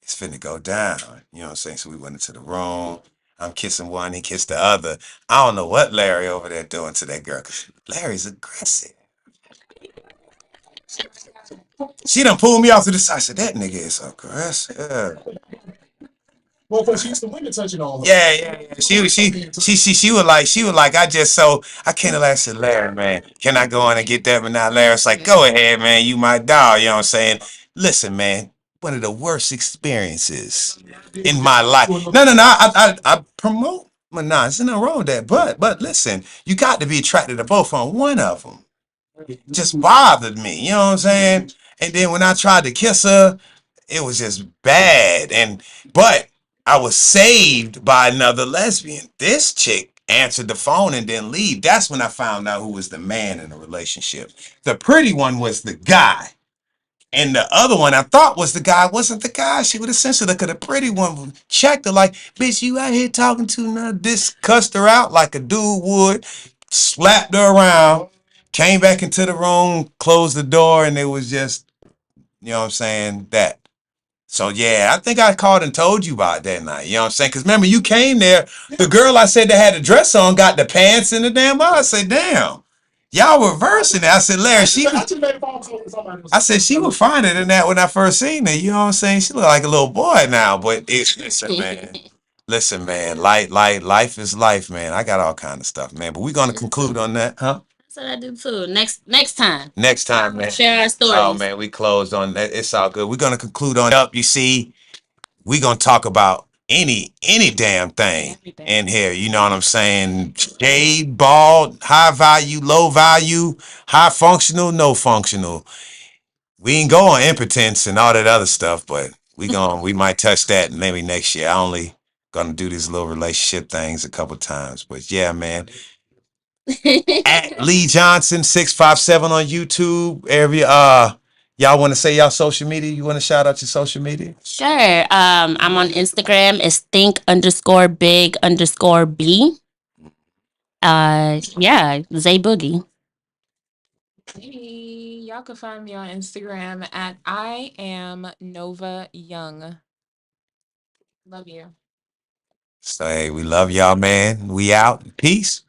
it's finna go down. You know what I'm saying? So we went into the room. I'm kissing one, he kissed the other. I don't know what Larry over there doing to that girl, because Larry's aggressive. She done pulled me off to the side. I said, that nigga is aggressive. Well, because she's the women touching on her. Yeah. She was like, I can't allow. I said, Larry, man, can I go in and get that? But now Larry's like, go ahead, man, you my dog. You know what I'm saying? Listen, man, one of the worst experiences in my life. No. I promote Manaz. There's nothing wrong with that. But listen, you got to be attracted to both on one of them. Just bothered me. You know what I'm saying? And then when I tried to kiss her, it was just bad. But I was saved by another lesbian. This chick answered the phone and didn't leave. That's when I found out who was the man in the relationship. The pretty one was the guy. And the other one I thought was the guy wasn't the guy. She would have censored her because the pretty one checked her like, bitch, you out here talking to another. This cussed her out like a dude would, slapped her around, came back into the room, closed the door, and it was just, you know what I'm saying, that. So, yeah, I think I called and told you about that night. You know what I'm saying? Because remember, you came there. The girl I said that had the dress on got the pants and the damn I said, damn, y'all reversing it. I said, Larry, I said, she was finer than that when I first seen her. You know what I'm saying? She look like a little boy now. But listen, man. Listen, man. Life is life, man. I got all kind of stuff, man. But we're going to conclude on that, huh? That's what I do too. Next time. Next time, man. Share our stories. Oh, man, we closed on that. It's all good. We're going to conclude on up. You see, we're going to talk about any damn thing in here. You know what I'm saying? Shade, bald, high value, low value, high functional, no functional. We ain't go on impotence and all that other stuff, but we might touch that maybe next year. I only gonna do these little relationship things a couple times. But yeah, man. At Lee Johnson 657 on YouTube. Y'all want to say y'all social media? You want to shout out your social media? Sure. I'm on Instagram. It's think_big_B. Yeah, Zay Boogie. Hey, y'all can find me on Instagram at I am Nova Young. Love you. So hey, we love y'all, man. We out. Peace.